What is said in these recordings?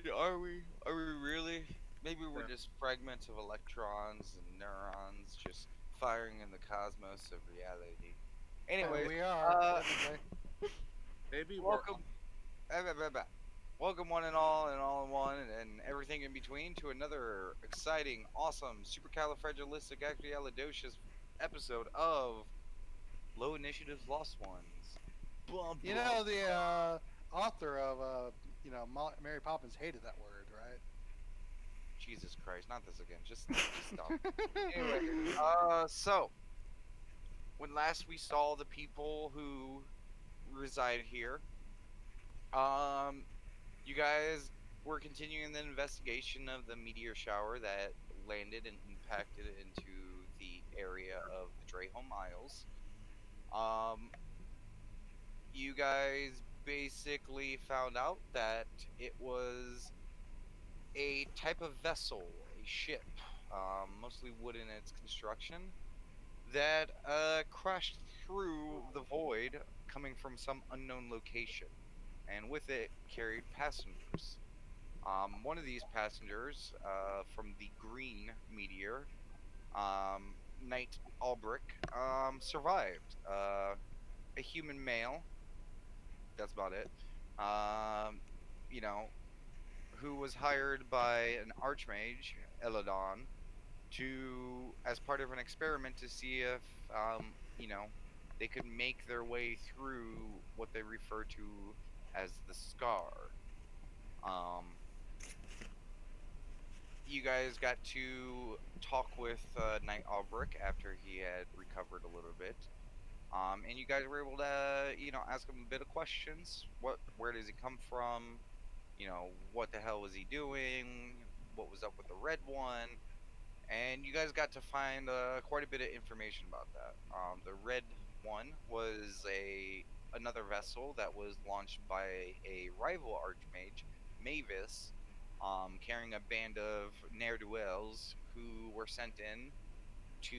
are we? Are we really? Maybe we're Yeah. just fragments of electrons and neurons just firing in the cosmos of reality. Anyways, We are uh, technically. Maybe we're on. welcome, welcome one and all in one, and everything in between to another exciting, awesome, supercalifragilisticexpialidocious episode of Low Initiative's Lost Ones. Blah You blah. know the author of Mary Poppins hated that word, right? Jesus Christ, not this again. Just stop. Anyway, so when last we saw the people who reside here, um, you guys were continuing the investigation of the meteor shower that landed and impacted into the area of the Drehome Isles. Um, you guys basically found out that it was a type of vessel, a ship, mostly wood in its construction, that crashed through the void coming from some unknown location, and with it carried passengers. One of these passengers from the green meteor, Knight Albrick, survived. A human male, that's about it. Um, you know, who was hired by an archmage, Eladon, to as part of an experiment to see if they could make their way through what they refer to as the scar. Um, you guys got to talk with Knight Albrick after he had recovered a little bit. And you guys were able to, ask him a bit of questions. Where does he come from? What the hell was he doing? What was up with the red one? And you guys got to find quite a bit of information about that. The red one was a another vessel that was launched by a rival archmage, Mavis, carrying a band of ne'er do wells who were sent in to.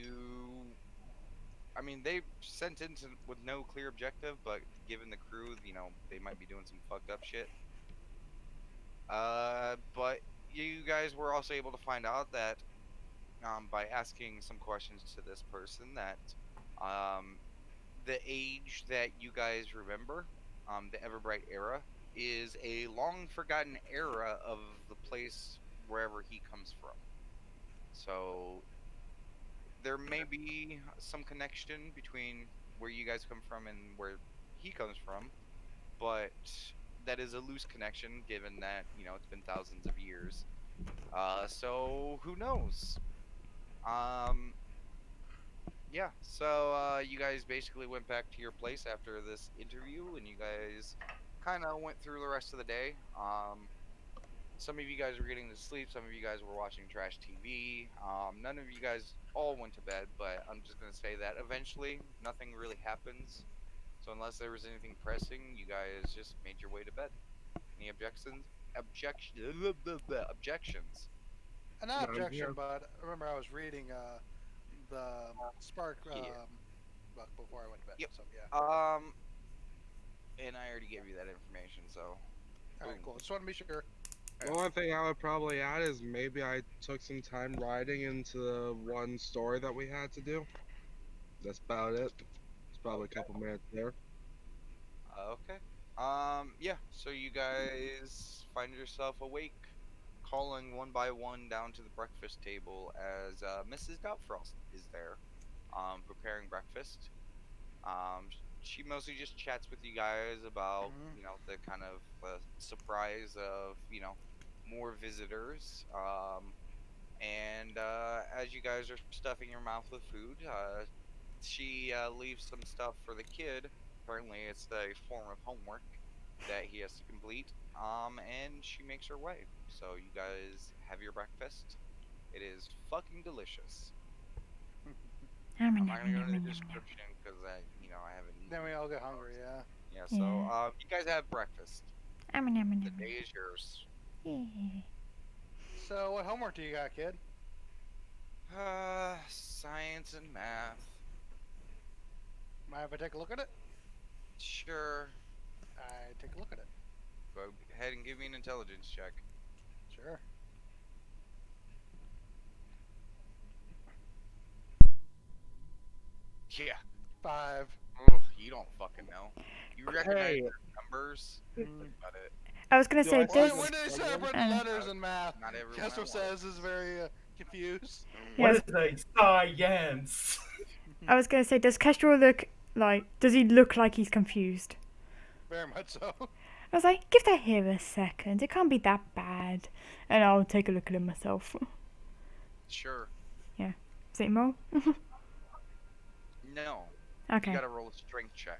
I mean, they sent in with no clear objective, but given the crew, they might be doing some fucked up shit. But you guys were also able to find out that by asking some questions to this person that um, the age that you guys remember, the Everbright era, is a long forgotten era of the place wherever he comes from. So there may be some connection between where you guys come from and where he comes from, but that is a loose connection given that, it's been thousands of years. So who knows? Um, Yeah, so you guys basically went back to your place after this interview, and you guys kind of went through the rest of the day. Some of you guys were getting to sleep, some of you guys were watching trash TV. None of you guys all went to bed, but I'm just gonna say that eventually nothing really happens. So unless there was anything pressing, you guys just made your way to bed. Any objections? Objections? Not I'm objection, here. but remember I was reading the Spark Yeah. book before I went to bed. Yep. So yeah. Um, and I already gave you that information, so All right, boom. cool. Just want to be sure. The only thing I would probably add is maybe I took some time writing into the one story that we had to do. That's about it. It's probably a Okay. couple minutes there. Okay. Yeah. So you guys find yourself awake, calling one by one down to the breakfast table as Mrs. Doubtfrost is there, preparing breakfast. She mostly just chats with you guys about, Hmm. the kind of surprise of, more visitors. And as you guys are stuffing your mouth with food, she leaves some stuff for the kid. Apparently, it's a form of homework that he has to complete. And she makes her way. So you guys have your breakfast. It is fucking delicious. I'm not gonna go into the description because I haven't Then eaten. we all get hungry. Yeah. Yeah. So Yeah. you guys have breakfast. The day is yours. Yeah. So what homework do you got, kid? Science and math. Mind if I take a look at it? Sure. I take a look at it. Go ahead and give me an intelligence check. Sure. Yeah. 5. Oh, you don't fucking know. You recognize Hey. the numbers? That's about it. I was gonna Do say I Why, this. see when they separate Uh. letters in math, Not everyone Castro at once. says is very confused. Yes. What is a science? I was gonna say, does Kestrel look like? Does he look like he's confused? Very much so. I was like, give that here a second. It can't be that bad. And I'll take a look at him myself. Sure. Same Mo? No. Okay. You gotta roll a strength check.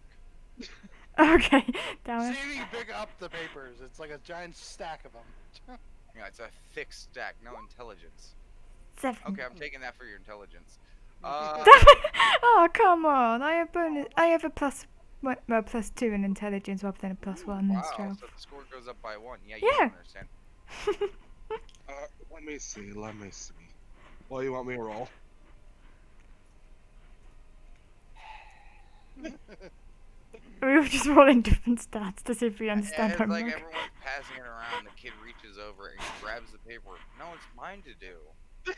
Okay. Damn See it. if you can pick up the papers. It's like a giant stack of them. Yeah, it's a thick stack. No intelligence. 7. Okay, I'm taking that for your intelligence. Oh, come on. I have bonus. I have a plus 2 in intelligence rather than a +1 in Wow, strength. so the score goes up by 1. Yeah, you Yeah. don't understand. Let me see. What do you want me to roll? We were just rolling different stats to see if we understand It's homework. like everyone's passing it around. The kid reaches over and grabs the paper. No, it's mine to do.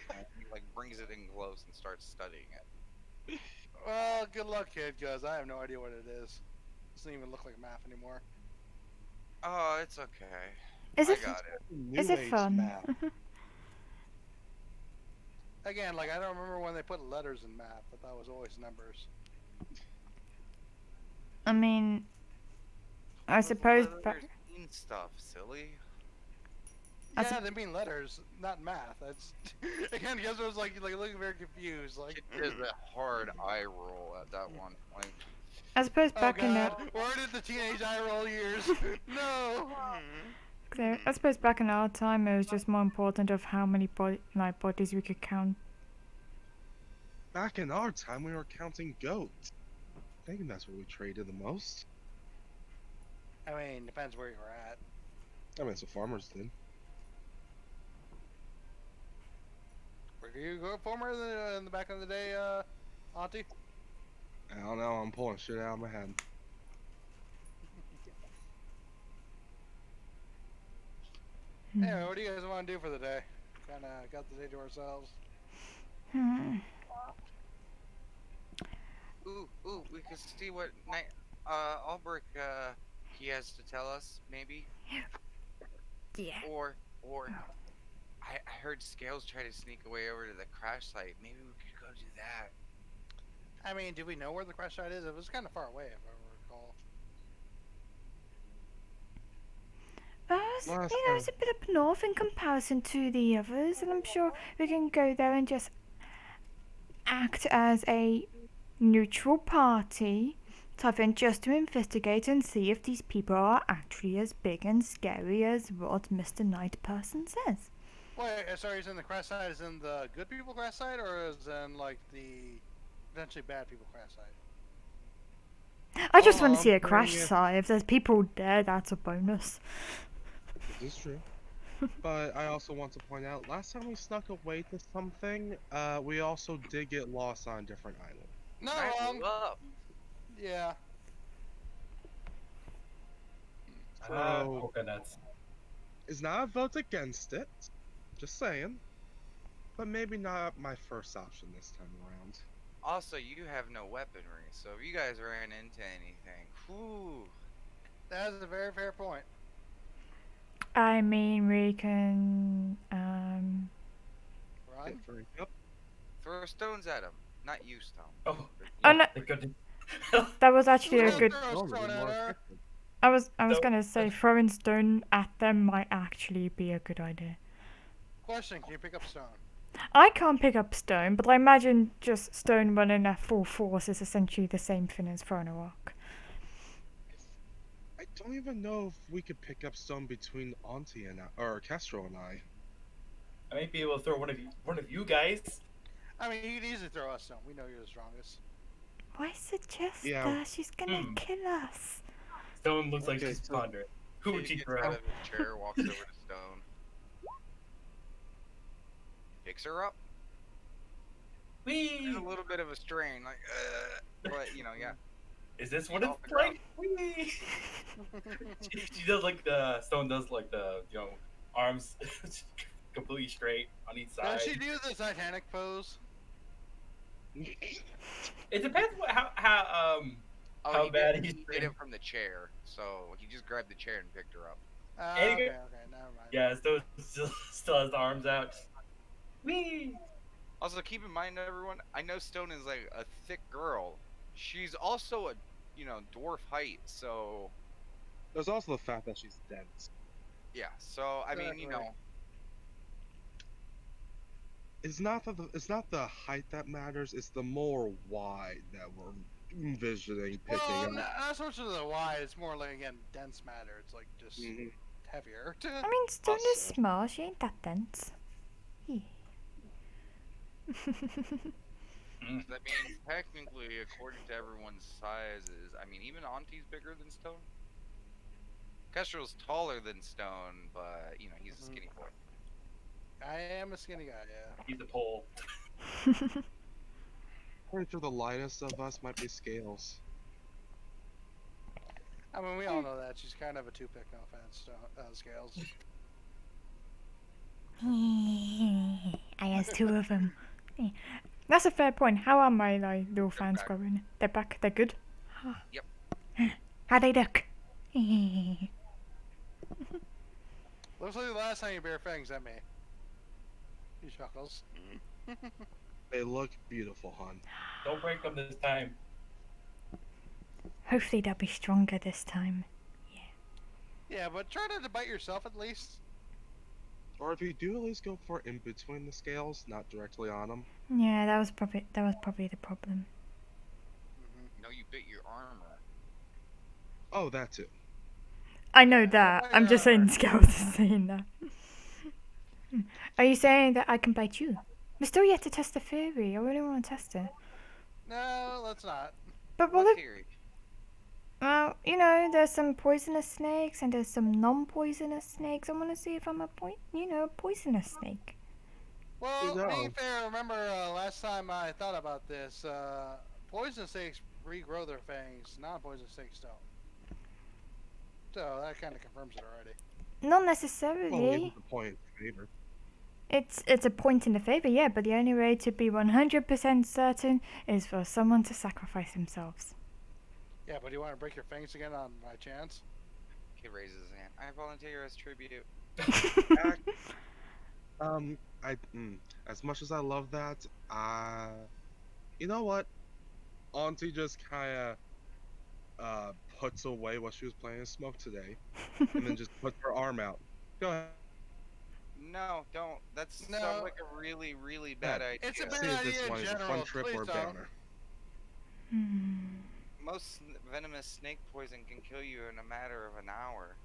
And he like brings it in close and starts studying it. Well, good luck, kid, because I have no idea what it is. It doesn't even look like math anymore. Oh, it's okay. Is I it? got it. New Is it age fun? math. Again, like I don't remember when they put letters in math. I thought it was always numbers. I mean, I Those suppose. letters mean stuff, silly. I Yeah, sup- they mean letters, not math. That's again, guys was like looking very confused. Like, Kid does a hard eye roll at that one point. I suppose oh back in god, the. where did the teenage eye roll years? No. I suppose back in our time, it was just more important of how many bodies we could count. Back in our time, we were counting goats. I think that's what we traded the most. I mean, depends where you're at. I mean, so farmers did. Were you go former in the back of the day, Auntie? I don't know. I'm pulling shit out of my head. Anyway, what do you guys want to do for the day? Kind of got the day to ourselves. Hmm. Ooh, we could see what Albrecht, he has to tell us, maybe? Yeah. Or, I heard Scales try to sneak away over to the crash site. Maybe we could go do that. I mean, do we know where the crash site is? It was kind of far away, if I recall. Last It's a bit up north in comparison to the others, and I'm sure we can go there and just act as a neutral party, type in just to investigate and see if these people are actually as big and scary as what Mr. Night Person says. Wait, sorry, is in the crash site? Is in the good people crash site, or is in like the potentially bad people crash site? I just want to I'm see a putting crash it- site. If there's people there, that's a bonus. This is true. But I also want to point out, last time we snuck away to something, we also did get lost on a different island. No, I blew up. yeah. So, Coconuts. it's not a vote against it. Just saying. But maybe not my first option this time around. Also, you have no weaponry, so if you guys ran into anything, whew. That is a very fair point. I mean, we can. Run? Yep. Throw stones at him. Not you, Stone. Oh, Oh no, they could. that was actually a Yeah, good. throw a stone at her. I was So- gonna say throwing stone at them might actually be a good idea. Question: can you pick up stone? I can't pick up stone, but I imagine just stone running at full force is essentially the same thing as throwing a rock. I don't even know if we could pick up stone between Auntie and or Castro and I. I might be able to throw one of you guys. I mean, you could easily throw us stone. We know you're the strongest. Why suggest Yeah. that? She's gonna Hmm. kill us. Stone looks like Okay, she's so- pondering. Who would He she gets throw? out of his chair, walks over to Stone. Picks her up. Whee! There's a little bit of a strain, like, but you know, yeah. Is this what it's Off the ground. like? Whee! She does like the Stone does like the arms completely straight on each side. Does she do the Titanic pose? It depends how Oh, how he bad did, he's he did trained. it from the chair, so he just grabbed the chair and picked her up. Anyway- Okay, never mind. Yeah, still has the arms out. Whee! Also, keep in mind, everyone, I know Stone is like a thick girl. She's also a, dwarf height, so There's also the fact that she's dense. yeah. So I mean, Exactly. It's not the height that matters. It's the more wide that we're envisioning picking Well, up. not so much of the wide. It's more like, again, dense matter. It's like just Mhm. heavier. I mean, Stone is Also- small. She ain't that dense. Yeah. that means technically, according to everyone's sizes, I mean, even Auntie's bigger than Stone. Kestrel's taller than Stone, but he's a skinny boy. I am a skinny guy, yeah. He's a pole. Pretty sure the lightest of us might be Scales. I mean, we all know that. She's kind of a two-pick, no offense, Scales. I has two of them. That's a fair point. How are my little fans back. going? They're back. They're good. Yep. How they look? Looks like the last time you bare fangs at me. He chuckles. They look beautiful, hon. Don't break them this time. Hopefully they'll be stronger this time. Yeah, but try not to bite yourself at least. Or if you do, at least go for in between the scales, not directly on them. Yeah, that was probably the problem. You bit your armor. Oh, that too. I know that. I'm just saying Scout is saying that. Are you saying that I can bite you? We're still yet to test the theory. I really want to test it. No, let's not. But What what if, theory? well, there's some poisonous snakes and there's some non-poisonous snakes. I want to see if I'm a poisonous snake. Well, No. being fair, remember last time I thought about this, poison snakes regrow their fangs, non-poison snakes don't. So that kind of confirms it already. Not Well, necessarily. leave the point in favor. It's a point in the favor, yeah, but the only way to be 100% certain is for someone to sacrifice themselves. Yeah, but do you want to break your fangs again on my chance? Kid raises his hand. I volunteer as tribute. As much as I love that, you know what? Auntie just kind of puts away what she was planning to smoke today, and then just puts her arm out. Go ahead. No, don't. That's No. sounds like a really, really bad idea. It's a bad See if this idea in one is a fun general, trip please or a don't. downer. Most venomous snake poison can kill you in a matter of an hour.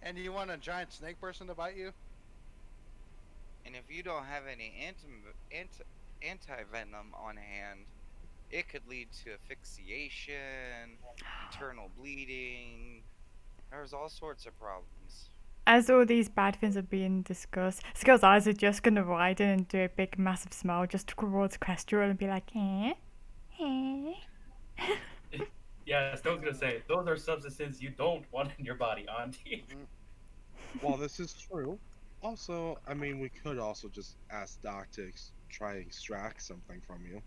And do you want a giant snake person to bite you? And if you don't have any anti-venom on hand, it could lead to asphyxiation, internal bleeding. There's all sorts of problems. As all these bad things are being discussed, Skull's eyes are just gonna widen and do a big, massive smile just towards Kestrel and be like, eh? Eh? Yeah, Stone's gonna say those are substances you don't want in your body, Auntie. While this is true, also, I mean, we could also just ask Doc to try and extract something from you.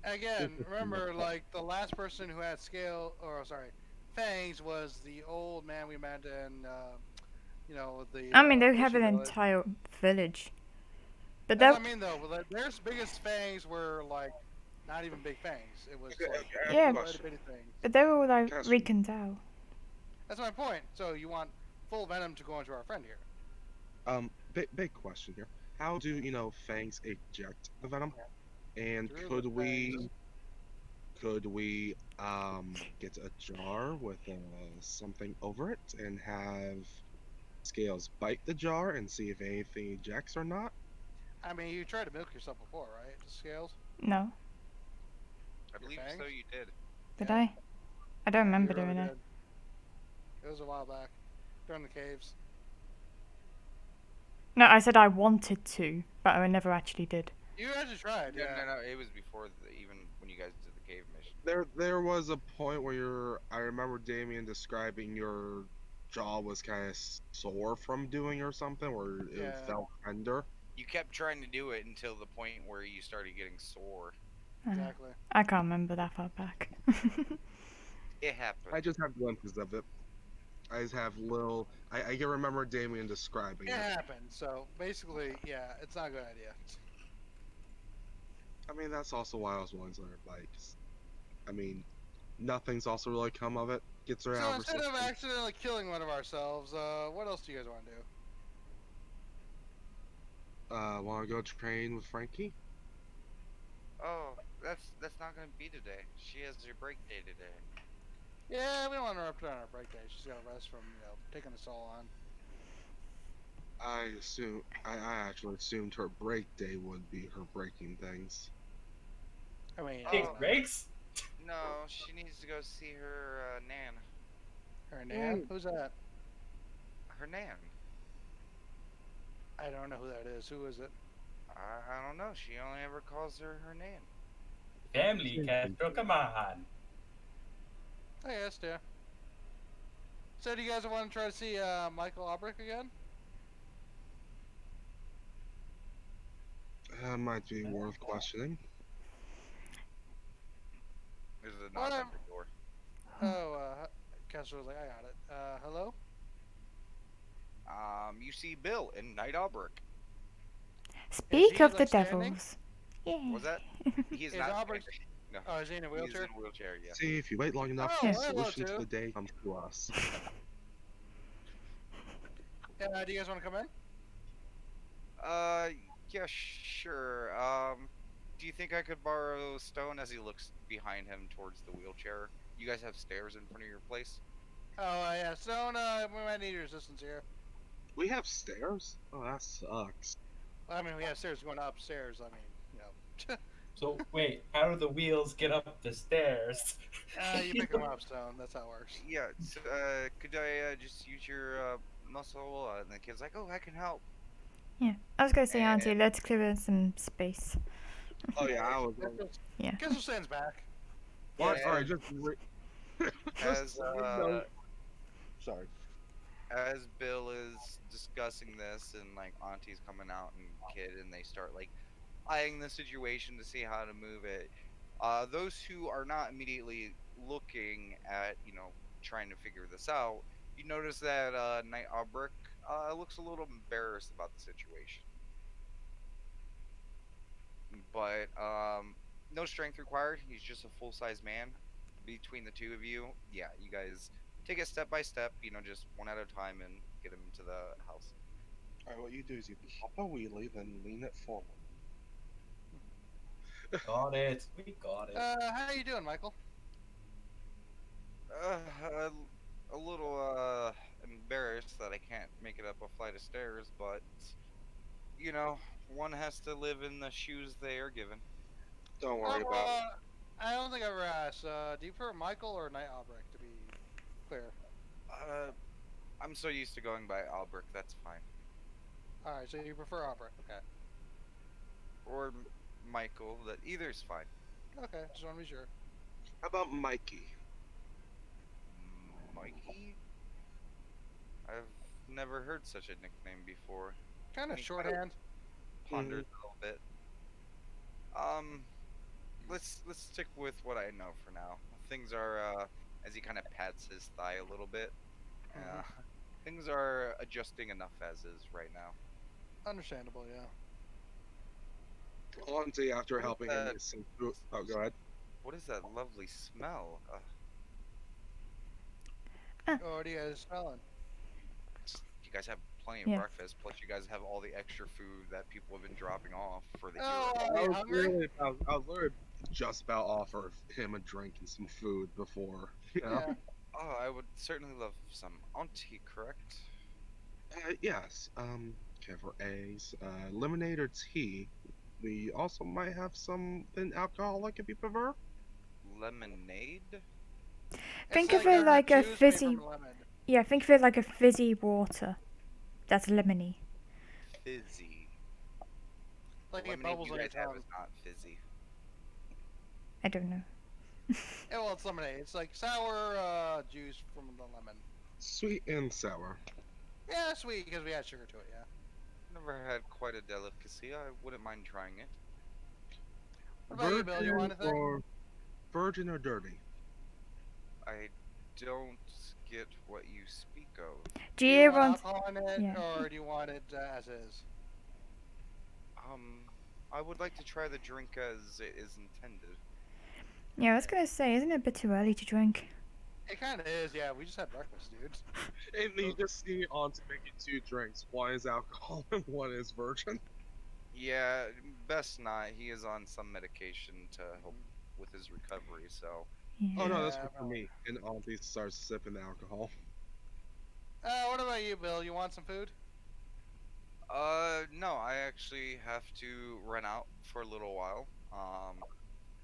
Again, This is remember, not- like, the last person who had fangs was the old man we met in, the... I mean, they have fishing an village. entire village. But That's that, what I mean, though. Like, their biggest fangs were, like, not even big fangs. It was, like, Yeah. little bitty things. but they were all like Kestrel. weakened out. That's my point. So you want full venom to go into our friend here. Big question here. How do, fangs eject the venom? And Through could the we, fangs. get a jar with something over it and have Scales bite the jar and see if anything ejects or not? I mean, you tried to milk yourself before, right? Scales? No, I believe fangs? so. You did. did Yeah. I don't remember You really doing it. did. It was a while back. During the caves. No, I said I wanted to, but I never actually did. You actually tried, No, yeah. no, no. It was before even when you guys did the cave mission. There was a point where I remember Damien describing your jaw was kind of sore from doing or something, or it Yeah. felt tender. You kept trying to do it until the point where you started getting sore. Exactly. I can't remember that far back. It happened. I just have glimpses of it. I just have little. I can remember Damien describing It it. happened. So basically, yeah, it's not a good idea. I mean, that's also why I was wondering, like, I mean, nothing's also really come of it. Gets So around for instead 6 of months. accidentally killing one of ourselves, what else do you guys want to do? Want to go train with Frankie? Oh, that's not gonna be today. She has her break day today. Yeah, we don't want to interrupt her on our break day. She's got to rest from taking us all on. I actually assumed her break day would be her breaking things. I mean, Oh. Take I don't know. breaks? No, she needs to go see her nan. Her nan? Who's that? Her nan. I don't know who that is. Who is it? I don't know. She only ever calls her nan. Family, Castro, come on. I guess, yeah. So do you guys want to try to see Michael Albrecht again? Might be worth questioning. There's a knock Well, on the door. Oh, Castro was like, I got it. Hello? You see Bill in Night Albrecht. Speak he, of the like, standing? devils. Yeah. Was that? He's Is not. Albrecht- standing. No. Oh, is he in a He's wheelchair? in a wheelchair. Yeah. See, if you wait long enough, Oh, the hello, solution to too. the day comes to us. Do you guys want to come in? Yeah, sure. Do you think I could borrow Stone as he looks behind him towards the wheelchair? You guys have stairs in front of your place? Oh, yeah. Stone, we might need your assistance here. We have stairs? Oh, that sucks. Well, I mean, we have stairs going upstairs. I mean, you know. So, wait, how do the wheels get up the stairs? You pick them up, Stone. That's how it works. Yeah. So, could I just use your muscle? And the kid's like, "Oh, I can help." Yeah. I was going to say, Auntie, And- let's clear some space. Oh yeah, I was. Yeah. Castro stands back. What? Yeah. Alright, just. As Sorry. as Bill is discussing this, and like Auntie's coming out and kid, and they start like eyeing the situation to see how to move it. Those who are not immediately looking at, trying to figure this out, you notice that Knight Albrecht looks a little embarrassed about the situation. But no strength required. He's just a full-size man. Between the two of you, yeah, you guys take it step by step. Just one at a time, and get him into the house. Alright, what you do is you pop a wheelie, then lean it forward. Got it. We got it. How you doing, Michael? A little embarrassed that I can't make it up a flight of stairs, but one has to live in the shoes they are given. Don't worry about it. I don't think I ever asked. Do you prefer Michael or Knight Albrecht, to be clear? I'm so used to going by Albrecht, that's fine. Alright, so you prefer Albrecht. Okay. Or Michael, that either's fine. Okay, just want to be sure. How about Mikey? Mikey? I've never heard such a nickname before. Kind of Any shorthand. Pondered a little bit. Let's stick with what I know for now. Things are, as he kind of pats his thigh a little bit. Things are adjusting enough as is right now. Understandable, yeah. Auntie, after helping him that? get some food. Oh, go ahead. What is that lovely smell? Oh, what are you guys smelling? You guys have plenty of Yeah. breakfast, plus you guys have all the extra food that people have been dropping off for the Oh, hero. are I you was, hungry? I was literally just about offer him a drink and some food before. Yeah. Oh, I would certainly love some auntie, correct? Yes. Okay, for eggs, lemonade or tea. We also might have something alcoholic if you prefer. Lemonade? Think It's of it like a juice made fizzy. from lemon. Yeah, think of it like a fizzy water. That's lemony. Fizzy. Like it Lemonade bubbles you on your guys have tongue. is not fizzy. I don't know. Yeah, well, it's lemonade. It's like sour juice from the lemon. Sweet and sour. Yeah, sweet because we add sugar to it. Yeah. Never had quite a delicacy. I wouldn't mind trying it. What about you, Bill? You want anything? or virgin or dirty? I don't get what you speak of. Do Do you you want want? alcohol in it, Yeah. or do you want it as is? I would like to try the drink as it is intended. Yeah, I was gonna say, isn't it a bit too early to drink? It kind of is. Yeah, we just had breakfast, dude. And you just see on to making 2 drinks. One is alcohol and one is virgin. Yeah, best not. He is on some medication to help with his recovery, so. Yeah. Oh no, that's Yeah, one for me. And Auntie starts sipping the alcohol. What about you, Bill? You want some food? No, I actually have to run out for a little while.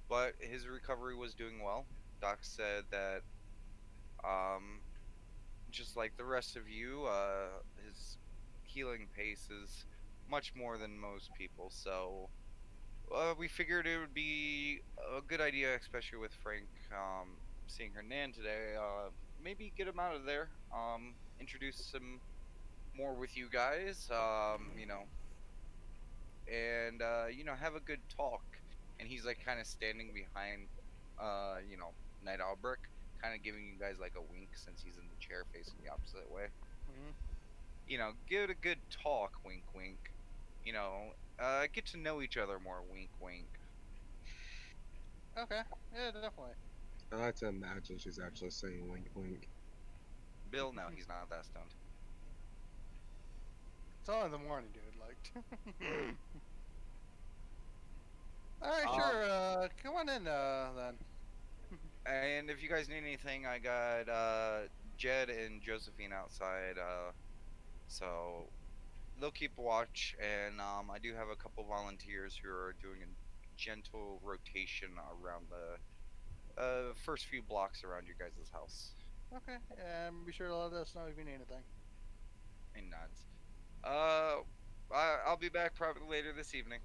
But his recovery was doing well. Doc said that, um, just like the rest of you, his healing pace is much more than most people. So, we figured it would be a good idea, especially with Frank, seeing her Nan today. Maybe get him out of there. Introduce him more with you guys. And have a good talk. And he's like kind of standing behind, Night Albrecht, kind of giving you guys like a wink since he's in the chair facing the opposite way. Mm-hmm. Give it a good talk, wink, wink. Get to know each other more, wink, wink. Okay. Yeah, definitely. I like to imagine she's actually saying wink wink. Bill, no, he's not that stoned. It's all in the morning, dude. Like. All right, Um, sure. Come on in, then. And if you guys need anything, I got Jed and Josephine outside. So they'll keep watch, and I do have a couple volunteers who are doing a gentle rotation around the first few blocks around your guys' house. Okay. And be sure to let us know if you need anything. And nods. I'll be back probably later this evening.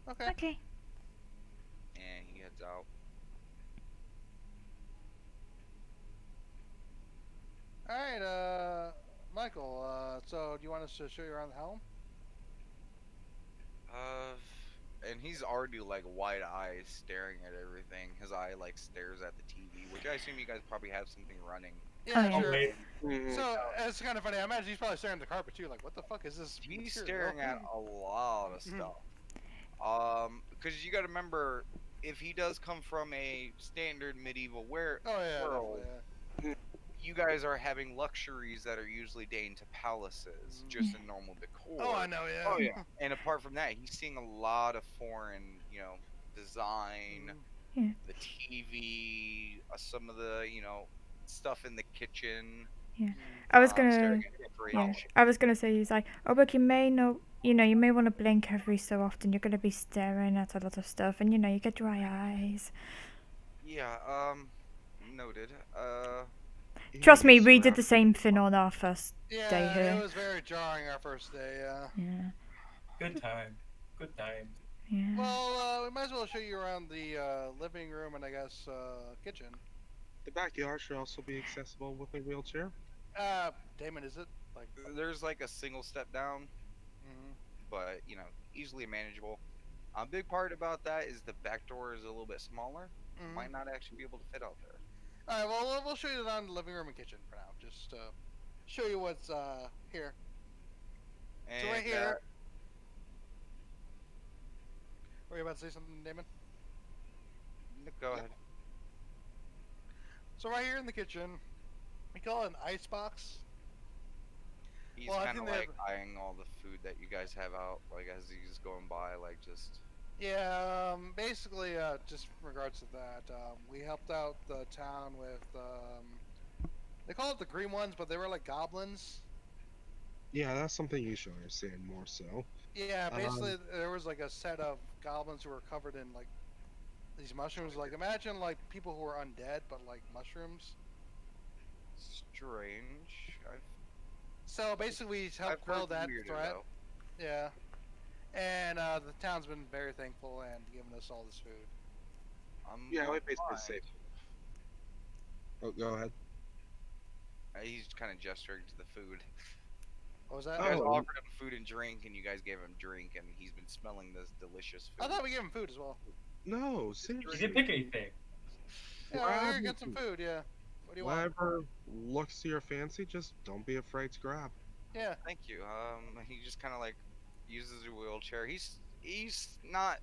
Okay. Okay. And he heads out. All right. Michael. So do you want us to show you around the home? And he's already like wide eyes staring at everything. His eye like stares at the TV, which I assume you guys probably have something running. Yeah, yeah. sure. wait. So it's kind of funny. I imagine he's probably staring at the carpet too. Like, what the fuck is this? He's material? staring at a lot of stuff. Because you got to remember, if he does come from a standard medieval Oh yeah, world, definitely, you guys are having luxuries that are usually deigned to palaces, just in normal decor. yeah. Oh, I know. Yeah. Oh yeah. And apart from that, he's seeing a lot of foreign, design, Mm-hmm. Yeah. the TV, some of the, stuff in the kitchen. I was gonna. staring at the Yeah. fridge. I was gonna say, he's like, oh, but you may know. You may want to blink every so often. You're gonna be staring at a lot of stuff, and you get dry eyes. Yeah. Noted. Trust me, He's we did around- the same thing on our first. Yeah, Stay here. it was very jarring our first day. Yeah. Yeah. Good time. Good times. Yeah. Well, we might as well show you around the living room and I guess kitchen. The backyard should also be accessible with a wheelchair. Damon, is it like? There's like a single step down, Mhm. but easily manageable. A big part about that is the back door is a little bit smaller. Mhm. Might not actually be able to fit out there. All right. Well, we'll show you around the living room and kitchen for now. Just show you what's here. And, So right here. Were you about to say something, Damon? go ahead. So right here in the kitchen, we call it an ice box. He's Well, I kind of think they like eyeing all the food that you guys have out, like as he's going by, like just. Yeah, basically, just in regards to that, we helped out the town with, they call it the green ones, but they were like goblins. Yeah, that's something you should understand more so. Yeah, basically, there was like a set of goblins who were covered in like these mushrooms. Like, imagine like people who are undead, but like mushrooms. Strange. So basically, we I've helped quell heard that weirder, threat. though. Yeah. And the town's been very thankful and giving us all this food. Yeah, we I'm basically fine. safe. Oh, go ahead. He's kind of gesturing to the food. What was that? You guys Oh. offered him food and drink, and you guys gave him drink, and he's been smelling this delicious food. I thought we gave him food as well. No, You seriously. didn't pick anything. Yeah, Grab here, me get some food. Yeah. What do you want? Whatever looks to your fancy, just don't be afraid to grab. Yeah. Thank you. He just kind of like uses a wheelchair. He's not,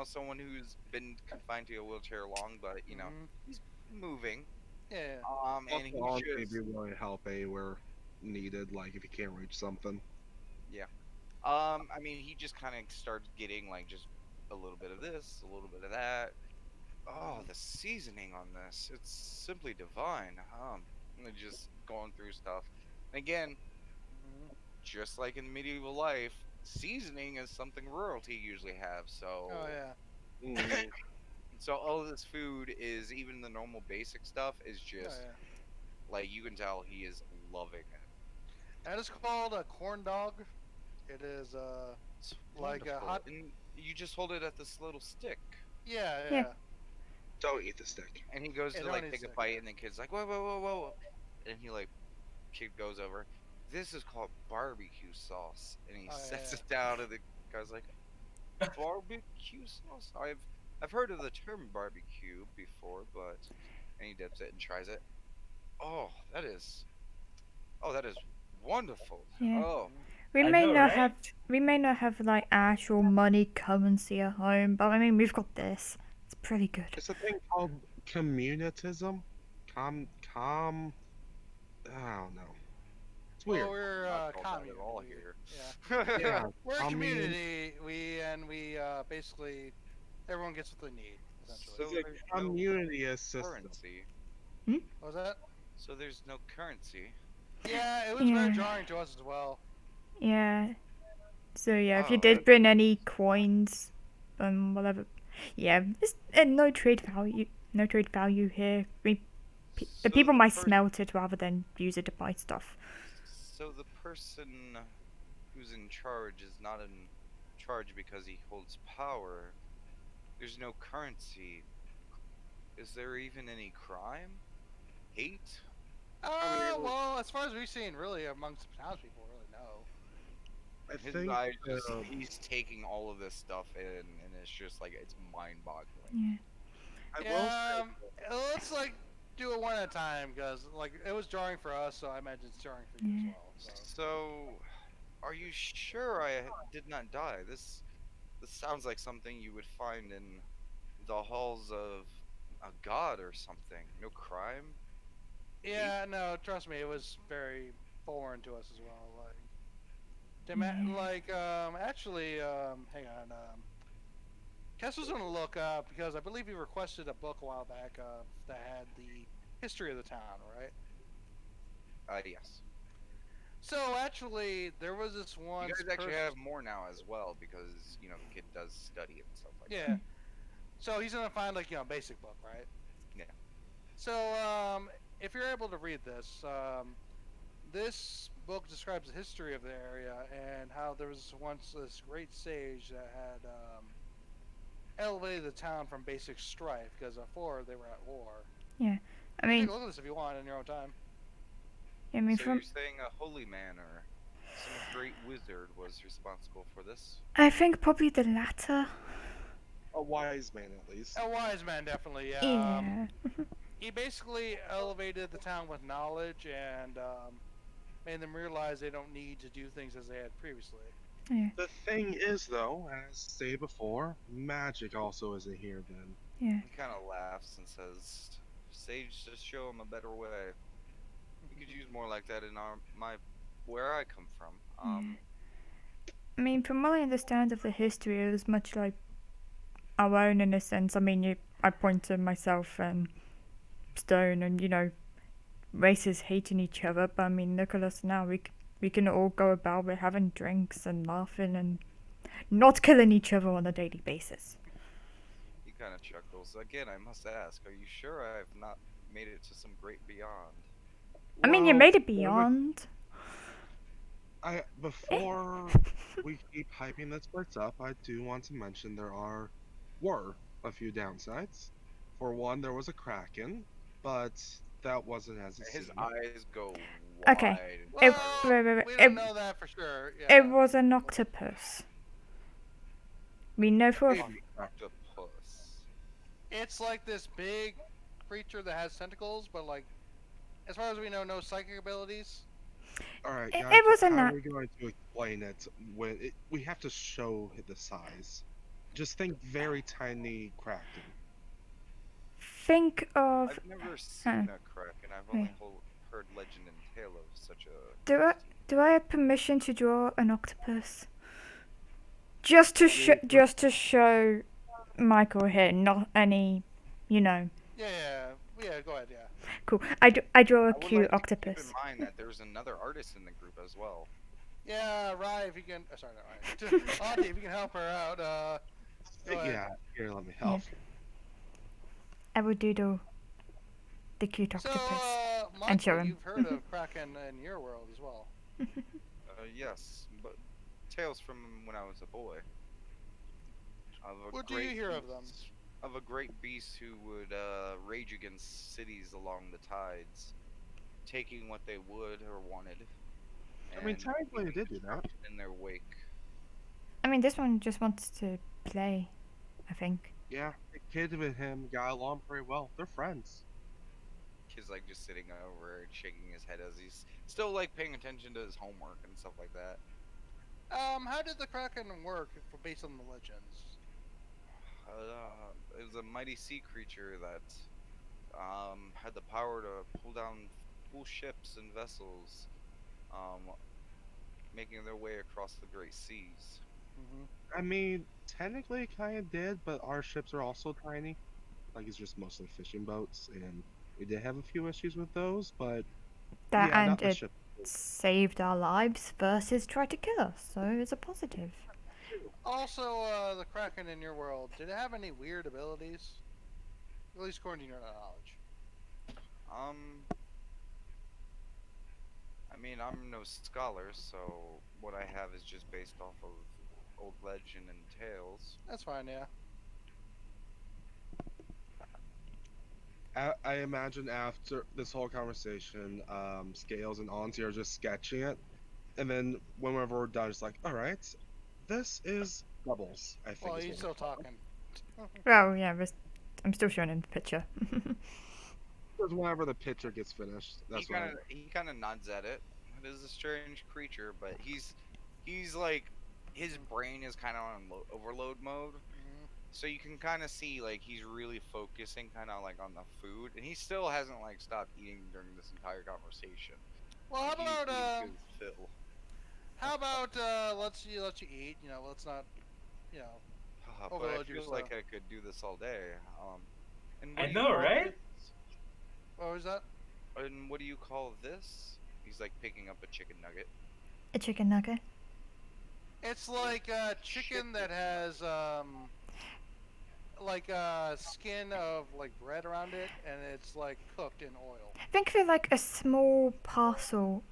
someone who's been confined to a wheelchair long, but Mhm. he's moving. Yeah. And he Also, just maybe willing to help where needed, like if you can't reach something. I mean, he just kind of started getting like just a little bit of this, a little bit of that. Oh, the seasoning on this—it's simply divine. And just going through stuff. Again, Mhm. just like in medieval life, seasoning is something royalty usually have. So, Oh yeah. Mm, so all of this food is even the normal basic stuff is Oh just yeah. like you can tell he is loving it. That is called a corn dog. It is It's Like a wonderful. hot- And you just hold it at this little stick, yeah. Yeah. don't eat the stick. and he goes Yeah, to don't like eat take a stick. bite, and the kid's like, whoa, whoa, whoa, whoa, and he like kid goes over. This is called barbecue sauce, and he Oh, sets yeah. it down, and the guy's like, barbecue sauce? I've heard of the term barbecue before, but and he dips it and tries it. Oh, that is wonderful. Yeah. Oh, We I may know, not right? have like actual money currency at home, but I mean we've got this. It's pretty good. It's a thing called communitism. Com. I don't know. It's weird. Well, we're not called that commune. at all We- here. Yeah. Yeah, We're a I mean- community. We basically everyone gets what they need essentially. So It's a there's no community system. currency. What was that? So there's no currency. Yeah, it was very Yeah. jarring to us as well. Yeah. So yeah, if you Oh, did that- bring any coins, whatever, yeah, there's no trade value. No trade value here. The So people might pers- smelt it rather than use it to buy stuff. So the person who's in charge is not in charge because he holds power. There's no currency. Is there even any crime? Hate? Well, as far as we've seen, really amongst the townspeople, really no. I His think. eyes just, uh, he's taking all of this stuff in, and it's just like it's mind-boggling. Yeah. I will Yeah, say, let's like do it one at a time because like it was jarring for us, so I imagine it's jarring for you as Yeah. well. So. So, are you sure I did not die? This sounds like something you would find in the halls of a god or something. No crime. Yeah, no, trust me, it was very foreign to us as well. Like, actually, hang on. Kess was gonna look up because I believe he requested a book a while back that had the history of the town, right? Yes. So actually, there was this one. You guys actually have more now as well because the kid does study and stuff like Yeah. that. So he's gonna find like a basic book, right? Yeah. So if you're able to read this, this book describes the history of the area and how there was once this great sage that had elevated the town from basic strife because before they were at war. I Take mean, a look at this if you want in your own time. I mean, So from you're saying a holy man or some great wizard was responsible for this? I think probably the latter. a wise man at least. A wise man, definitely. Yeah. Yeah. He basically elevated the town with knowledge and made them realize they don't need to do things as they had previously. The thing is, though, as stated before, magic also isn't here then. Yeah. He kind of laughs and says, "Sage, just show him a better way. We could use more like that in where I come from." I mean, from what I understand of the history, it was much like our own in a sense. I mean, I point to myself and Stone, and races hating each other. But I mean, look at us now. We can all go about with having drinks and laughing and not killing each other on a daily basis. He kind of chuckles. Again, I must ask, are you sure I have not made it to some great beyond? I mean, you Well, made it there were- beyond. Before we keep hyping this place up, I do want to mention were a few downsides. For one, there was a kraken, but that wasn't as it His seemed. eyes go Okay. wide. and It- wide. wait, wait, We wait. don't It- know that for sure. Yeah. It was an octopus. We know for a Maybe. Octopus. It's like this big creature that has tentacles, but like, as far as we know, no psychic abilities. All right, It- guys. it was a how na- are we going to explain it when we have to show the size? Just think very tiny Kraken. think of. I've never seen a Kraken. I've only Hey. heard legend and tale of such a. Do I have permission to draw an octopus? Just to show Michael here, not any, you know. Yeah. Go ahead. Yeah. Cool. I draw a I would cute like to octopus. Keep in mind that there's another artist in the group as well. Yeah, Rye, if you can. Sorry, not Rye. Auntie, if you can help her out. Go ahead. Yeah, here, let me help. I will doodle the cute So, octopus. Michael, show him. you've heard of Kraken in your world as well. Yes, but tales from when I was a boy. Of a What do you great hear of them? beast- Of a great beast who would rage against cities along the tides, taking what they would or wanted. I mean, and technically, it leaving did do that. destruction in their wake. I mean, this one just wants to play, I think. Yeah, the kid with him got along very well. They're friends. Kid's like just sitting over and shaking his head as he's still like paying attention to his homework and stuff like that. How did the Kraken work based on the legends? It was a mighty sea creature that had the power to pull down full ships and vessels, making their way across the great seas. Mm-hmm. I mean, technically, it kind of did, but our ships are also tiny. Like, it's just mostly fishing boats, and we did have a few issues with those, but That yeah, and not the it ship. saved our lives versus tried to kill us, so it's a positive. Also, the Kraken in your world, did it have any weird abilities? At least according to your knowledge. I mean, I'm no scholar, so what I have is just based off of old legend and tales. That's fine, yeah. I imagine after this whole conversation, Scales and Auntie are just sketching it, and then whenever we're done, it's like, all right, this is Bubbles. I think. Well, is he's what still we're calling talking. Well, yeah, I'm still showing him the picture. it. Because whenever the picture gets finished, that's he when. kind of nods at it. It is a strange creature, but he's like his brain is kind of on overload mode. Mhm. So you can kind of see like he's really focusing kind of like on the food, and he still hasn't like stopped eating during this entire conversation. Well, how Like, he's about eating his fill. let's you eat. You know, let's not, you know. But I Overload feel yourself. like I could do this all day. And I what do you know, call right? this? What was that? And what do you call this? He's like picking up a chicken nugget. A chicken nugget. It's like a chicken that has like a skin of like bread around it, and it's like cooked in oil. Think of it like a small parcel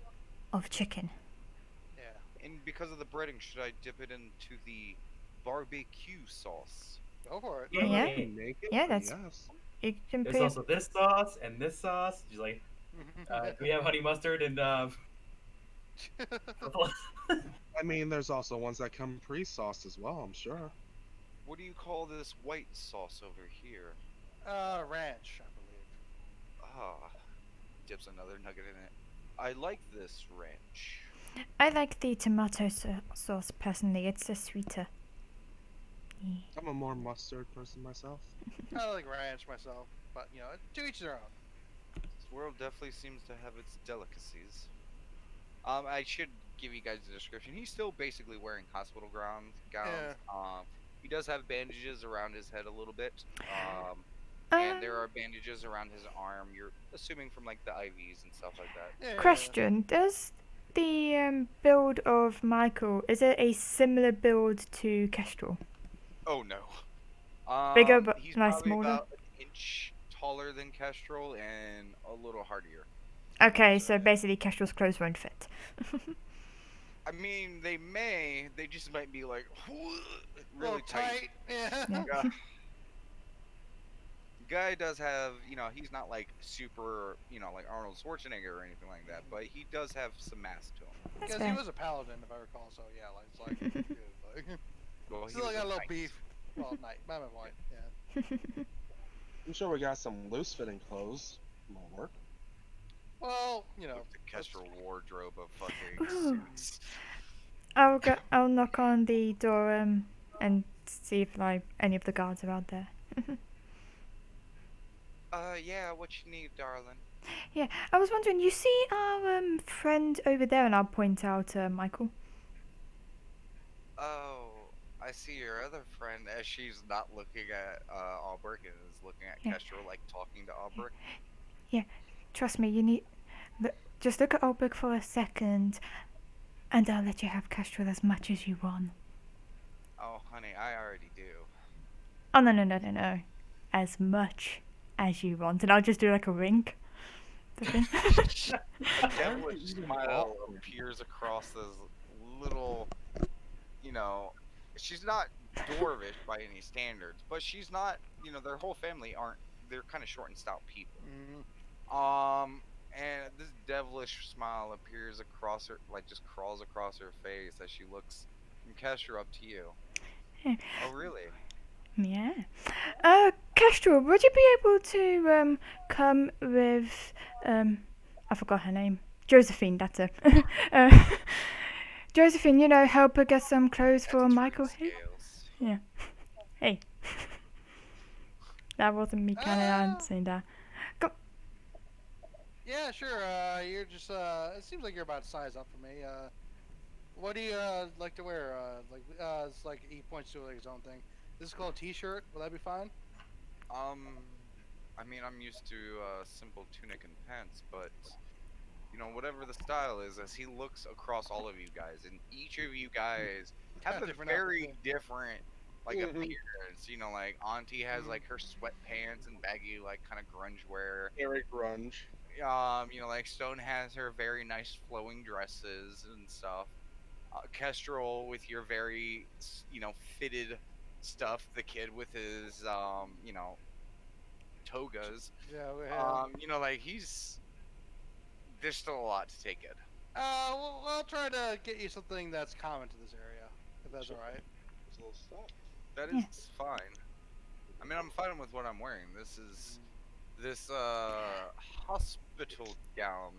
of chicken. Yeah. And because of the breading, should I dip it into the barbecue sauce? Go for it. Yeah. You can make it, Yeah, but that's- yes. You can There's put also this sauce and this sauce. She's like, do we have honey mustard and I mean, there's also ones that come pre-sauced as well. I'm sure. What do you call this white sauce over here? Ranch, I believe. Ah, dips another nugget in it. I like this ranch. I like the tomato sauce personally. It's just sweeter. Yeah. I'm a more mustard person myself. I like ranch myself, but you know, to each their own. This world definitely seems to have its delicacies. I should give you guys a description. He's still basically wearing hospital gowns. Yeah. He does have bandages around his head a little bit. And there are bandages around his arm. You're assuming from like the IVs and stuff like that. Yeah. Question: does the build of Michael, is it a similar build to Kestrel? Oh no. Bigger but he's like probably smaller? about an inch taller than Kestrel and a little hardier. Okay, so basically Kestrel's clothes won't fit. I mean, they may. They just might be like really Real tight. Yeah. Yeah. Yeah. guy does have, he's not like super, like Arnold Schwarzenegger or anything like that, but he does have some mass to him. That's Because he fair. was a paladin, if I recall. So yeah, like it's like, good, like Well, he still was got a little knight. beef. Well, night. My point. Yeah. I'm sure we got some loose fitting clothes. Might work. Well, The Kestrel wardrobe of fucking Ooh. suits. I'll knock on the door and see if like any of the guards are out there. Yeah, what you need, darling? Yeah, I was wondering. You see our friend over there, and I'll point out Michael. Oh, I see your other friend as she's not looking at Albrecht and is looking at Yeah. Kestrel like talking to Albrecht. Trust me, you need. Just look at Ulbrich for a second, and I'll let you have Kestrel as much as you want. Oh, honey, I already do. Oh no! As much as you want, and I'll just do like a wink. The thing. Devilish smile appears across this little, she's not dwarvish by any standards, but she's not, their whole family aren't, they're kind of short and stout people. And this devilish smile appears across her, like just crawls across her face as she looks from Kesher up to you. Yeah. Oh, really? Yeah. Kestrel, would you be able to come with I forgot her name. Josephine, that's her. Josephine, help her get some clothes for That's Michael true here. scales. Hey. That wasn't me kind of saying that. Yeah, sure. You're just. It seems like you're about to size up for me. What do you like to wear? It's like he points to like his own thing. This is called a T-shirt. Will that be fine? I mean, I'm used to simple tunic and pants, but whatever the style is, as he looks across all of you guys, and each of you guys have Got a different very outfits, different like Mhm. appearance. Like Auntie has like her sweatpants and baggy like kind of grunge wear. Very grunge. Like Stone has her very nice flowing dresses and stuff. Kestrel with your very fitted stuff. The kid with his togas. Yeah, we have. Like there's still a lot to take in. Well, I'll try to get you something that's common to this area, if that's Sure. all right. There's a little stuff. That Yeah. is fine. I mean, I'm fine with what I'm wearing. This is this hospital gown.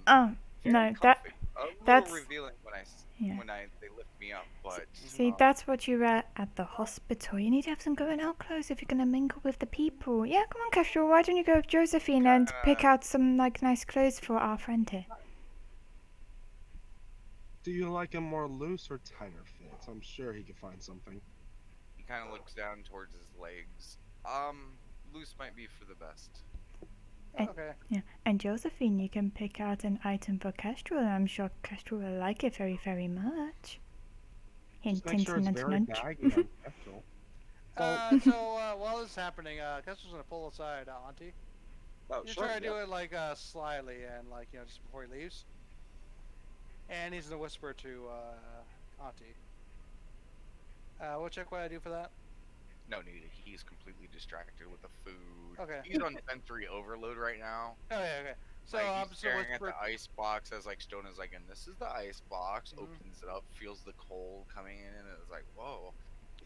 Oh, Very no, that comfy. A little that's- revealing when yeah. they lift me up, but See, that's what you're at the hospital. You need to have some going out clothes if you're gonna mingle with the people. Yeah, come on, Kestrel. Why don't you go with Josephine and pick out some like nice clothes for our friend here? Do you like a more loose or tighter fit? I'm sure he could find something. he kind of looks down towards his legs. Loose might be for the best. Okay. Yeah, and Josephine, you can pick out an item for Kestrel. I'm sure Kestrel will like it very, very much. Hint, Just make sure it's hint, very nudge. baggy on Kestrel. So while this is happening, Kestrel's gonna pull aside Auntie. Oh, You sure. try to do yeah. it like slyly and like just before he leaves. And he's gonna whisper to Auntie. We'll check what I do for that. No need. He's completely distracted with the food. Okay. He's on sensory overload right now. Oh yeah, okay. So Like, I'm he's just staring at whisper. the ice box as like Stone is like, and this is the ice box. Mhm. Opens it up, feels the cold coming in, and it's like, whoa.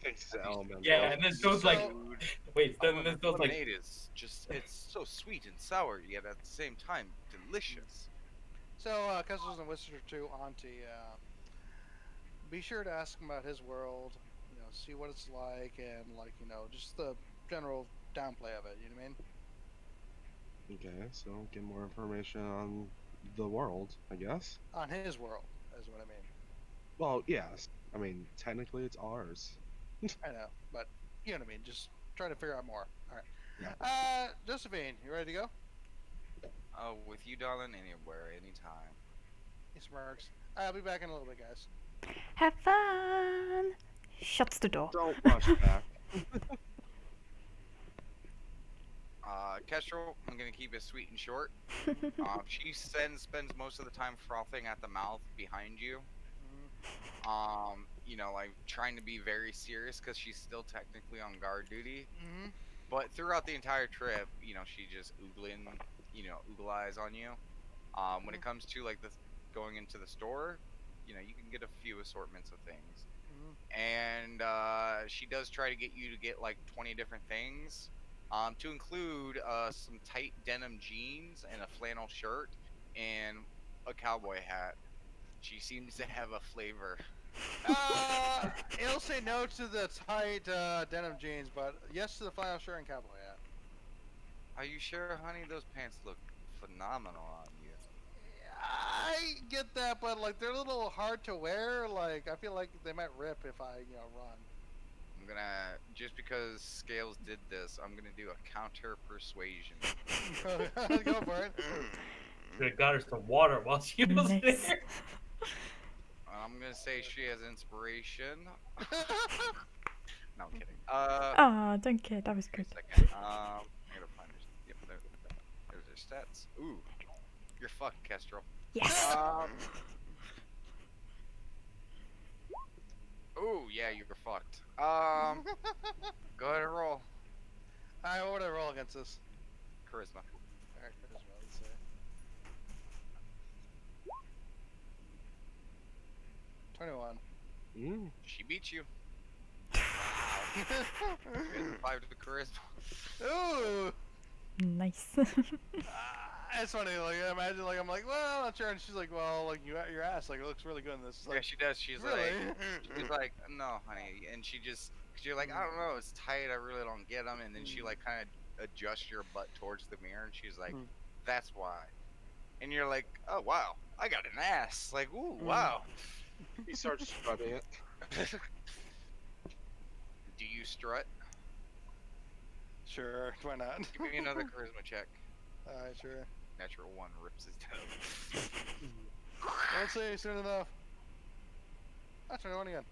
Takes the element. Yeah, and then Stone's like, Food. wait, then Stone's like, Lemonade is just, it's so sweet and sour, yet at the same time delicious. So Kestrel's gonna whisper to Auntie. Be sure to ask him about his world. See what it's like, and like just the general downplay of it. You know what I mean? Okay, so get more information on the world, I guess. On his world is what I mean. Well, yes. I mean, technically it's ours. I know, but you know what I mean. Just try to figure out more. All right. Yeah. Josephine, you ready to go? With you, darling, anywhere, anytime. He smirks. I'll be back in a little bit, guys. Have fun. Shuts the door. Don't rush back. Kestrel, I'm gonna keep it sweet and short. She spends most of the time frothing at the mouth behind you. Like trying to be very serious because she's still technically on guard duty. Mm-hmm. But throughout the entire trip, she just oogle eyes on you. When it comes to like going into the store, you can get a few assortments of things. And she does try to get you to get like 20 different things, to include some tight denim jeans and a flannel shirt and a cowboy hat. She seems to have a flavor. It'll say no to the tight denim jeans, but yes to the flannel shirt and cowboy hat. Are you sure, honey? Those pants look phenomenal on you. I get that, but like they're a little hard to wear. Like I feel like they might rip if I run. I'm gonna, just because Scales did this, I'm gonna do a counter persuasion. Go for it. Should have got her some water while she was Nice. there. I'm gonna say she has inspiration. No, I'm kidding. Ah, don't care. That was Wait good. a second. I gotta find her. Yep, there's her stats. Ooh, you're fucked, Kestrel. Yes. Ooh, yeah, you're fucked. Go ahead and roll. Alright, what would I roll against this? Charisma. Alright, charisma, let's see. 21. She beats you. Wow. You had 5 to charisma. Ooh! Nice. It's funny, like, imagine, like, I'm like, well, I'm not sure, and she's like, well, like, your ass, like, it looks really good in this. Yeah, Like, she does. She's really? like, no, honey. And cause you're like, I don't know, it's tight. I really don't get them. And then she like kind of adjusts your butt towards the mirror, and she's like, that's why. And you're like, oh wow, I got an ass. Like, ooh, wow. He starts scrubbing it. Do you strut? Sure, why not? Give me another charisma check. Alright, sure. Natural 1 rips his toe. Let's see, soon enough. I'll try one again.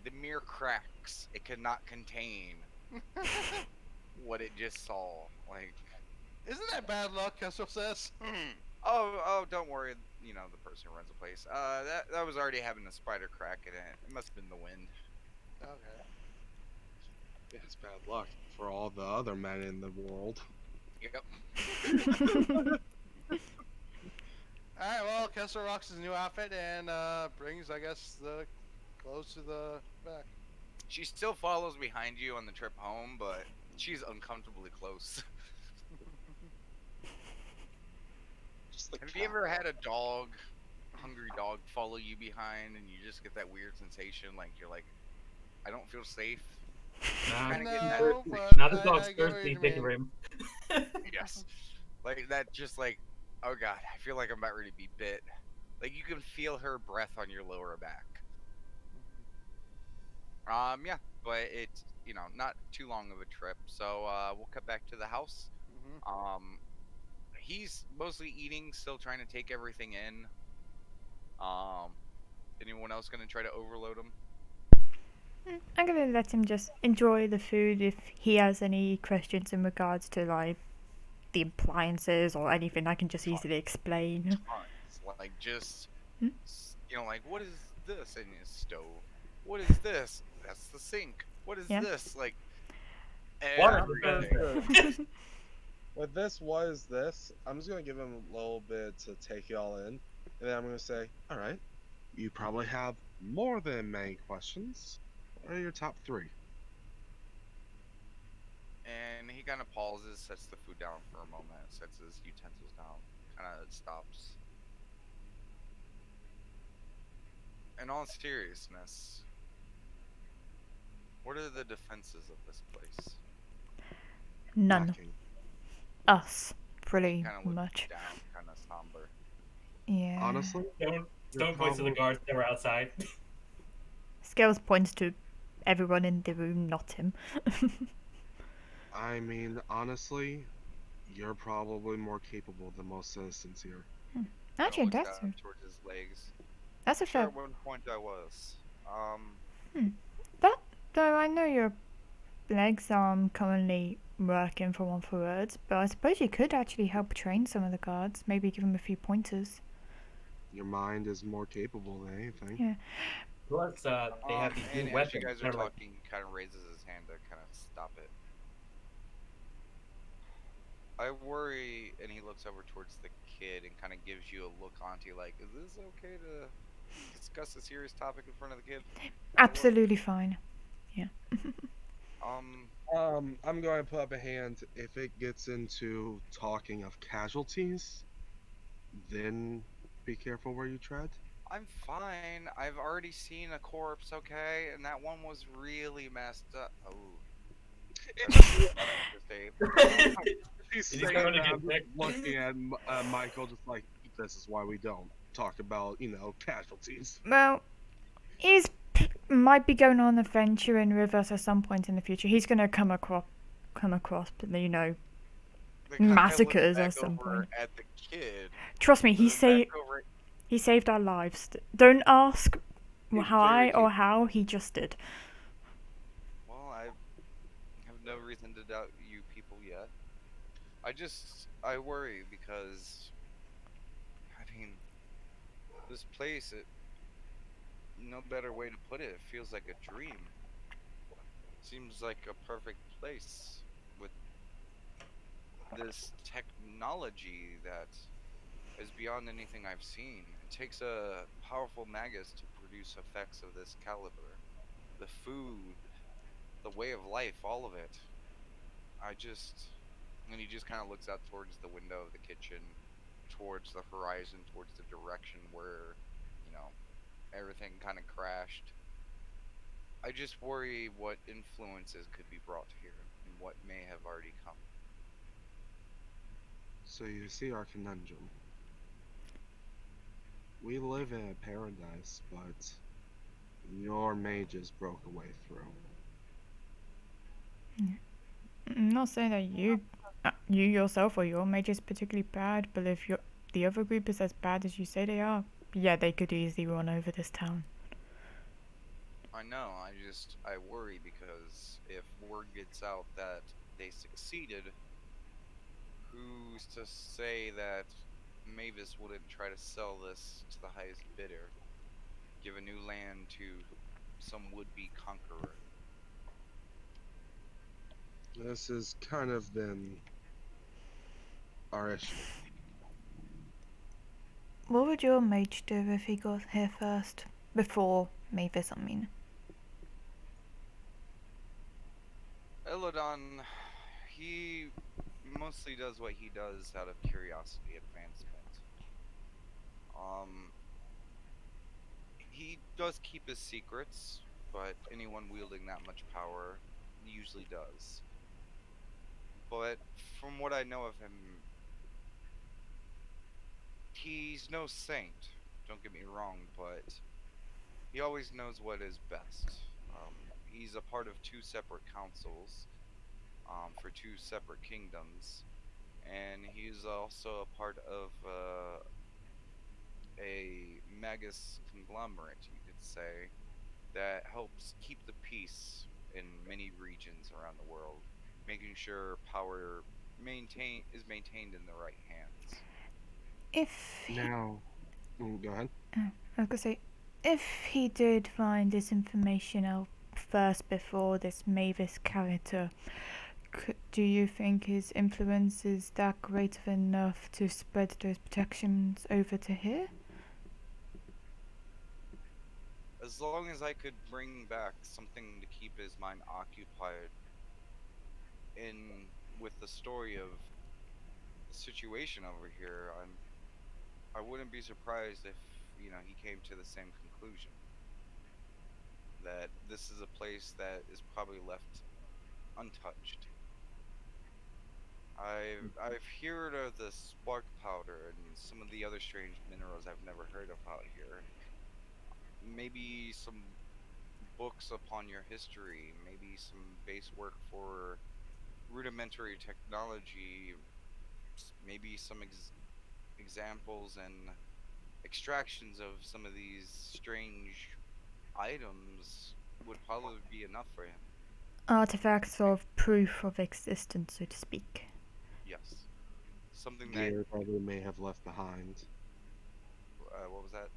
The mirror cracks. It cannot contain what it just saw. Like, Isn't that bad luck, Kestrel says? oh, don't worry. The person who runs the place. That was already having a spider crack in it. It must have been the wind. Okay. Yeah, it's bad luck for all the other men in the world. Yep. Alright, well, Kessler rocks his new outfit and brings, I guess, the clothes to the back. She still follows behind you on the trip home, but she's uncomfortably close. Just the Have you ever had a hungry dog, follow you behind, and you just get that weird sensation, like you're like, I don't feel safe. Nah, Kinda getting that- No, but now the I dog's get what thirsty. you Take mean. a rim. Yes. Like that, just like, oh god, I feel like I'm about ready to be bit. Like you can feel her breath on your lower back. Yeah, but it's not too long of a trip, so we'll cut back to the house. He's mostly eating, still trying to take everything in. Anyone else gonna try to overload him? I'm gonna let him just enjoy the food. If he has any questions in regards to like the appliances or anything, I can just easily explain. Tons. Like just Hmm? like, what is this in his stove? What is this? That's the sink. What is Yeah. this? Like Water everything. With this, what is this? I'm just gonna give him a little bit to take it all in, and then I'm gonna say, all right, you probably have more than many questions. What are your top 3? And he kind of pauses, sets the food down for a moment, sets his utensils down, kind of stops. In all seriousness, what are the defenses of this place? None. Lacking. Us, pretty Kind of looks much. down, kind of somber. Yeah. Honestly, Don't point to the guards that were outside. Scales points to everyone in the room, not him. I mean, honestly, you're probably more capable than most citizens here. Actually, Kinda looks that's down towards his legs. a Sure, fair. at one point I was. Though I know your legs are currently working for one for words, but I suppose you could actually help train some of the guards. Maybe give them a few pointers. Your mind is more capable than anything. Yeah. Plus, they have these and new as weapons. you guys are They're like, talking, he kind of raises his hand to kind of stop it. I worry, and he looks over towards the kid and kind of gives you a look, Auntie, like, is this okay to discuss a serious topic in front of the kid? Absolutely fine. Um, I'm going to put up a hand. If it gets into talking of casualties, then be careful where you tread. I'm fine. I've already seen a corpse, okay? And that one was really messed up. Oh, just a He's Is he saying going to that, get I'm just picked? looking at Michael, just like, this is why we don't talk about, casualties. Well, he's might be going on an adventure in Rivers at some point in the future. He's gonna come across, you know, they kinda look massacres back at some over point. at the kid. Trust me, Then back over. he saved our lives. Don't ask He why very or how. He just did. Well, I have no reason to doubt you people yet. I worry because, I mean, this place, no better way to put it, it feels like a dream. Seems like a perfect place with this technology that is beyond anything I've seen. It takes a powerful magus to produce effects of this caliber. The food, the way of life, all of it. I just, and he just kind of looks out towards the window of the kitchen, towards the horizon, towards the direction where, you know, everything kind of crashed. I just worry what influences could be brought here and what may have already come. So you see our conundrum. We live in a paradise, but your mages broke a way through. I'm not saying that you yourself or your mage is particularly bad, but if the other group is as bad as you say they are, yeah, they could easily run over this town. I know, I worry because if word gets out that they succeeded, who's to say that Mavis wouldn't try to sell this to the highest bidder, give a new land to some would-be conqueror? This has kind of been our issue. What would your mage do if he got here first? Before Mavis, I mean. Elodon, he mostly does what he does out of curiosity advancement. He does keep his secrets, but anyone wielding that much power usually does. But from what I know of him, he's no saint, don't get me wrong, but he always knows what is best. He's a part of two separate councils, for two separate kingdoms, and he's also a part of a magus conglomerate, you could say, that helps keep the peace in many regions around the world, making sure power is maintained in the right hands. If he, Now, go ahead. I was gonna say, if he did find this information out first before this Mavis character, do you think his influence is that great enough to spread those protections over to here? As long as I could bring back something to keep his mind occupied in with the story of the situation over here, I wouldn't be surprised if, he came to the same conclusion. That this is a place that is probably left untouched. I've heard of the spark powder and some of the other strange minerals I've never heard about here. Maybe some books upon your history, maybe some base work for rudimentary technology, maybe some examples and extractions of some of these strange items would probably be enough for him. Artifacts of proof of existence, so to speak. Yes. Something that, Gear that we may have left behind. what was that?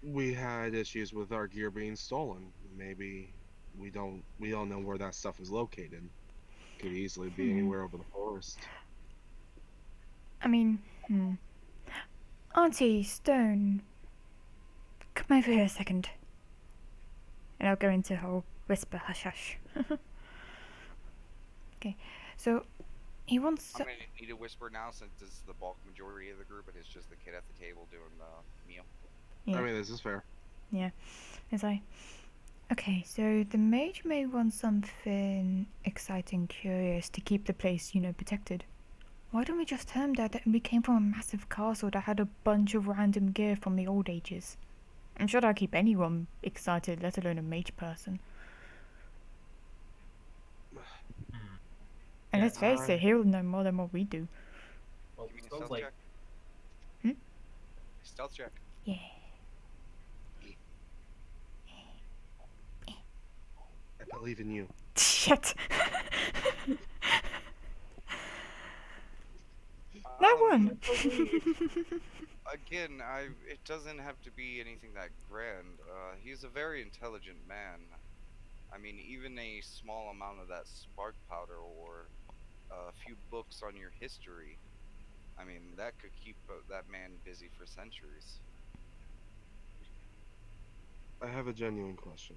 We had issues with our gear being stolen. Maybe we don't know where that stuff is located. could easily be anywhere over the forest. I mean, Auntie Stone, come over here a second. And I'll go into her whisper hush hush. Okay, so he wants I'm gonna need to whisper now since this is the bulk majority of the group, and it's just the kid at the table doing the meal. Yeah. I mean, this is fair. As I. Okay, so the mage may want something exciting, curious to keep the place, protected. Why don't we just tell him that we came from a massive castle that had a bunch of random gear from the old ages? I'm sure that'll keep anyone excited, let alone a mage person. And Yeah, let's face it, he'll know more than what we do. Well, Give me a sounds stealth like check. Hmm? Stealth check. Yeah. I believe in you. Shit. That one. Again, it doesn't have to be anything that grand. He's a very intelligent man. I mean, even a small amount of that spark powder or a few books on your history, I mean, that could keep that man busy for centuries. I have a genuine question.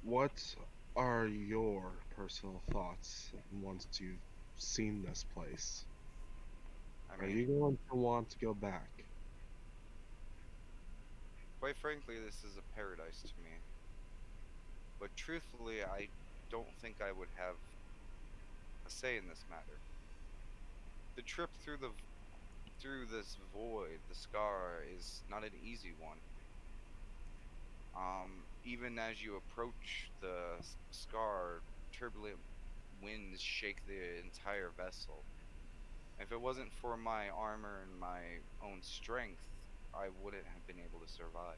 What are your personal thoughts once you've seen this place? I Are mean, you going to want to go back? quite frankly, this is a paradise to me. But truthfully, I don't think I would have a say in this matter. The trip through this void, the scar, is not an easy one. Even as you approach the scar, turbulent winds shake the entire vessel. If it wasn't for my armor and my own strength, I wouldn't have been able to survive.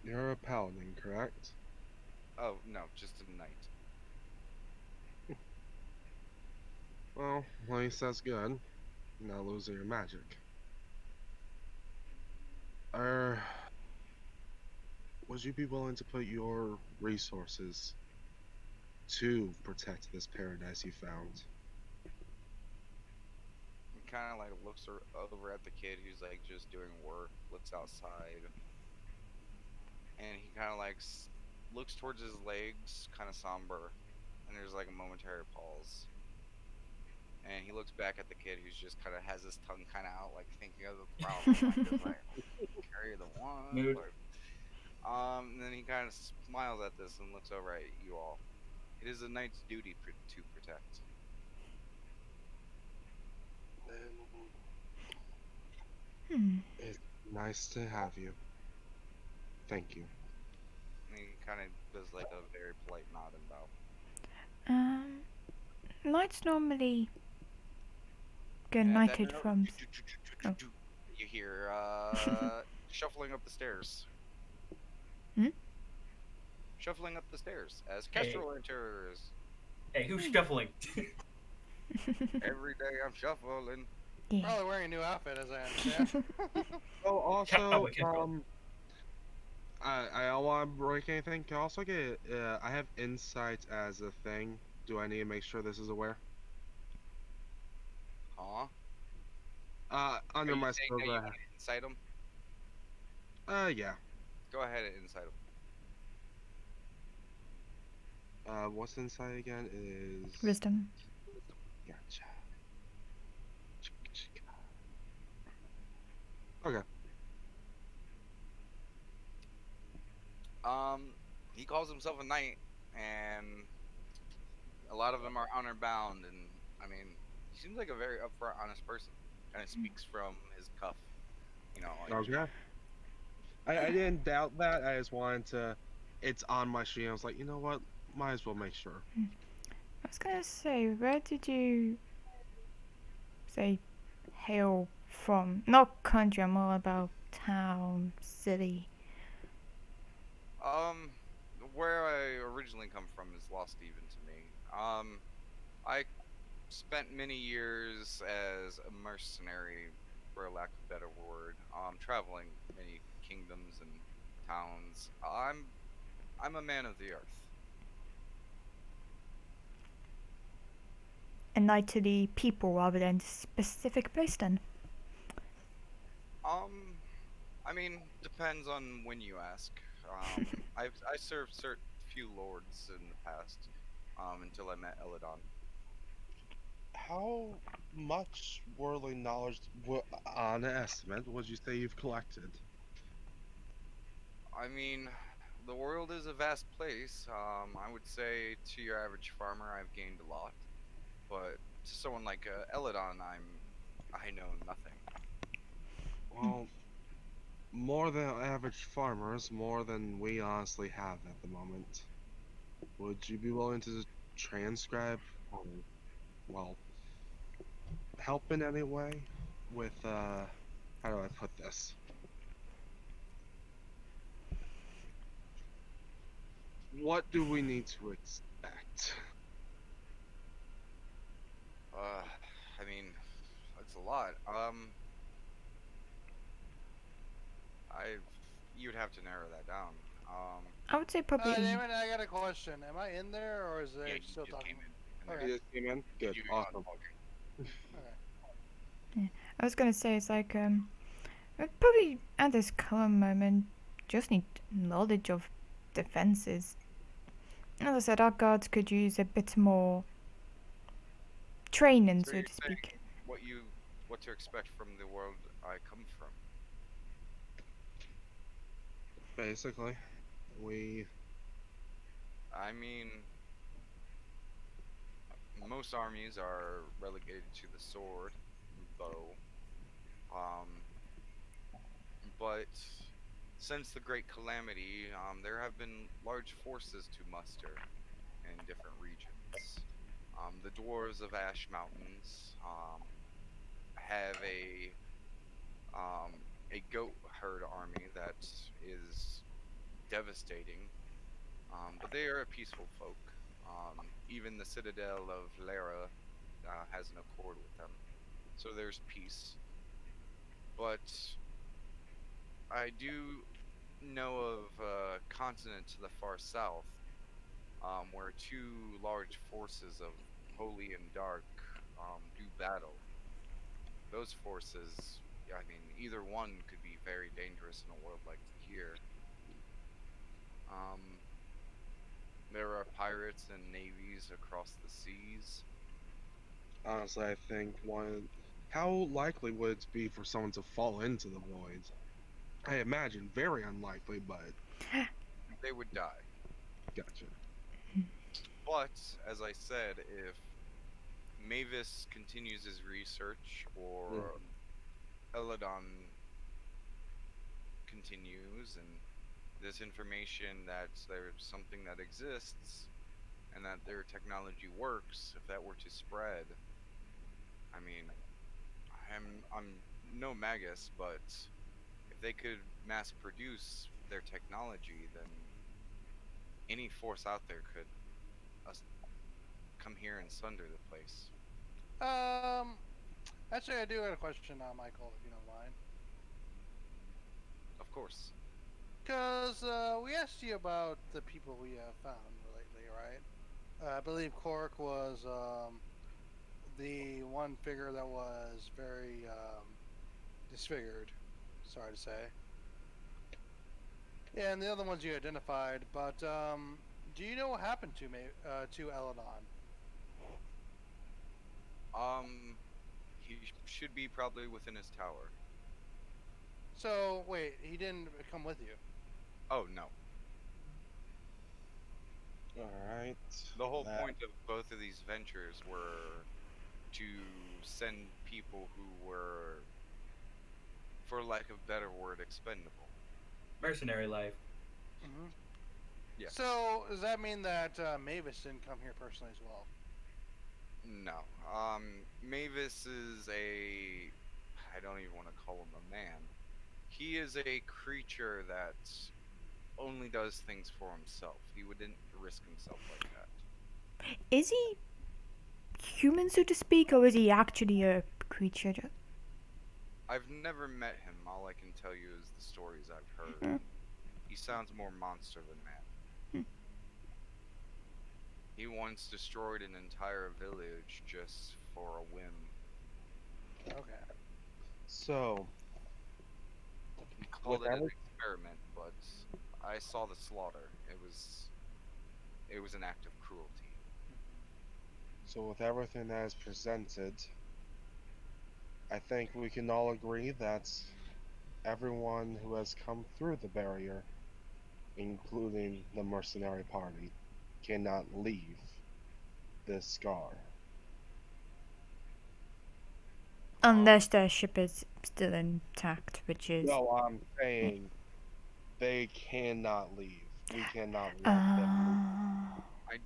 You're a paladin, correct? Oh, no, just a knight. Well, at least that's good. Not losing your magic. Would you be willing to put your resources to protect this paradise you found? He kind of like looks over at the kid who's like just doing work, looks outside, and he kind of like looks towards his legs, kind of somber, and there's like a momentary pause. And he looks back at the kid who's just kind of has his tongue kind of out, like thinking of the problem, like, just like carry the one. Mood. And then he kind of smiles at this and looks over at you all. It is a knight's duty to protect. It's nice to have you. Thank you. And he kind of does like a very polite nod and bow. Knights normally get And at that knighted note, from. Oh. you hear shuffling up the stairs. Hmm? Shuffling up the stairs as Hey. Kestrel enters. hey, who's shuffling? Every day I'm shuffling. Yeah. Probably wearing a new outfit, as I understand. Oh, also, Cowboy Kid. I don't want to break anything. Can I also get, I have insight as a thing. Do I need to make sure this is aware? Huh? Under Are you my saying skills, that you need to incite him? yeah. Go ahead and incite him. What's insight again? It is... Wisdom. Gotcha. Okay. He calls himself a knight, and a lot of them are honor bound, and I mean, he seems like a very upfront, honest person. Kind of speaks from his cuff, you know. Like, Okay. I didn't doubt that. I just wanted to... It's on my stream. I was like, you know what? Might as well make sure. I was gonna say, where did you say hail from? Not country, I'm all about town, city. Where I originally come from is lost even to me. I spent many years as a mercenary, for a lack of a better word, traveling many kingdoms and towns. I'm I'm a man of the earth. A knight to the people rather than the specific place then. I mean, depends on when you ask. I served certain few lords in the past, until I met Eladon. How much worldly knowledge, on an estimate, would you say you've collected? I mean, the world is a vast place. I would say to your average farmer, I've gained a lot, but to someone like Eladon, I know nothing. Well, more than average farmers, more than we honestly have at the moment. Would you be willing to transcribe, or, well, help in any way with, how do I put this? What do we need to expect? I mean, it's a lot. I you'd have to narrow that down. I would say probably. Damon, I got a question. Am I in there, or is Yeah, it you still just talking? came in. Okay. You just came in? Good, You awesome. Okay. I was gonna say it's like we'd probably at this current moment just need knowledge of defenses. As I said, our guards could use a bit more training, So so you're to speak. what to expect from the world I come from. Basically, we I mean, most armies are relegated to the sword, bow, um, but since the Great Calamity, there have been large forces to muster in different regions. The dwarves of Ash Mountains have a goat herd army that is devastating, but they are a peaceful folk. Even the citadel of Lara has an accord with them, so there's peace. But I do know of a continent to the far south, where two large forces of Holy and Dark do battle. Those forces, I mean, either one could be very dangerous in a world like here. Um, there are pirates and navies across the seas. honestly, I think one. How likely would it be for someone to fall into the void? I imagine very unlikely, but They would die. gotcha. But, as I said, if Mavis continues his research or Eladon continues and this information that there's something that exists and that their technology works, if that were to spread, I mean, I'm no magus, but if they could mass produce their technology, then any force out there could come here and sunder the place. Actually, I do have a question, Michael, if you don't mind. Of course. Because we asked you about the people we have found lately, right? I believe Cork was the one figure that was very disfigured, sorry to say. Yeah, and the other ones you identified, but do you know what happened to Eladon? He should be probably within his tower. So, wait, he didn't come with you? Oh no. Alright. The whole point of both of these ventures were to send people who were, for lack of a better word, expendable. Mercenary life. Mm-hmm. Yeah. So, does that mean that Mavis didn't come here personally as well? No. Mavis is I don't even want to call him a man. He is a creature that only does things for himself. He wouldn't risk himself like that. Is he human, so to speak, or is he actually a creature? I've never met him. All I can tell you is the stories I've heard. He sounds more monster than man. He once destroyed an entire village just for a whim. Okay. So, He called with it an every experiment, but I saw the slaughter. It was an act of cruelty. with everything that is presented, I think we can all agree that everyone who has come through the barrier, including the mercenary party, cannot leave this scar. Unless their ship is still intact, which is. No, I'm saying they cannot leave. We cannot let them leave.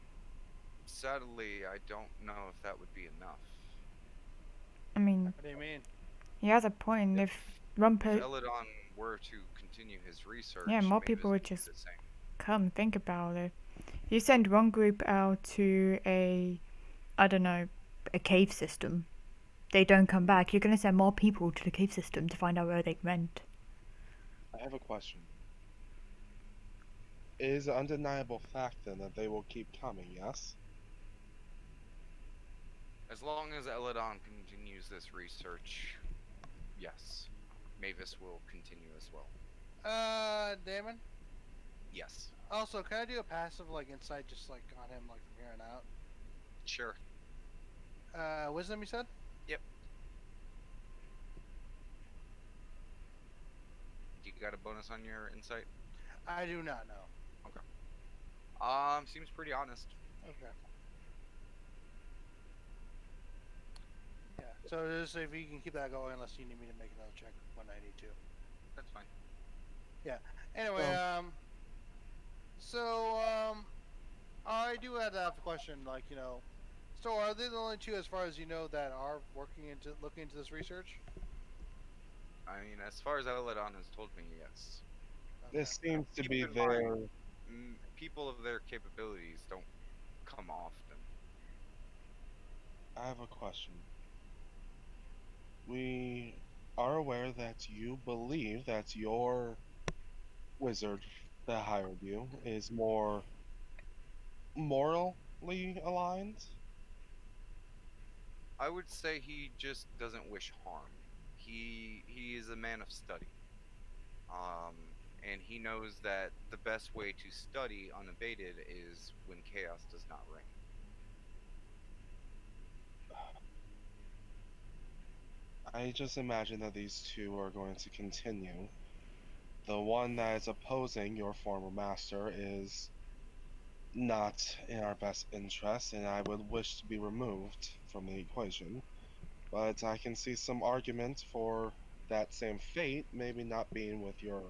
Sadly, I don't know if that would be enough. I mean, What do you mean? he has a point. If one If per Eladon were to continue his research, Yeah, more Mavis people would do just- the same. come think about it, you send one group out to a, I don't know, a cave system. They don't come back. You're gonna send more people to the cave system to find out where they went. I have a question. It is an undeniable fact then that they will keep coming, yes? As long as Eladon continues this research, yes, Mavis will continue as well. Damon. Yes, Also, can I do a passive like insight, just like on him, like from here on out? sure. Wisdom, you said? Yep. You got a bonus on your insight? I do not know. Seems pretty honest. Okay. Yeah. So just if you can keep that going, unless you need me to make another check when I need to. That's fine. Anyway, I do have to have a question. Like, so are they the only two, as far as you know, that are looking into this research? I mean, as far as Eladon has told me, yes. This seems to Keep be in their. mind- People of their capabilities don't come often. I have a question. We are aware that you believe that your wizard that hired you is more morally aligned. I would say he just doesn't wish harm. He is a man of study. And he knows that the best way to study unabated is when chaos does not reign. I just imagine that these two are going to continue. The one that is opposing your former master is not in our best interest, and I would wish to be removed from the equation. But I can see some argument for that same fate maybe not being with your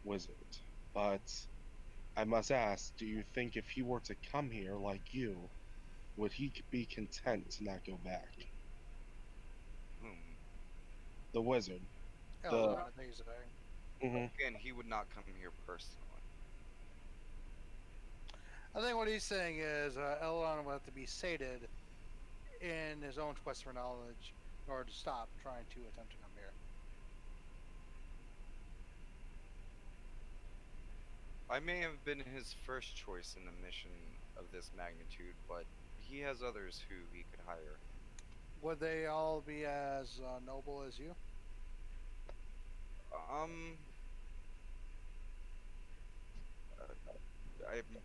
wizard. But I must ask, do you think if he were to come here like you, would he be content to not go back? Whom? The wizard. Oh, I think he's saying. Again, he would not come here personally. I think what he's saying is Elrond will have to be sated in his own quest for knowledge in order to stop trying to attempt to come here. I may have been his first choice in a mission of this magnitude, but he has others who he could hire. Would they all be as noble as you? I'm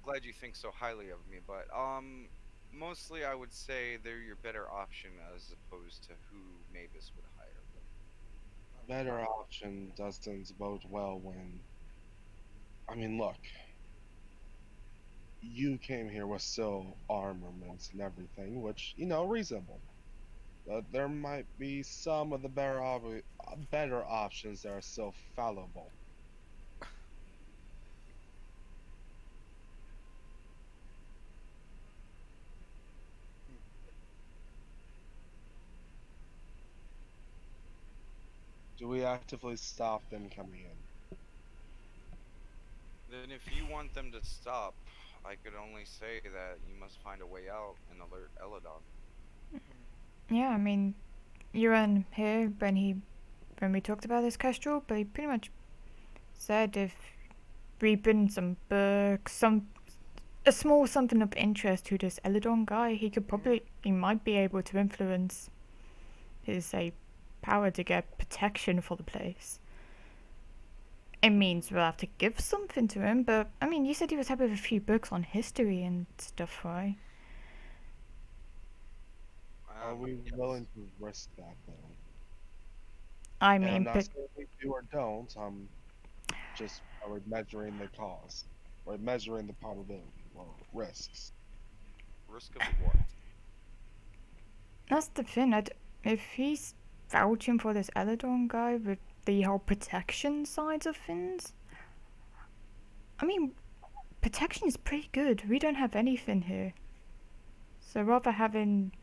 glad you think so highly of me, but mostly I would say they're your better option as opposed to who Mavis would hire. Better option doesn't bode well when. I mean, look. You came here with still armaments and everything, which, reasonable. But there might be some of the better options that are still fallible. Do we actively stop them coming in? Then if you want them to stop, I could only say that you must find a way out and alert Eladon. Yeah, I mean, you weren't here when we talked about this Kestrel, but he pretty much said if we put in some books, a small something of interest to this Eladon guy, he might be able to influence his, say, power to get protection for the place. It means we'll have to give something to him, but I mean, you said he was happy with a few books on history and stuff, right? Are we Yes. willing to risk that though? I And I'm mean, not but saying we do or don't. Are we measuring the cost? We're measuring the probability or risks. Risk of what? that's the thing. If he's vouching for this Eladon guy with the whole protection sides of things, I mean, protection is pretty good. We don't have anything here. So rather having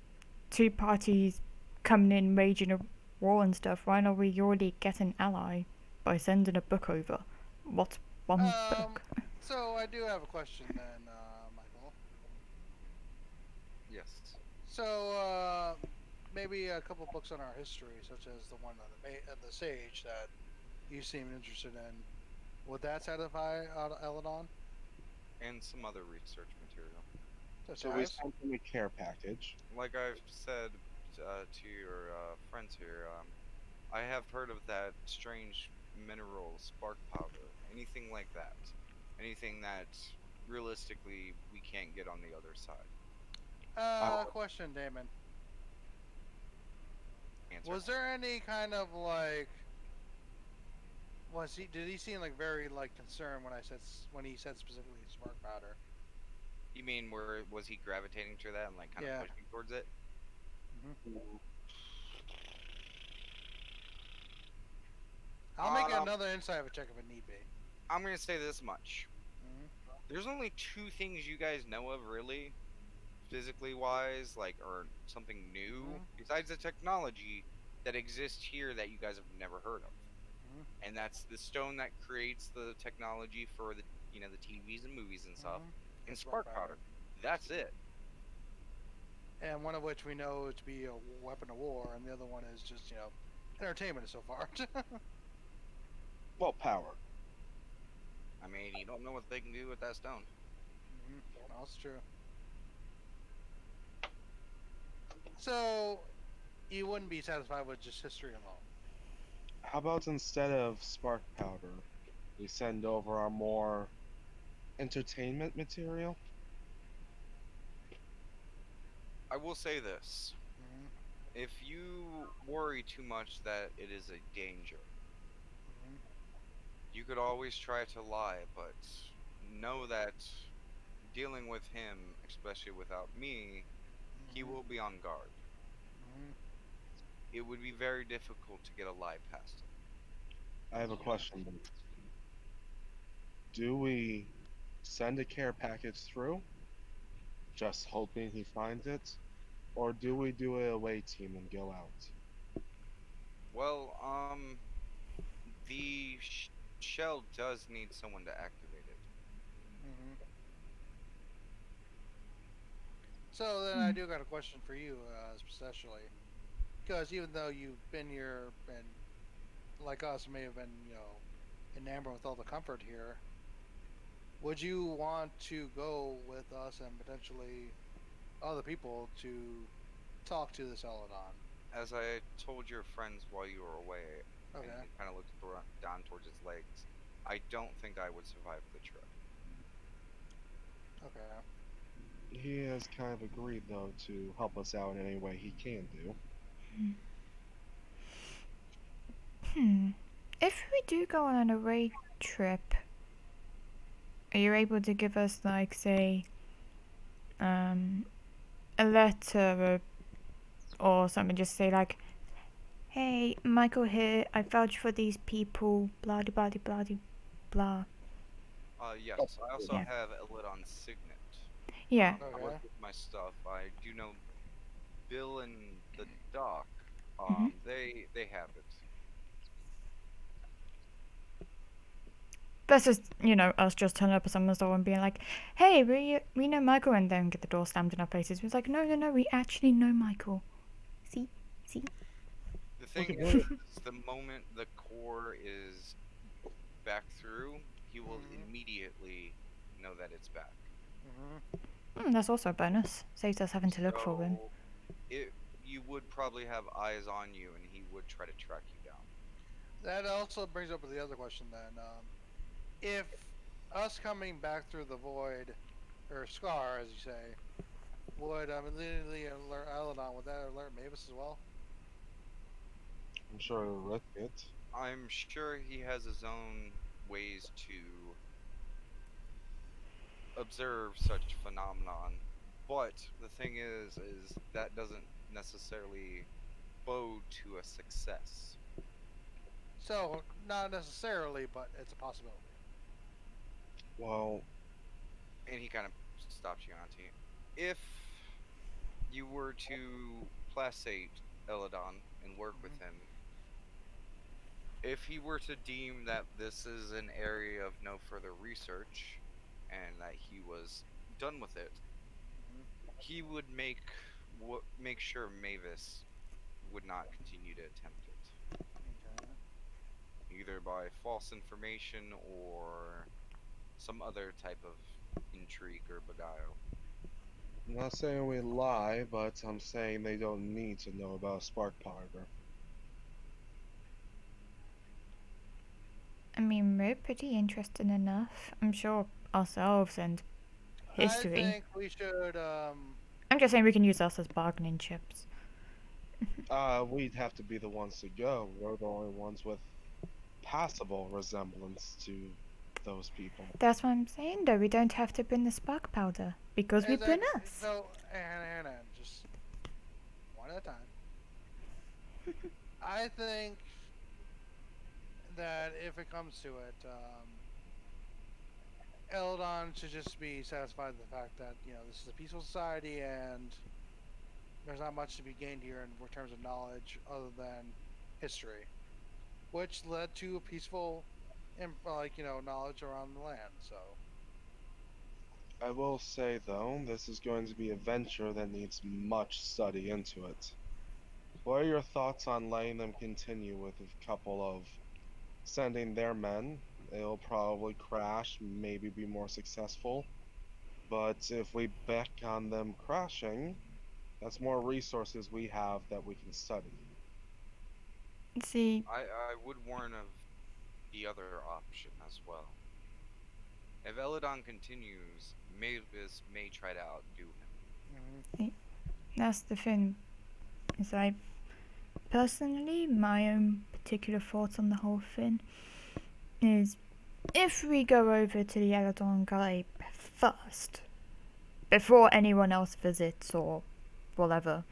two parties coming in, waging a war and stuff, why not we already get an ally by sending a book over? What's one book? So I do have a question then, Michael. Yes. So maybe a couple books on our history, such as the one on the Sage that you seem interested in. Would that satisfy Eladon? And some other research material. Such So we as? sent them a care package. Like I've said to your friends here, I have heard of that strange mineral spark powder. Anything like that. Anything that realistically we can't get on the other side. Question, Damon. Answer. Was there any kind of like? Did he seem like very like concerned when he said specifically spark powder? You mean where was he gravitating to that and like kind Yeah. of pushing towards it? I'll make Um, another insight check if it need be. I'm gonna say this much. Mhm. There's only two things you guys know of really, physically wise, like or something new Mhm. besides the technology that exists here that you guys have never heard of. Mhm. And that's the stone that creates the technology for the the TVs and movies and stuff, Mhm. and The spark powder. That's it. And one of which we know to be a weapon of war, and the other one is just entertainment so far. Well, power. I mean, you don't know what they can do with that stone. That's true. So you wouldn't be satisfied with just history alone. How about instead of spark powder, we send over our more entertainment material? I will say this. Mhm. If you worry too much that it is a danger, Mhm. you could always try to lie, but know that dealing with him, especially without me, he Mhm. will be on guard. Mhm. It would be very difficult to get a lie past him. I have a question. Do we send a care package through, just hoping he finds it? Or do we do a away team and go out? Well, the shell does need someone to activate it. Mhm. So then I do got a question for you, especially because even though you've been here and like us may have been enamored with all the comfort here, would you want to go with us and potentially other people to talk to this Eladon? As I told your friends while you were away, and Okay. he kind of looked down towards his legs, I don't think I would survive the trip. Okay. He has kind of agreed, though, to help us out in any way he can do. If we do go on an away trip, are you able to give us, like, say, a letter or something? Just say, like, hey, Michael here, I vouch for these people, blah, blah, blah, blah, blah. Yes, I also Yeah. have Elidon's signet. Yeah. I Okay. looked with my stuff. I do know Bill and the doc. Mhm. They have it. Versus, us just turning up at someone's door and being like, hey, we know Michael, and then get the door slammed in our faces. It's like, no, no, no, we actually know Michael. See? The thing at is, the moment the core is back through, he will Mhm. immediately know that it's back. Hmm. That's also a bonus. Saves us having to look for him. So, you would probably have eyes on you, and he would try to track you down. That also brings up the other question then. If us coming back through the void, or Scar, as you say, would immediately alert Eladon, would that alert Mavis as well? I'm sure it'll risk it. I'm sure he has his own ways to observe such phenomenon, but the thing is that doesn't necessarily bode to a success. So, not necessarily, but it's a possibility. Well, And he kind of stops you, Auntie. If you were to placate Eladon and work with him, if he were to deem that this is an area of no further research and that he was done with it, he would make sure Mavis would not continue to attempt it, Okay. either by false information or some other type of intrigue or beguile. I'm not saying we lie, but I'm saying they don't need to know about spark powder. I mean, we're pretty interested enough. I'm sure ourselves and history. I think we should. I'm just saying we can use us as bargaining chips. We'd have to be the ones to go. We're the only ones with passable resemblance to those people. That's what I'm saying, though. We don't have to bring the spark powder because we and bring then- us. So, and just one at a time. I think that if it comes to it, Eldon should just be satisfied with the fact that this is a peaceful society and there's not much to be gained here in terms of knowledge other than history, which led to a peaceful, knowledge around the land. So I will say though, this is going to be a venture that needs much study into it. What are your thoughts on letting them continue with a couple of sending their men? They'll probably crash, maybe be more successful. But if we bet on them crashing, that's more resources we have that we can study. See, I would warn of the other option as well. If Eladon continues, Mavis may try to outdo him. that's the thing. Is I personally, my own particular thoughts on the whole thing is if we go over to the Eladon Gully first, before anyone else visits or whatever,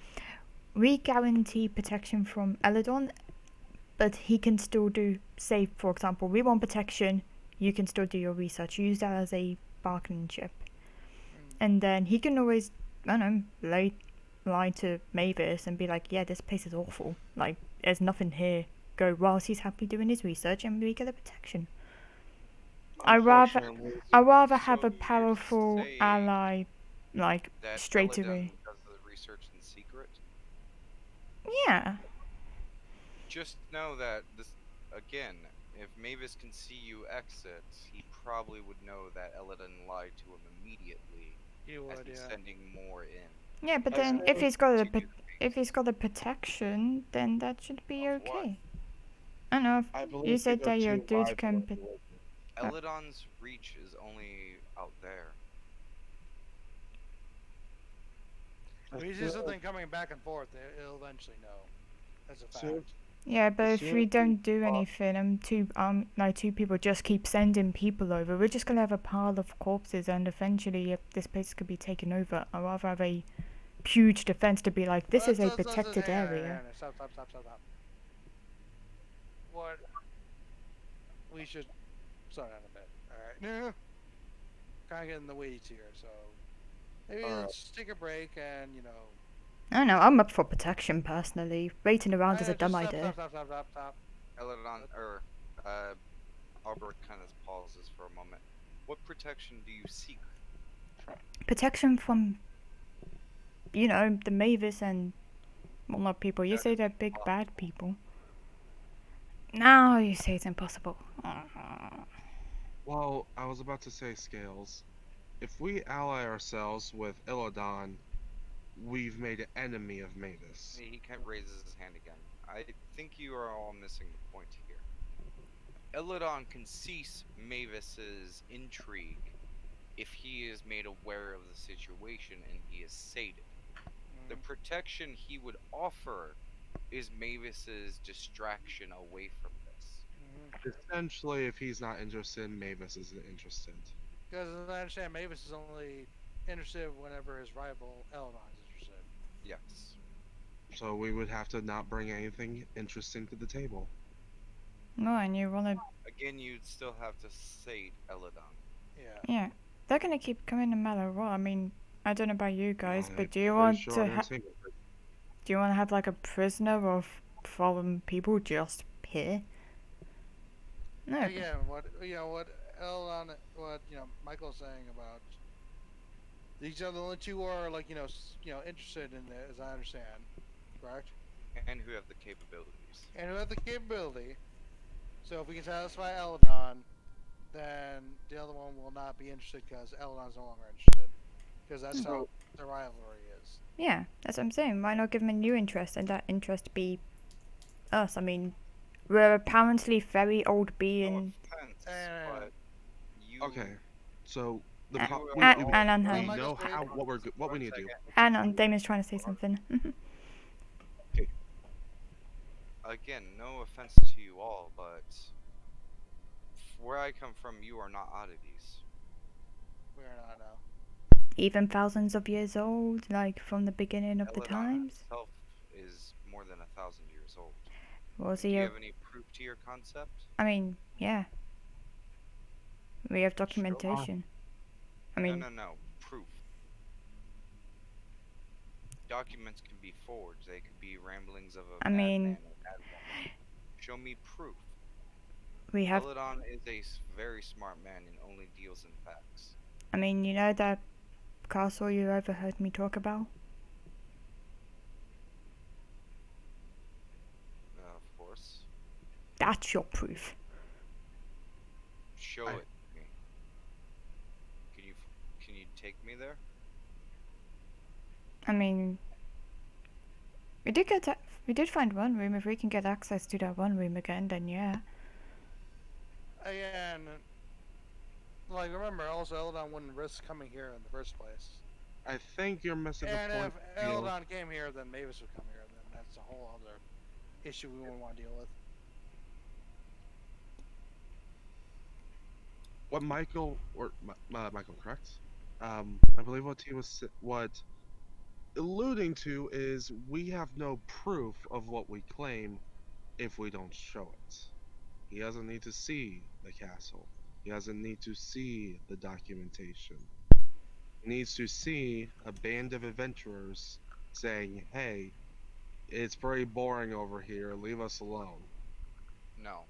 we guarantee protection from Eladon, but he can still do, say, for example, we want protection, you can still do your research, use that as a bargaining chip. And then he can always, I don't know, lie to Mavis and be like, yeah, this place is awful. Like, there's nothing here. Go whilst he's happy doing his research and we get the protection. I'd rather have So a you're powerful saying ally, like, That straight Eladon away. does the research in secret. Yeah. Just know that this again. If Mavis can see you exit, he probably would know that Eladon lied to him immediately, you as would, he's yeah. sending more in. Yeah, but I then say if he's got the Continue the protection, then that should be Of what? okay. I don't know. If I believe you said go that your too dudes wide can. for it. Eladon's reach is only out there. If you see something coming back and forth, it'll eventually know. That's a fact. So- Yeah, but if Sure. we don't do anything and two people just keep sending people over, we're just gonna have a pile of corpses, and eventually, if this place could be taken over, I'd rather have a huge defense to be like, this is a protected hang on, area. hang on, Stop. What? We should slow down a bit. All right. Kind of getting the weeds here, so maybe Alright. let's take a break and I don't know. I'm up for protection personally. Waiting around is a just dumb stop, idea. Stop. Eladon, Albert kind of pauses for a moment. What protection do you seek? Protection from, the Mavis and whatnot people. You That say is they're big impossible. bad people. Now you say it's impossible. Well, I was about to say Scales. if we ally ourselves with Illidan, we've made an enemy of Mavis. He raises his hand again. I think you are all missing the point here. Illidan can cease Mavis's intrigue if he is made aware of the situation and he is sated. The protection he would offer is Mavis's distraction away from this. Essentially, if he's not interested, Mavis isn't interested. Because as I understand, Mavis is only interested whenever his rival Eladon is interested. Yes. So we would have to not bring anything interesting to the table. No, and you wanna, Again, you'd still have to sate Illidan. Yeah. yeah. They're gonna keep coming no matter what. I mean, I don't know about you guys, I'm but do you pretty want sure to I don't ha- think- do you want to have like a prisoner of fallen people just here? No. Again, what Eladon, what Michael's saying about these are the only two who are like interested in it, as I understand, correct? And who have the capabilities. And who have the capability. So if we can satisfy Eladon, then the other one will not be interested because Eladon's no longer interested. Because that's how the rivalry is. Yeah, that's what I'm saying. Why not give them a new interest and that interest be us? I mean, we're apparently very old No beings. offense, Eh. but you. Okay, so the Uh, pro- uh, we, and we Michael's know great. how what we need to do. And Damon's trying to say something. Again, no offense to you all, but where I come from, you are not oddities. We are not now. Even thousands of years old, like from the beginning of the Eladon times. himself is more than 1,000 years old. Was Do he you a, have any proof to your concept? I mean, yeah. We have documentation. I mean, No. Proof. Documents can be forged. They could be ramblings of a I madman mean- or madwoman. Show me proof. we have, Eladon is a very smart man and only deals in facts. I mean, you know that castle you overheard me talk about? Of course. That's your proof. Show I- it to me. Can you take me there? I mean, we did find one room. If we can get access to that one room again, then yeah. Again, like remember, also Eladon wouldn't risk coming here in the first place. I think you're missing the And point. if Neil. Eladon came here, then Mavis would come here. Then that's a whole other issue we wouldn't want to deal with. What Michael Michael, correct? I believe what he was alluding to is we have no proof of what we claim if we don't show it. He doesn't need to see the castle. He doesn't need to see the documentation. He needs to see a band of adventurers saying, "Hey, it's very boring over here. Leave us alone." No.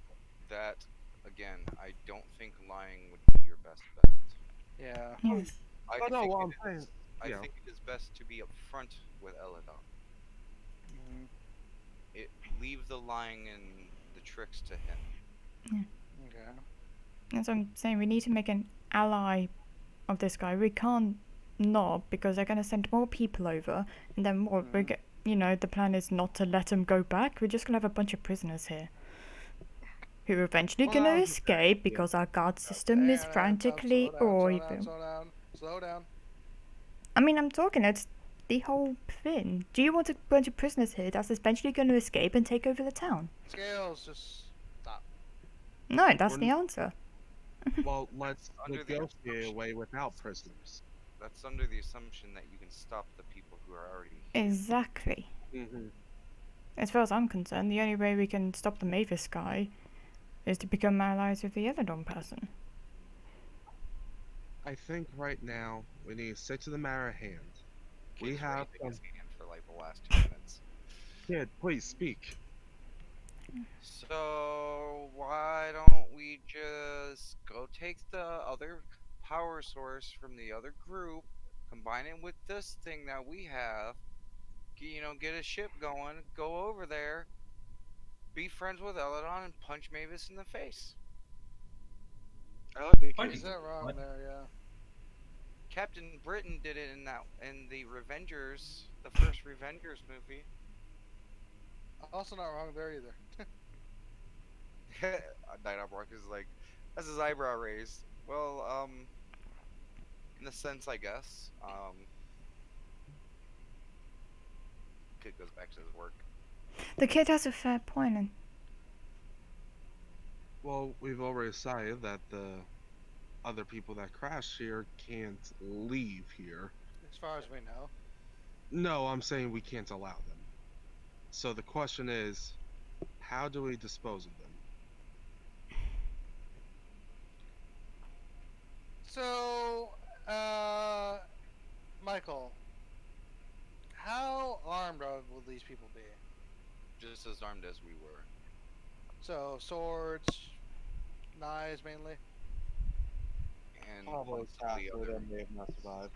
That, again, I don't think lying would be your best bet. Yeah. Yeah. I Oh, no, think what it I'm is- saying- I yeah. think it is best to be upfront with Eladon. Mhm. Leave the lying and the tricks to him. Okay. That's what I'm saying. We need to make an ally of this guy. We can't not because they're gonna send more people over, and then more. The plan is not to let them go back. We're just gonna have a bunch of prisoners here, who are eventually Well, gonna no, escape because our guard system is frantically Slow evil. down. I mean, I'm talking. It's the whole thing. Do you want a bunch of prisoners here that's eventually gonna escape and take over the town? Scales, just stop. No, that's the We're- answer. Well, let's Under the negotiate a assumption- way without prisoners. That's under the assumption that you can stop the people who are already here. Exactly. Mm-hmm. As far as I'm concerned, the only way we can stop the Mavis guy is to become allies with the Eladon person. I think right now we need to stick to the matter at hand. We Kid's have raising his hand for like the last 2 minutes. Kid, please speak. So why don't we just go take the other power source from the other group, combine it with this thing that we have, get a ship going, go over there, be friends with Eladon, and punch Mavis in the face. I like the Funny. Is that wrong What? there? Yeah. Captain Britain did it in the Revengers, the first Revengers movie. Also not wrong there either. Night Rock is like, has his eyebrow raised. Well, in a sense, I guess. Kid goes back to his work. The kid has a fair point. And Well, we've already decided that the other people that crashed here can't leave here. As far as we know. No, I'm saying we can't allow them. So the question is, how do we dispose of them? So, Michael, how armed will these people be? Just as armed as we were. So, swords, knives mainly. And Probably possibly faster other, than they have not survived.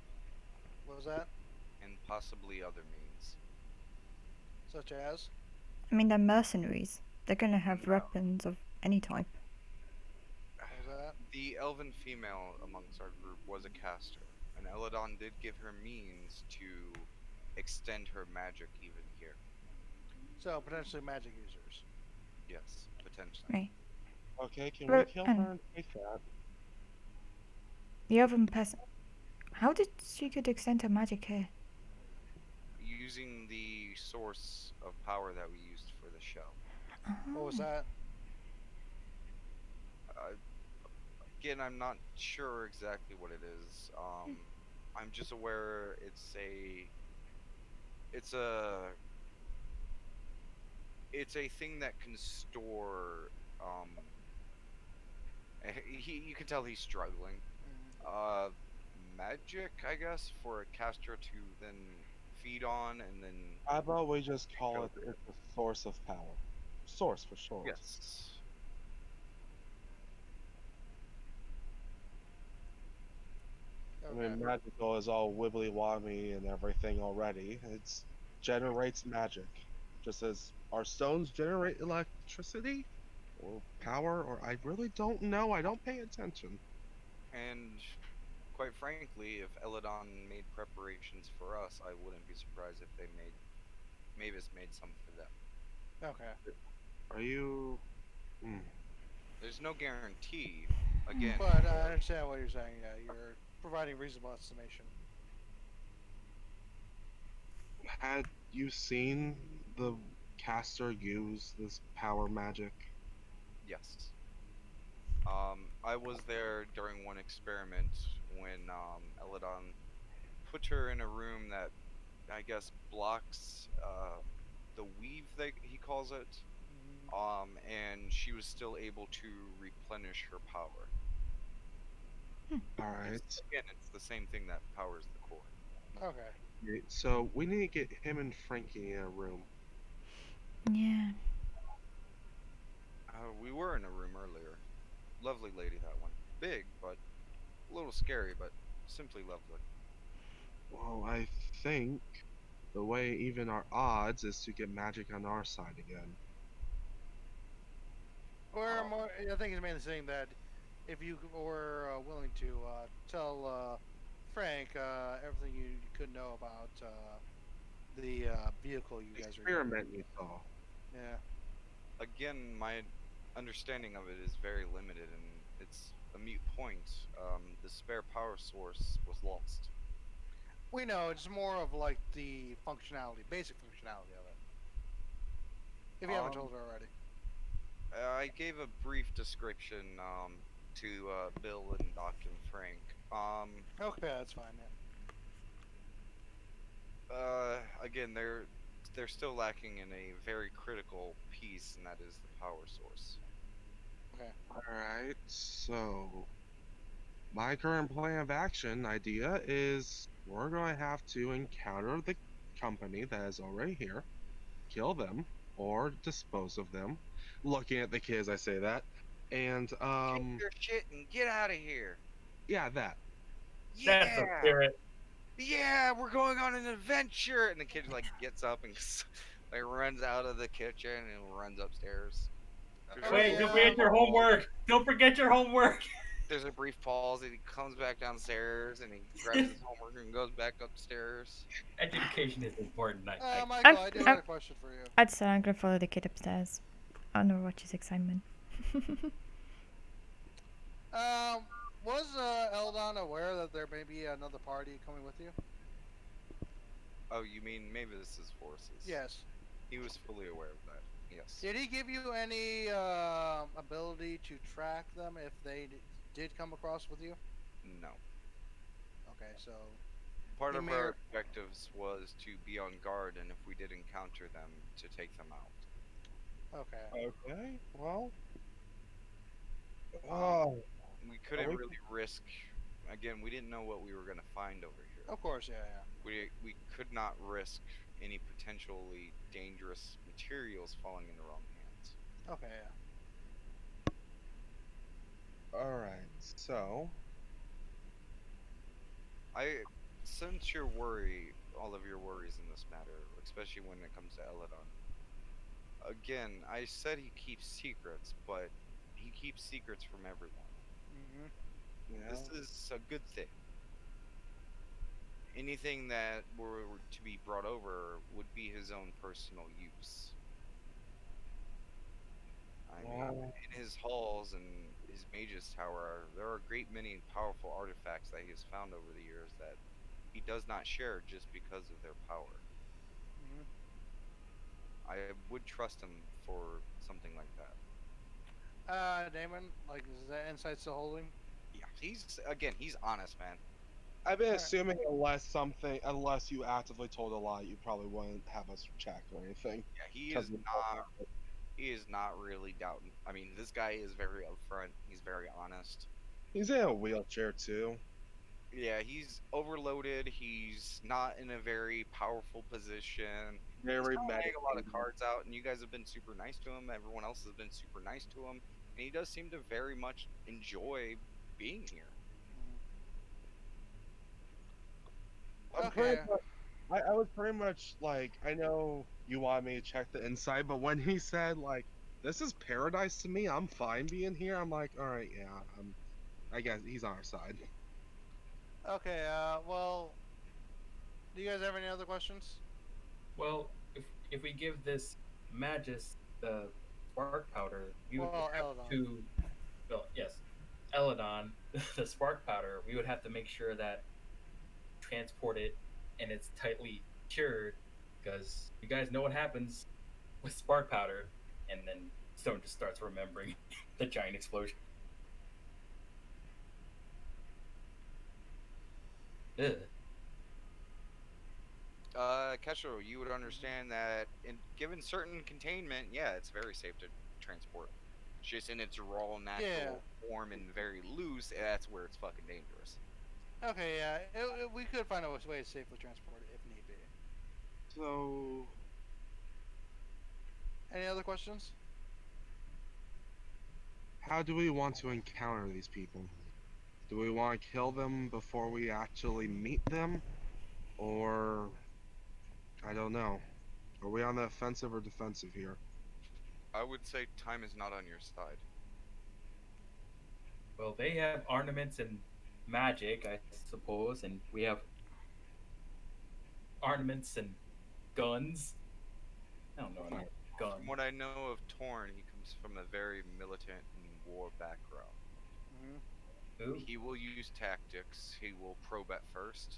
What was that? and possibly other means. Such as? I mean, they're mercenaries. They're gonna have No. weapons of any type. What was that? The elven female amongst our group was a caster, and Eladon did give her means to extend her magic even here. So, potentially magic users. Yes, potentially. Right. Okay, can Ro- we kill and- her and take that? The other person. How did she could extend her magic here? Using the source of power that we used for the show. What was Oh. that? Again, I'm not sure exactly what it is. I'm just aware it's a thing that can store. You can tell he's struggling. Magic, I guess, for a caster to then feed on and then. How about we just call Go it it's a source of power? Source for sure. Yes. I Okay. mean, magical is all wibbly wobbly and everything already. It's generates magic, just as our stones generate electricity or power. Or I really don't know. I don't pay attention. And quite frankly, if Eladon made preparations for us, I wouldn't be surprised if Mavis made some for them. Okay. Are you? There's no guarantee. Again, But I understand what you're saying. Yeah, you're providing reasonable estimation. Had you seen the caster use this power magic? yes. I was there during one experiment when Eladon put her in a room that I guess blocks the weave that he calls it. And she was still able to replenish her power. Alright. Again, it's the same thing that powers the core. Okay. So we need to get him and Frankie in a room. Yeah. We were in a room earlier. Lovely lady, that one. Big, but a little scary, but simply lovely. Well, I think the way even our odds is to get magic on our side again. Or more, I think he's mainly saying that if you were willing to tell Frank everything you could know about the vehicle you guys are Experiment you saw. Yeah. Again, my understanding of it is very limited, and it's a mute point. The spare power source was lost. We know it's more of like the functionality, basic functionality of it. If you haven't told her already. I gave a brief description to Bill and Doc and Frank. Okay, that's fine. Yeah. Again, they're still lacking in a very critical piece, and that is the power source. Alright, so my current plan of action idea is we're going to have to encounter the company that is already here, kill them, or dispose of them. Looking at the kids, I say that. And, Take your shit and get out of here. yeah, that. That's the Yeah, spirit. yeah, we're going on an adventure. And the kid like gets up and like runs out of the kitchen and runs upstairs. Oh, Wait, yeah. don't forget your homework. Don't forget your homework. There's a brief pause, and he comes back downstairs, and he grabs his homework and goes back upstairs. Education is important. Michael, I do I'm- have a question for you. I'd say I'm gonna follow the kid upstairs. I don't know what his excitement. Was Eldon aware that there may be another party coming with you? Oh, you mean maybe this is forces? Yes. He was fully aware of that. Yes. Did he give you any ability to track them if they did come across with you? No. Okay, so Part He of may our or- objectives was to be on guard, and if we did encounter them, to take them out. okay. Okay, well. Oh, We couldn't we- really risk. Again, we didn't know what we were gonna find over here. Of course, yeah. We could not risk any potentially dangerous materials falling in the wrong hands. Okay, yeah. alright, so. I sense your worry, all of your worries in this matter, especially when it comes to Eladon. Again, I said he keeps secrets, but he keeps secrets from everyone. hmm Yeah. This is a good thing. Anything that were to be brought over would be his own personal use. I mean, Wow. in his halls and his mage's tower, there are a great many powerful artifacts that he has found over the years that he does not share just because of their power. hmm I would trust him for something like that. Damon, like, is that insight still holding? Yeah, he's honest, man. I've been Alright. assuming unless you actively told a lie, you probably wouldn't have us check or anything. Yeah, he 'cause is we- not. He is not really doubting. I mean, this guy is very upfront. He's very honest. He's in a wheelchair too. Yeah, he's overloaded. He's not in a very powerful position. Very He's laying a lot of meditative. cards out, and you guys have been super nice to him. Everyone else has been super nice to him, and he does seem to very much enjoy being here. I'm Okay. pretty much, I was pretty much like, I know you want me to check the inside, but when he said like, "This is paradise to me. I'm fine being here," I'm like, all right, yeah, I guess he's on our side. Okay, well, do you guys have any other questions? Well, if we give this Magus the spark powder, we would Well, have Eladon. to. Well, yes, Eladon, the spark powder. We would have to make sure that transport it and it's tightly cured, because you guys know what happens with spark powder, and then Stone just starts remembering the giant explosion. Ugh. Kesho, you would understand that given certain containment, yeah, it's very safe to transport. Just in its raw, natural form and very loose, that's where it's fucking dangerous. Okay, yeah, we could find a way to safely transport it if need be. So, Any other questions? how do we want to encounter these people? Do we want to kill them before we actually meet them, or I don't know. Are we on the offensive or defensive here? I would say time is not on your side. Well, they have ornaments and magic, I suppose, and we have ornaments and guns. I don't know any From gun. what I know of Torn, he comes from a very militant and war background. Mm-hmm. Ooh. He will use tactics. He will probe at first,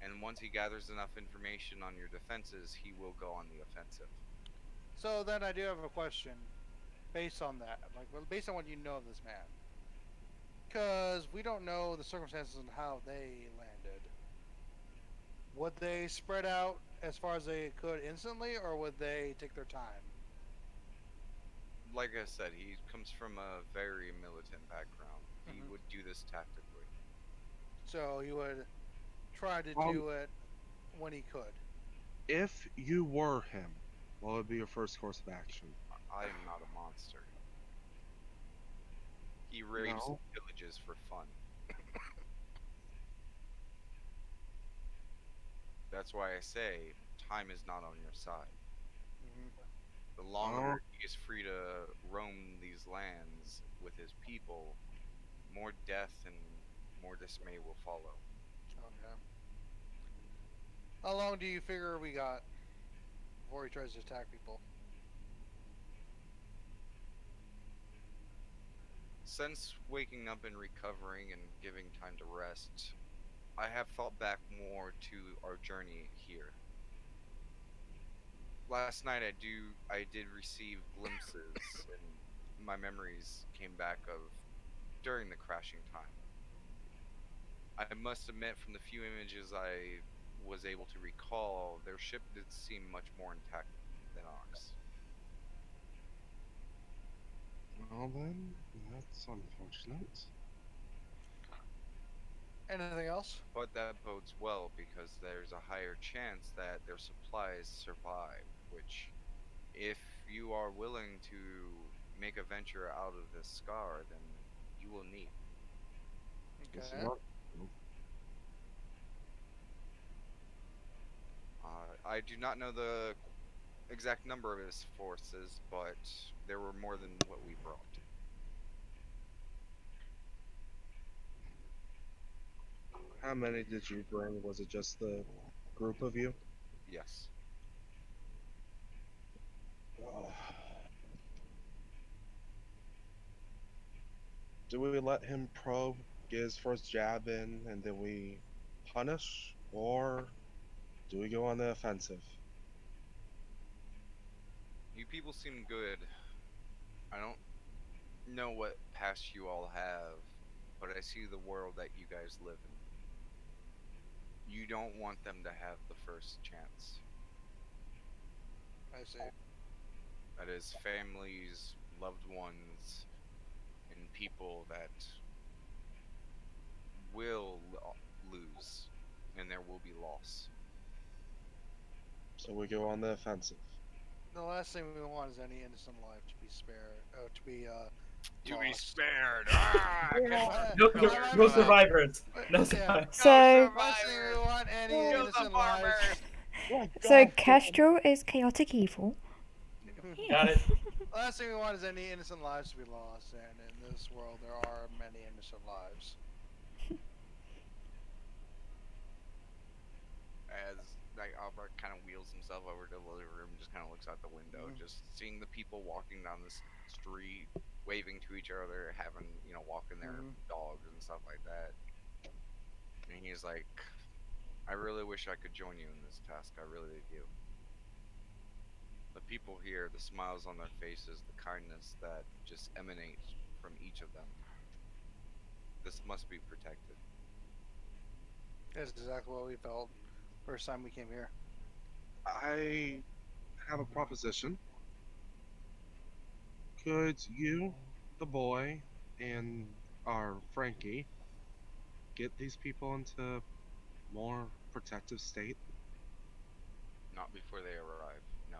and once he gathers enough information on your defenses, he will go on the offensive. So then I do have a question, based on that, like based on what you know of this man, because we don't know the circumstances and how they landed. Would they spread out as far as they could instantly, or would they take their time? Like I said, he comes from a very militant background. He Mhm. would do this tactically. So he would try to do it when he could. If you were him, what would be your first course of action? I am not a monster. He rapes No. villages for fun. That's why I say time is not on your side. hmm The longer he is free to roam these lands with his people, more death and more dismay will follow. Okay. How long do you figure we got before he tries to attack people? Since waking up and recovering and giving time to rest, I have thought back more to our journey here. Last night I did receive glimpses and my memories came back of during the crashing time. I must admit from the few images I was able to recall, their ship did seem much more intact than ours. Well then, that's unfortunate. Anything else? But that bodes well because there's a higher chance that their supplies survive, which, if you are willing to make a venture out of this scar, then you will need. This is Okay. what- I do not know the exact number of his forces, but there were more than what we brought. How many did you bring? Was it just the group of you? Yes. Do we let him probe, get his first jab in, and then we punish? Or do we go on the offensive? You people seem good. I don't know what past you all have, but I see the world that you guys live in. You don't want them to have the first chance. I see. That is families, loved ones, and people that will lose, and there will be loss. So we go on the offensive. The last thing we want is any innocent life to be spared. To be lost. spared. No, Come no, on, no come on. survivors. No Yeah. survivors. So, Last thing we want any Kill the innocent farmers. lives. so Kestrel is chaotic evil. Got it. Last thing we want is any innocent lives to be lost, and in this world there are many innocent lives. As like Albert kind of wheels himself over to the living room, just kind of looks out the window, just seeing the people walking down the street, waving to each other, having walking their dogs and stuff like that. And he's like, "I really wish I could join you in this task. I really do." The people here, the smiles on their faces, the kindness that just emanates from each of them. This must be protected. That's exactly what we felt first time we came here. I have a proposition. Could you, the boy, and our Frankie get these people into more protective state? Not before they arrive. No.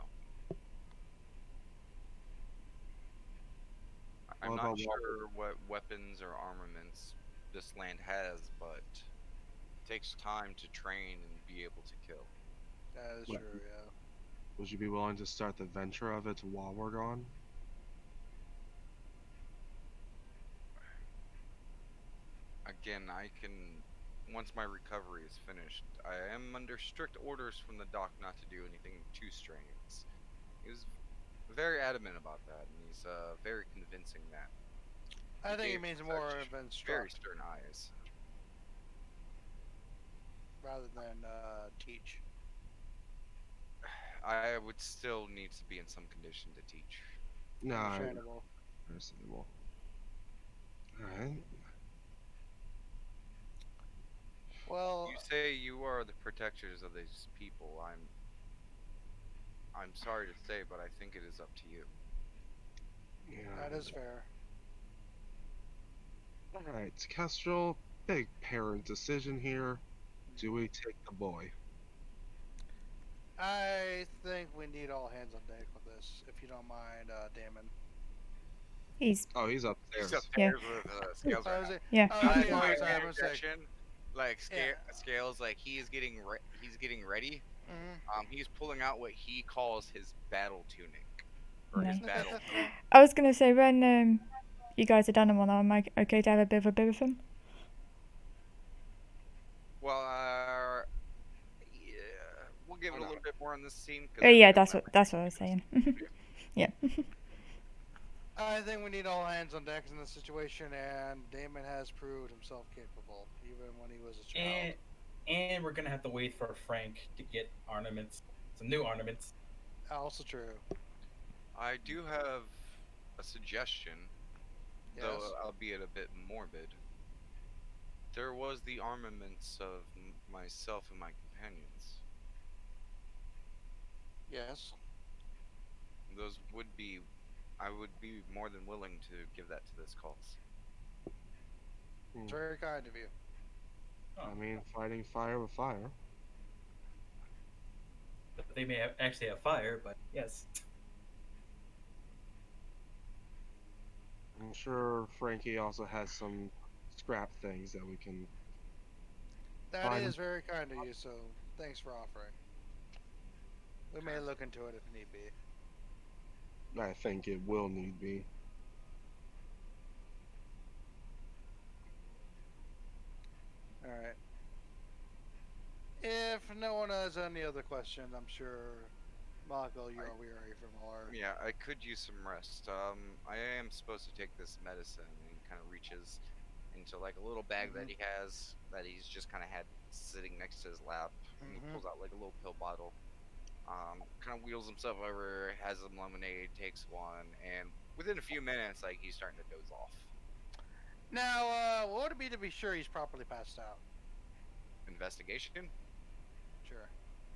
I'm What not about sure what weapons or armaments this land has, but it takes time to train and be able to kill. That is What? true, yeah. Would you be willing to start the venture of it while we're gone? Again, I can, once my recovery is finished, I am under strict orders from the doc not to do anything too strenuous. He was very adamant about that, and he's very convincing that. I He think it gave means such more than very instruct stern eyes. rather than teach. I would still need to be in some condition to teach. No, Understandable. understandable. Alright. Well, You say you are the protectors of these people. I'm sorry to say, but I think it is up to you. that is fair. Alright, Kestrel, big parent decision here. Do we take the boy? I think we need all hands on deck with this, if you don't mind, Damon. He's Oh, he's upstairs. He's upstairs with Scales I right was now. like, yeah. oh, By yeah, the way, sorry, I'm sick. interjection, like Yeah. Scales, like he's getting ready. Mhm. He's pulling out what he calls his battle tunic, or his Nice. battle. I was gonna say when you guys are done and whatnot, am I okay to have a bit of a bit with him? Well, yeah, we'll give it a little bit more on this scene. 'Cause Oh I yeah, remember that's what I was saying. Yeah. I think we need all hands on deck in this situation, and Damon has proved himself capable, even when he was a child. And we're gonna have to wait for Frank to get ornaments, some new ornaments. Also true. I do have a suggestion, Yes. though albeit a bit morbid. There was the armaments of myself and my companions. Yes. Those would be, I would be more than willing to give that to this cause. It's very kind of you. Oh, I mean, fighting fire with fire. but they may actually have fire, but yes. I'm sure Frankie also has some scrap things that we can. That Fine. is very kind of you, so thanks for offering. We may look into it if need be. I think it will need be. Alright. If no one has any other questions, I'm sure Mako, you are weary from our. Yeah, I could use some rest. I am supposed to take this medicine, and he kind of reaches into like a little bag that he has that he's just kind of had sitting next to his lap, and he pulls out like a little pill bottle. Kind of wheels himself over, has some lemonade, takes one, and within a few minutes, like he's starting to doze off. Now, what would it be to be sure he's properly passed out? Investigation, Sure.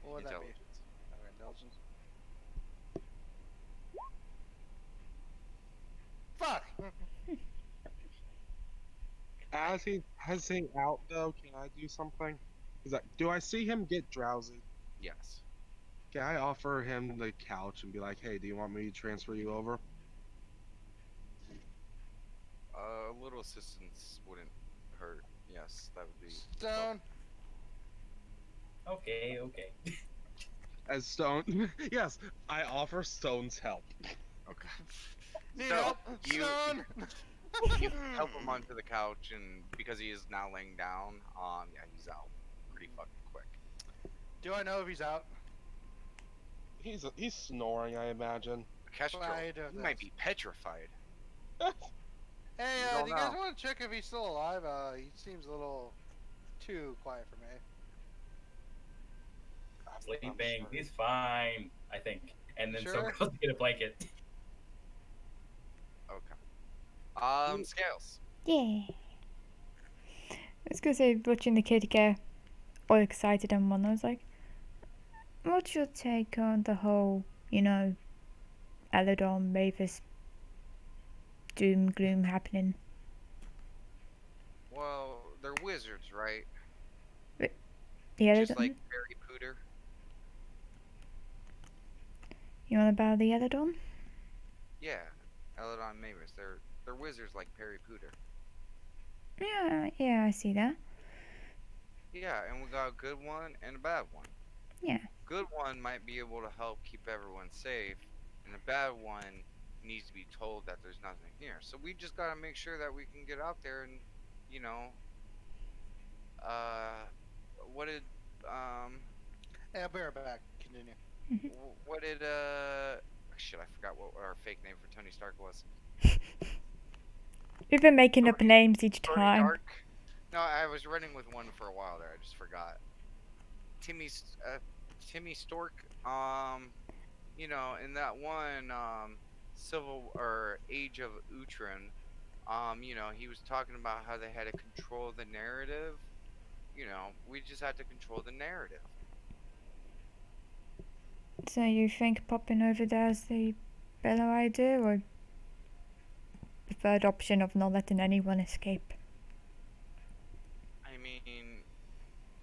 What would that be? intelligence. Okay, intelligence. Fuck! As he's heading out, though, can I do something? Do I see him get drowsy? Yes. Can I offer him the couch and be like, "Hey, do you want me to transfer you over?" A little assistance wouldn't hurt. Yes, that would be. Stone. Okay. As Stone, yes, I offer Stone's help. Okay. Need So, help? you- Stone! You help him onto the couch, and because he is now laying down, yeah, he's out pretty fucking quick. Do I know if he's out? He's snoring, I imagine. Kestrel, I do he might this. be petrified. Hey, don't do you guys know. want to check if he's still alive? He seems a little too quiet for me. Sleeping. He's fine, I think. And then Sure? someone goes to get a blanket. Okay. Scales. Yeah. I was gonna say, watching the kid get all excited and whatnot, I was like, what's your take on the whole, Eladon, Mavis, doom, gloom happening? Well, they're wizards, right? The Just Eladon? like Harry Potter. You on about the Eladon? Yeah, Eladon Mavis. They're wizards like Perry Pooter. Yeah, I see that. Yeah, and we got a good one and a bad one. Yeah. Good one might be able to help keep everyone safe, and the bad one needs to be told that there's nothing here. So we just gotta make sure that we can get out there and, what did Hey, I'll be right back. Continue. what did shit, I forgot what our fake name for Tony Stark was. We've been making up names each Tony time. Stark? No, I was running with one for a while there. I just forgot. Timmy Stork. In that one Civil or Age of Ultron, he was talking about how they had to control the narrative. We just had to control the narrative. So you think popping over there is the better idea, or preferred option of not letting anyone escape? I mean,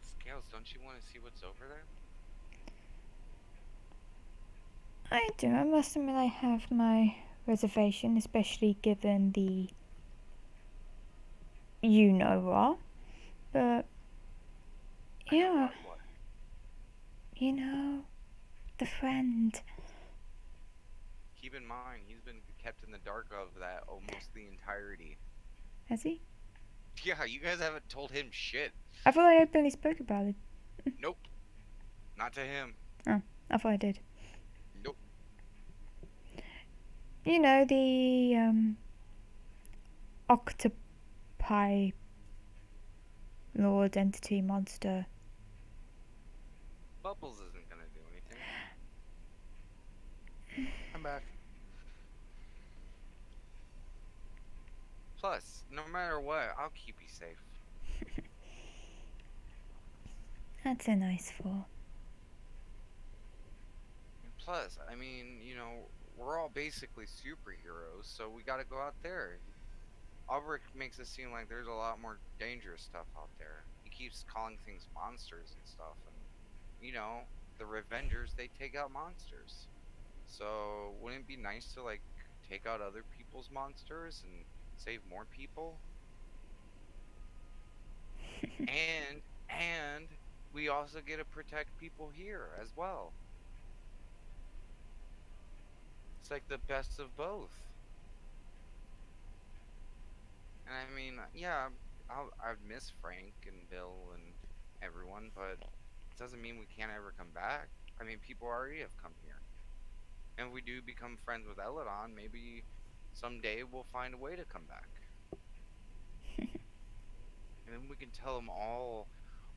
Scales, don't you want to see what's over there? I do. I must admit I have my reservation, especially given the you-know-what. But, yeah, What? the friend. Keep in mind, he's been kept in the dark of that almost the entirety. Has he? Yeah, you guys haven't told him shit. I thought I openly spoke about it. Nope. Not to him. I thought I did. Nope. You know, the octopi lord entity monster. Bubbles isn't gonna do anything. I'm back. Plus, no matter what, I'll keep you safe. That's a nice thought. And plus, I mean, you know, we're all basically superheroes, so we gotta go out there. Albrecht makes it seem like there's a lot more dangerous stuff out there. He keeps calling things monsters and stuff, and you know, the Revengers, they take out monsters. So wouldn't it be nice to like take out other people's monsters and save more people? and we also get to protect people here as well. It's like the best of both. And I mean, yeah, I'd miss Frank and Bill and everyone, but it doesn't mean we can't ever come back. I mean, people already have come here. And if we do become friends with Eladon, maybe someday we'll find a way to come back. And then we can tell them all,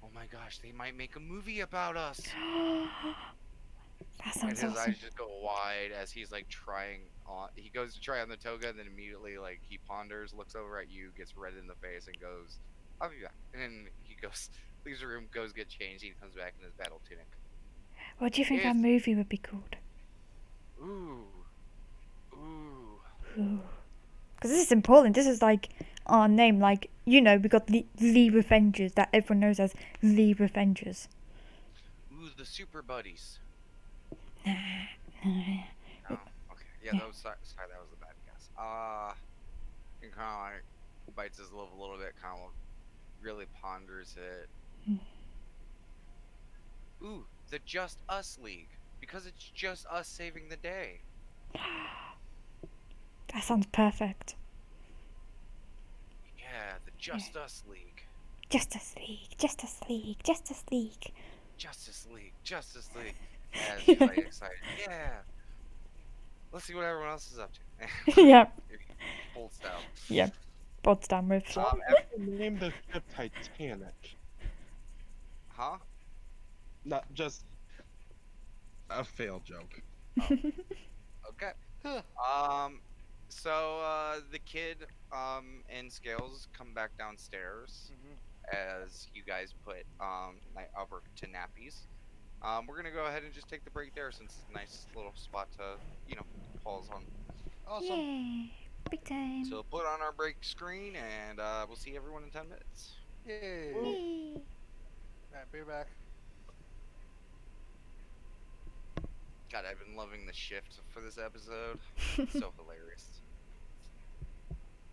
oh my gosh, they might make a movie about us. That And sounds his awesome. eyes just go wide as he's like trying on. He goes to try on the toga, and then immediately like he ponders, looks over at you, gets red in the face, and goes, "I'll be back." And then he goes, leaves the room, goes get changed, and he comes back in his battle tunic. What do you think Yes. our movie would be called? Ooh, ooh. Because this is important. This is like our name. Like, you know, we got the Revengers that everyone knows as the Revengers. Ooh, the Super Buddies. Nah. Oh, okay. Yeah, that was sorry, that was a bad guess. He kind of like bites his lip a little bit, kind of really ponders it. Ooh, the Just Us League, because it's just us saving the day. That sounds perfect. Yeah, the Just Us League. Justice League, Justice League, Justice League. Justice League, Justice League. Yeah, she's like excited. Yeah. Let's see what everyone else is up to. Yep. Old style. Yep. Potsdam with. So name the ship Titanic. Huh? Not just A failed joke. Okay. So the kid and Scales come back downstairs as you guys put Night Albert to nappies. We're gonna go ahead and just take the break there since it's a nice little spot to, you know, pause on. Awesome. Yay. Big time. So put on our break screen and we'll see everyone in 10 minutes. Yay. Yay. Alright, be back. God, I've been loving the shift for this episode. It's so hilarious.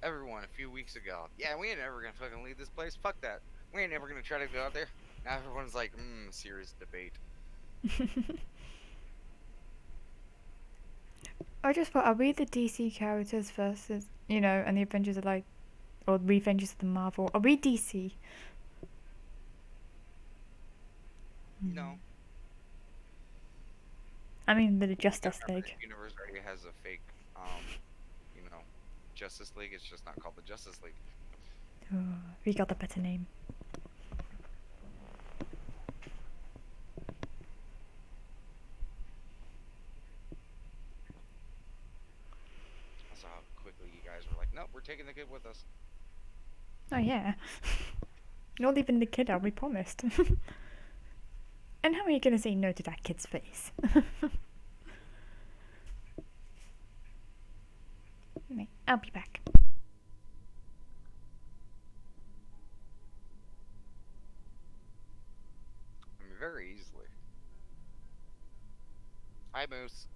Everyone, a few weeks ago, yeah, we ain't ever gonna fucking leave this place. Fuck that. We ain't ever gonna try to go out there. Now everyone's like, serious debate. I just thought, are we the DC characters versus, you know, and the Avengers are like, or the Avengers of the Marvel? Are we DC? No. I mean, the Justice Remember, League. the universe already has a fake, you know, Justice League. It's just not called the Justice League. Oh, we got a better name. I saw how quickly you guys were like, nope, we're taking the kid with us. Oh yeah. Not leaving the kid out, we promised. And how are you gonna say no to that kid's face? Anyway, I'll be back. I mean, very easily. Hi, Moose.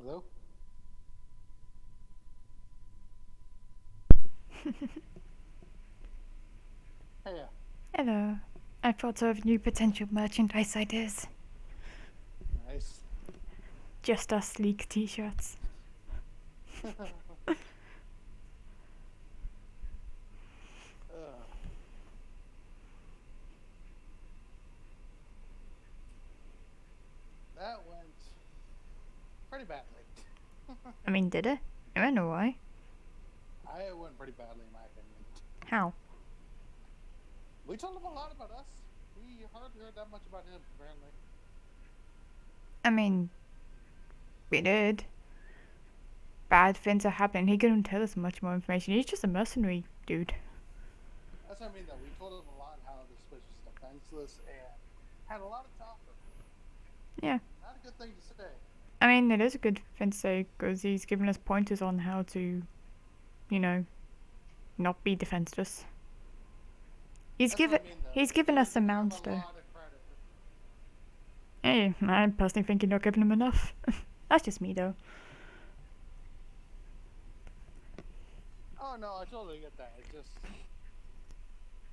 Hello? Hey, Hello. I thought of new potential merchandise ideas. nice. Just us sleek t-shirts. That went pretty badly. I mean, did it? I don't know why. It went pretty badly, in my opinion. How? We told him a lot about us. We hardly heard that much about him, apparently. I mean, we did. Bad things are happening. He couldn't tell us much more information. He's just a mercenary dude. That's what I mean, though. We told him a lot how this place was defenseless and had a lot to offer. Yeah. Not a good thing to say. I mean, it is a good thing to say because he's given us pointers on how to, you know, not be defenseless. He's given us some mounts though. Hey, I personally think you're not giving him enough. That's just me though. Oh no, I totally get that. It's just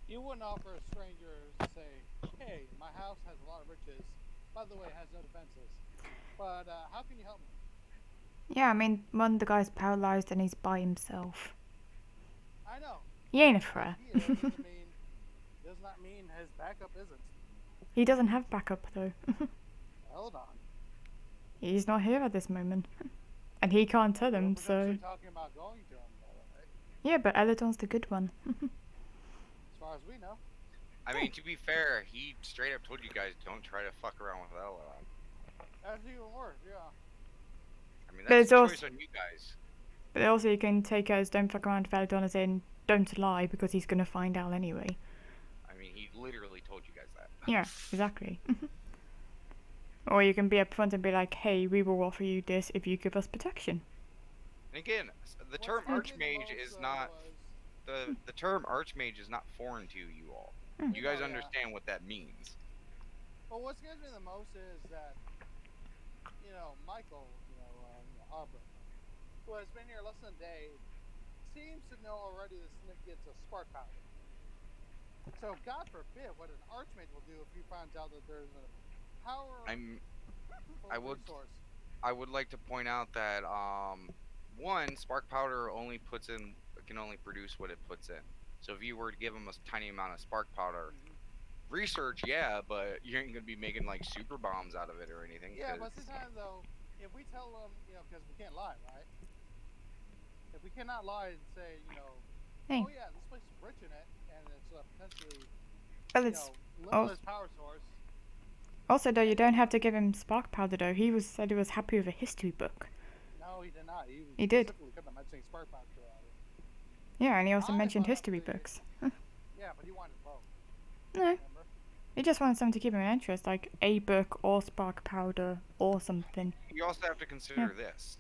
you wouldn't offer a stranger to say, "Hey, my house has a lot of riches. By the way, it has no defenses. But how can you help me?" Yeah, I mean, one of the guy's paralyzed and he's by himself. I know. He ain't a threat. He is. Does not mean his backup isn't. He doesn't have backup though. Hold on. He's not here at this moment. And he can't tell him, We're so... potentially talking about going to him, though, right? Yeah, but Eladon's the good one. As far as we know. I mean, to be fair, he straight up told you guys don't try to fuck around with Elrond. That's even worse, yeah. I mean, But that's it's a also- choice on you guys. But also you can take it as don't fuck around with Eladon as in don't lie because he's gonna find out anyway. I mean, he literally told you guys that. Yeah, exactly. Or you can be upfront and be like, hey, we will offer you this if you give us protection. And again, the term Archmage is not the term Archmage is not foreign to you all. Hmm. You guys Oh, yeah. understand what that means. Well, what scares me the most is that, Michael, Aubrey, who has been here less than a day, seems to know already the significance of spark power. So, God forbid what an Archmage will do if he finds out that there's a power I would- resource. I would like to point out that one, spark powder can only produce what it puts in. So if you were to give them a tiny amount of spark powder, research, yeah, but you ain't gonna be making like super bombs out of it or anything. Yeah, 'cause- but sometimes though, if we tell them, because we can't lie, right? If we cannot lie and say, Hey. oh yeah, this place is rich in it, and it's potentially, Well, it's limitless power source. also though you don't have to give him spark powder though. He said he was happy with a history book. No, he did not. He did. Specifically kept on mentioning spark power throughout it. Yeah, and he also I mentioned thought history the- books. Yeah, but he wanted both. No, Remember? he just wanted something to keep him in interest, like a book or spark powder or something. You also have to consider this.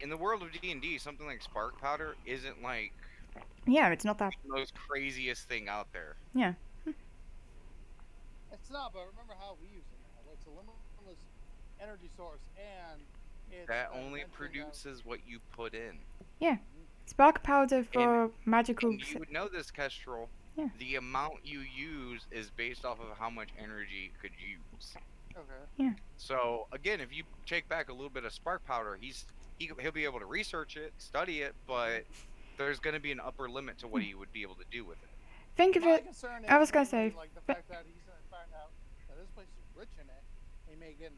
In the world of D&D, something like spark powder isn't like Yeah, it's not that. the most craziest thing out there. Yeah. It's not, but remember how we use it now. It's a limitless energy source, and it's That an only invention of- produces what you put in. Spark powder for magical. And you would know this, Kestrel. Yeah. The amount you use is based off of how much energy you could use. Okay. So again, if you take back a little bit of spark powder, he'll be able to research it, study it, but there's going to be an upper limit to what he would be able to do with it. Think of My it. concern I is was gonna mainly, say, like the fact that he's gonna find out that this place is rich in it. He may get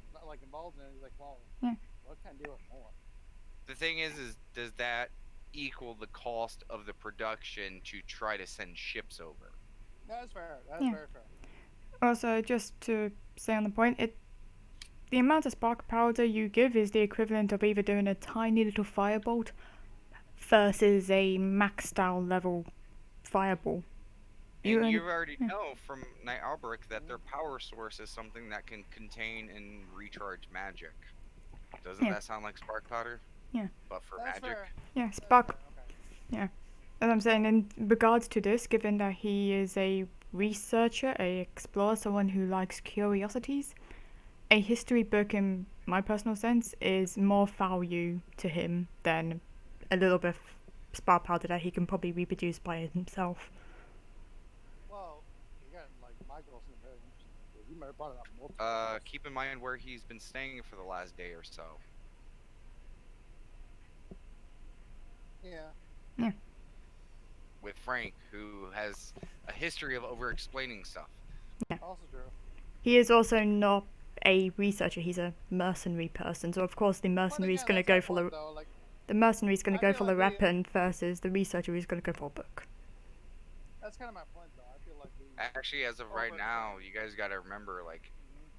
involved in it. He's like, well, Yeah. what can I do with more? The thing is does that equal the cost of the production to try to send ships over? That's fair. That's Yeah. very fair. Also, just to say on the point, the amount of spark powder you give is the equivalent of either doing a tiny little firebolt versus a maxed out level fireball. And only- you already know from Night Albrecht that their power source is something that can contain and recharge magic. Doesn't Yeah. that sound like spark powder? Yeah. But for That's magic? fair. Yeah, That's spark. fair. Okay. As I'm saying, in regards to this, given that he is a researcher, a explorer, someone who likes curiosities, a history book, in my personal sense, is more value to him than a little bit of spark powder that he can probably reproduce by himself. Well, again, like Michael's very interesting. You might have brought it up multiple times. Keep in mind where he's been staying for the last day or so. Yeah. With Frank, who has a history of over-explaining stuff. Also true. He is also not a researcher, he's a mercenary person, so of course the mercenary's going to go for the... Though, like, The mercenary's going I to go feel for like the we- weapon versus the researcher who's going to go for a book. that's kind of my point, though. I feel like we. Actually, as of right now, you guys gotta remember, like,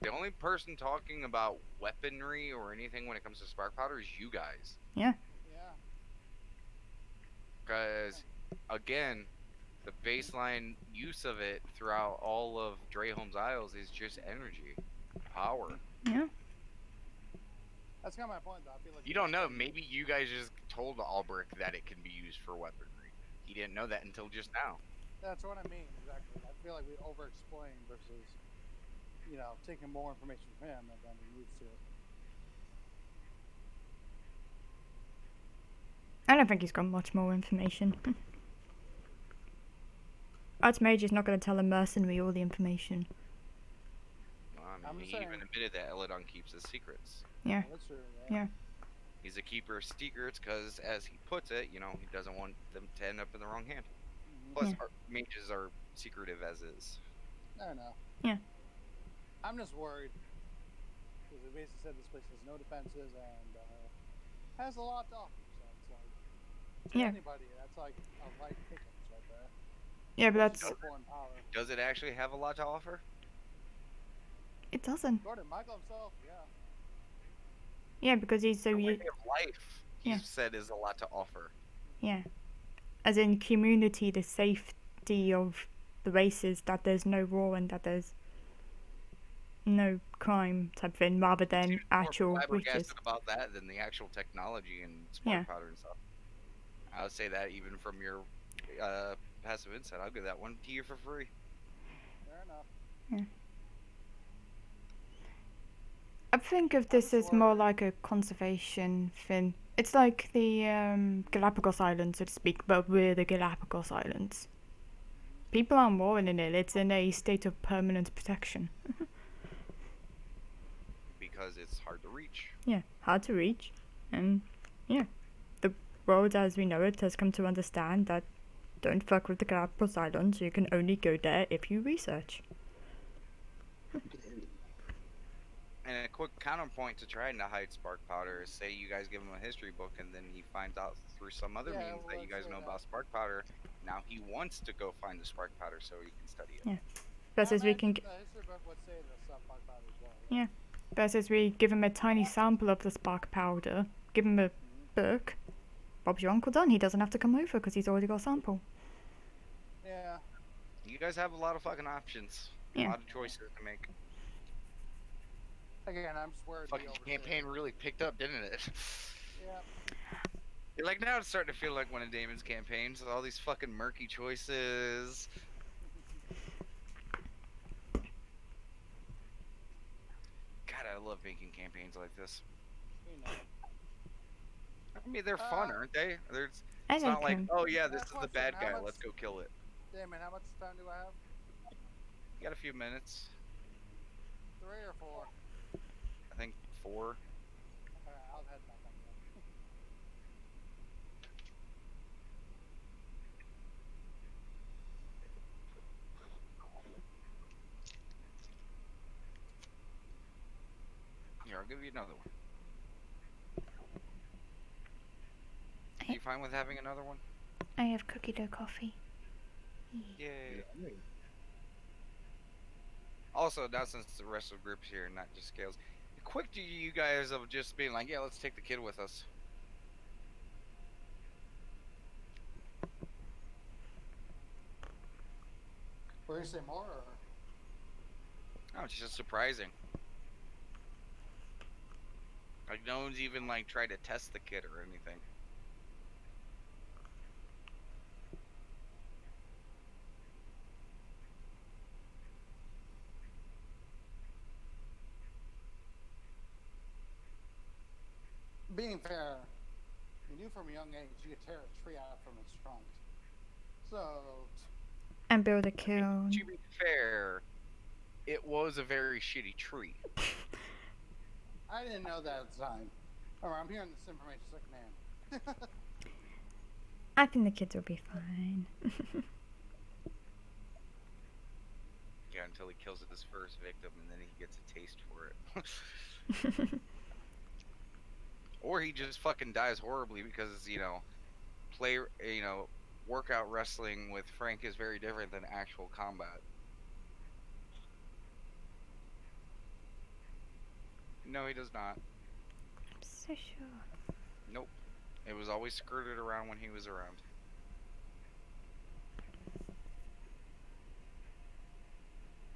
the only person talking about weaponry or anything when it comes to spark powder is you guys. Yeah. Because, again, the baseline use of it throughout all of Draholm's Isles is just energy, power. Yeah. That's kind of my point, though. I feel like You don't know. Maybe you guys just told Albrecht that it can be used for weaponry. He didn't know that until just now. That's what I mean, exactly. I feel like we over-explain versus, taking more information from him than he needs to. I don't think he's got much more information. Archmage is not going to tell a mercenary all the information. I I'm mean, he saying- even admitted that Eladon keeps his secrets. Yeah. That's true. Yeah. He's a keeper of secrets because, as he puts it, he doesn't want them to end up in the wrong hand. Plus, Yeah. mages are secretive as is. I don't know. Yeah. I'm just worried. Because they basically said this place has no defenses and has a lot to offer. So it's like, to Yeah. anybody, that's like a light pickings right there. Yeah, but that's... Foreign power. Does it actually have a lot to offer? It doesn't. Gordon, Michael himself, yeah. Yeah, because he's so... The way of life, he Yeah. said, is a lot to offer. Yeah. As in community, the safety of the races, that there's no war and that there's no crime type thing, rather than Seems more actual witches. flabbergasted about that than the actual technology and spark Yeah. powder and stuff. I would say that even from your passive insight, I'll give that one to you for free. Fair enough. I think of this as more like a conservation thing. It's like the Galapagos Islands, so to speak, but we're the Galapagos Islands. People aren't warring in it, it's in a state of permanent protection. Because it's hard to reach. Yeah, hard to reach. And yeah, the world as we know it has come to understand that don't fuck with the Galapagos Islands, you can only go there if you research. And a quick counterpoint to trying to hide spark powder is, say you guys give him a history book and then he finds out through some other Yeah, means well, that you guys let's say know that. about spark powder. Now he wants to go find the spark powder so he can study it. Yeah. Versus we can The history book would say the stuff like that as well. Yeah. Versus we give him a tiny sample of the spark powder, give him a book. Bob's your uncle done. He doesn't have to come over because he's already got a sample. Yeah. You guys have a lot of fucking options. Yeah. A lot of choices to make. Again, I'm just worried. we Fucking overstate campaign really picked up, didn't it? Yeah. Like now it's starting to feel like one of Damon's campaigns. All these fucking murky choices. God, I love making campaigns like this. You know. I mean, they're fun, aren't they? There's, I it's like not like, him. oh yeah, this is the Question, bad how guy. much- Let's go kill it. Damon, how much time do I have? You got a few minutes. 3 or 4? I think 4. Alright, I'll head back up then. Here, I'll give you another one. You fine with having another one? I have cookie dough coffee. Yay. Also, now since the rest of the group's here, not just Scales, quick to you guys of just being like, yeah, let's take the kid with us. Were you say more? Or? Oh, it's just surprising. Like, no one's even, like, tried to test the kid or anything. being fair, you knew from a young age you could tear a tree out from its trunk. So, And build a kiln. To be fair, it was a very shitty tree. I didn't know that at the time. Alright, I'm hearing this information secondhand. I think the kids will be fine. Yeah, until he kills his first victim and then he gets a taste for it. Or he just fucking dies horribly because, workout wrestling with Frank is very different than actual combat. No, he does not. I'm so sure. Nope. It was always skirted around when he was around.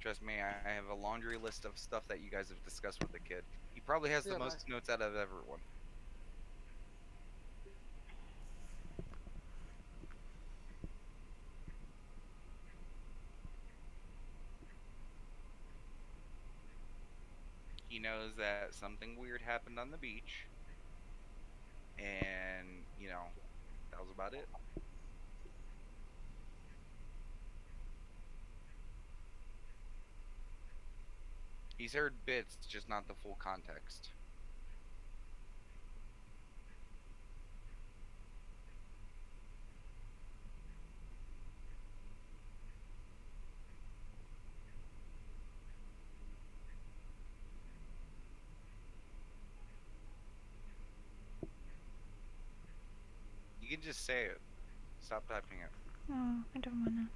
Trust me, I have a laundry list of stuff that you guys have discussed with the kid. He probably has the Yeah, most notes out of everyone. He knows that something weird happened on the beach. And, that was about it. He's heard bits, just not the full context. You can just say it. Stop typing it. Oh, I don't wanna.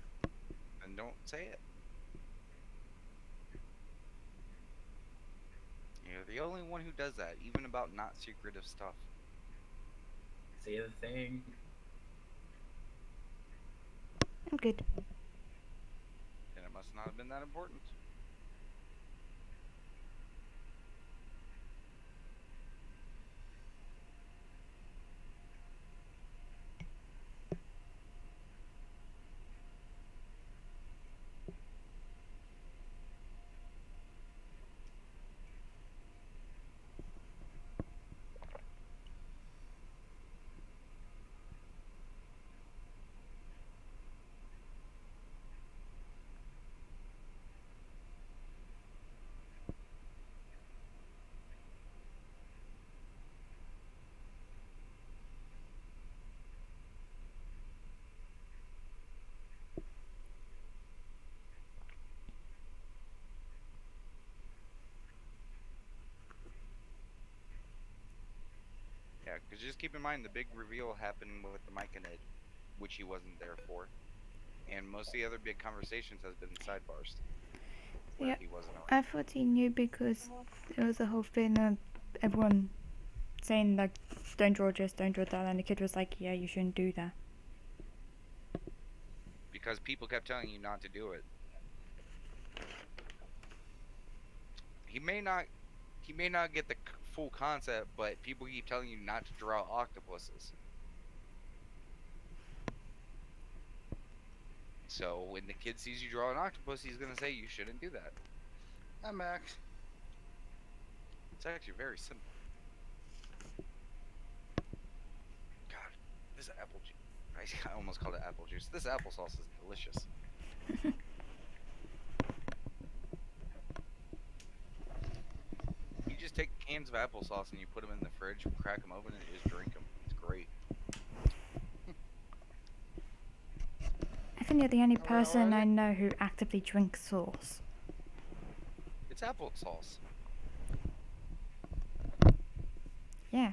And don't say it. You're the only one who does that, even about not secretive stuff. Say the thing. I'm good. And it must not have been that important. Yeah, because just keep in mind the big reveal happened with the Mike and Ed, which he wasn't there for. And most of the other big conversations has been sidebars. Where Yeah. he wasn't around. I thought he knew because there was a whole thing of everyone saying like, don't draw this, don't draw that, and the kid was like, yeah, you shouldn't do that. Because people kept telling you not to do it. He may not get the full concept, but people keep telling you not to draw octopuses. So when the kid sees you draw an octopus, he's gonna say you shouldn't do that. I'm back. It's actually very simple. God, this apple juice. I almost called it apple juice. This applesauce is delicious. You just take cans of applesauce and you put them in the fridge, crack them open, and you just drink them. It's great. I think you're the only Are we person I already? know who actively drinks sauce. It's applesauce. Yeah.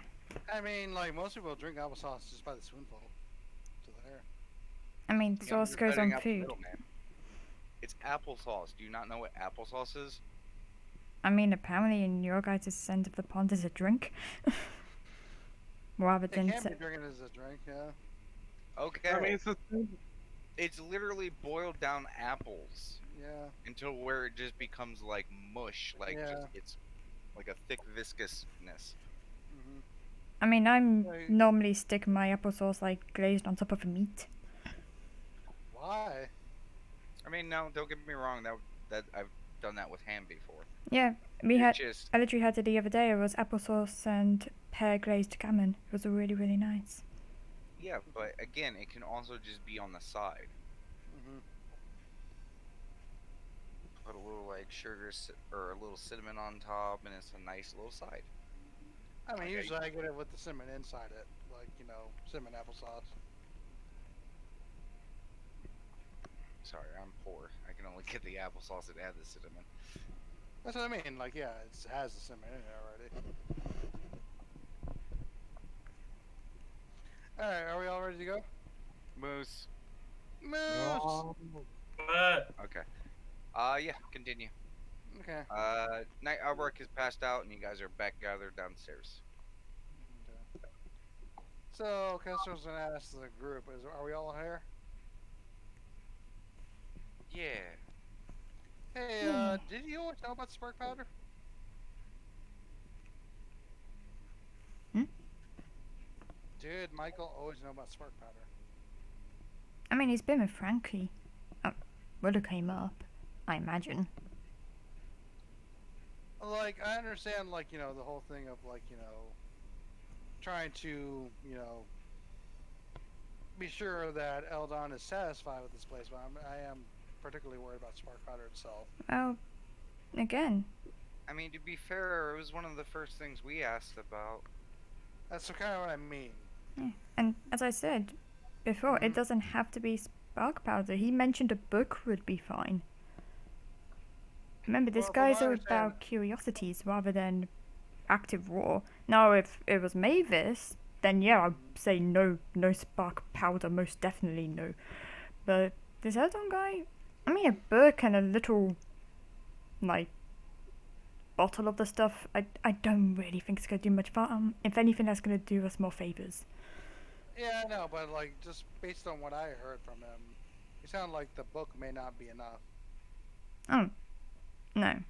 I mean, like, most people drink applesauce just by the spoonful. To there. I mean, Yeah, sauce you're goes cutting on out the food. middleman. It's applesauce. Do you not know what applesauce is? I mean, apparently in your guys' end of the pond is a drink. Rather It than can sa- be drinking as a drink, yeah. Okay. I mean, it's the same. It's literally boiled down apples Yeah. until where it just becomes like mush, like Yeah. just it's like a thick viscousness. Hmm. I mean, I'm Right. normally stick my applesauce like glazed on top of a meat. Why? I mean, no, don't get me wrong. That I've done that with ham before. Yeah, we It had. just I literally had it the other day. It was applesauce and pear glazed gammon. It was really, really nice. Yeah, but again, it can also just be on the side. Hmm. Put a little like or a little cinnamon on top, and it's a nice little side. I mean, Okay. usually I get it with the cinnamon inside it, like cinnamon applesauce. Sorry, I'm poor. I can only get the applesauce that had the cinnamon. That's what I mean. Like, yeah, it has the cinnamon in it already. All right, are we all ready to go? Moose. Moose. But Okay. Yeah, continue. Okay. Night Outwork is passed out, and you guys are back gathered downstairs. So, Kester's gonna ask the group: are we all here? Yeah. Hey, Yeah. did you always know about spark powder? Hmm? Did Michael always know about spark powder? I mean, he's been with Frankie. Would have came up, I imagine. Like, I understand, like, the whole thing of, like, trying to, be sure that Eldon is satisfied with this place, but I am particularly worried about spark powder itself. Well, again, I mean, to be fair, it was one of the first things we asked about. That's kind of what I mean. yeah. And as I said before, it Mhm. doesn't have to be spark powder. He mentioned a book would be fine. Remember, this Well, from guy's what I all understand- about curiosities rather than active raw. Now, if it was Mavis, then yeah, I'd say no spark powder, most definitely no. But this Eldon guy, I mean, a book and a little, like, bottle of the stuff, I don't really think it's going to do much fun. If anything, that's going to do us more favors. Yeah, I know, but, like, just based on what I heard from him, it sounded like the book may not be enough. Oh, no.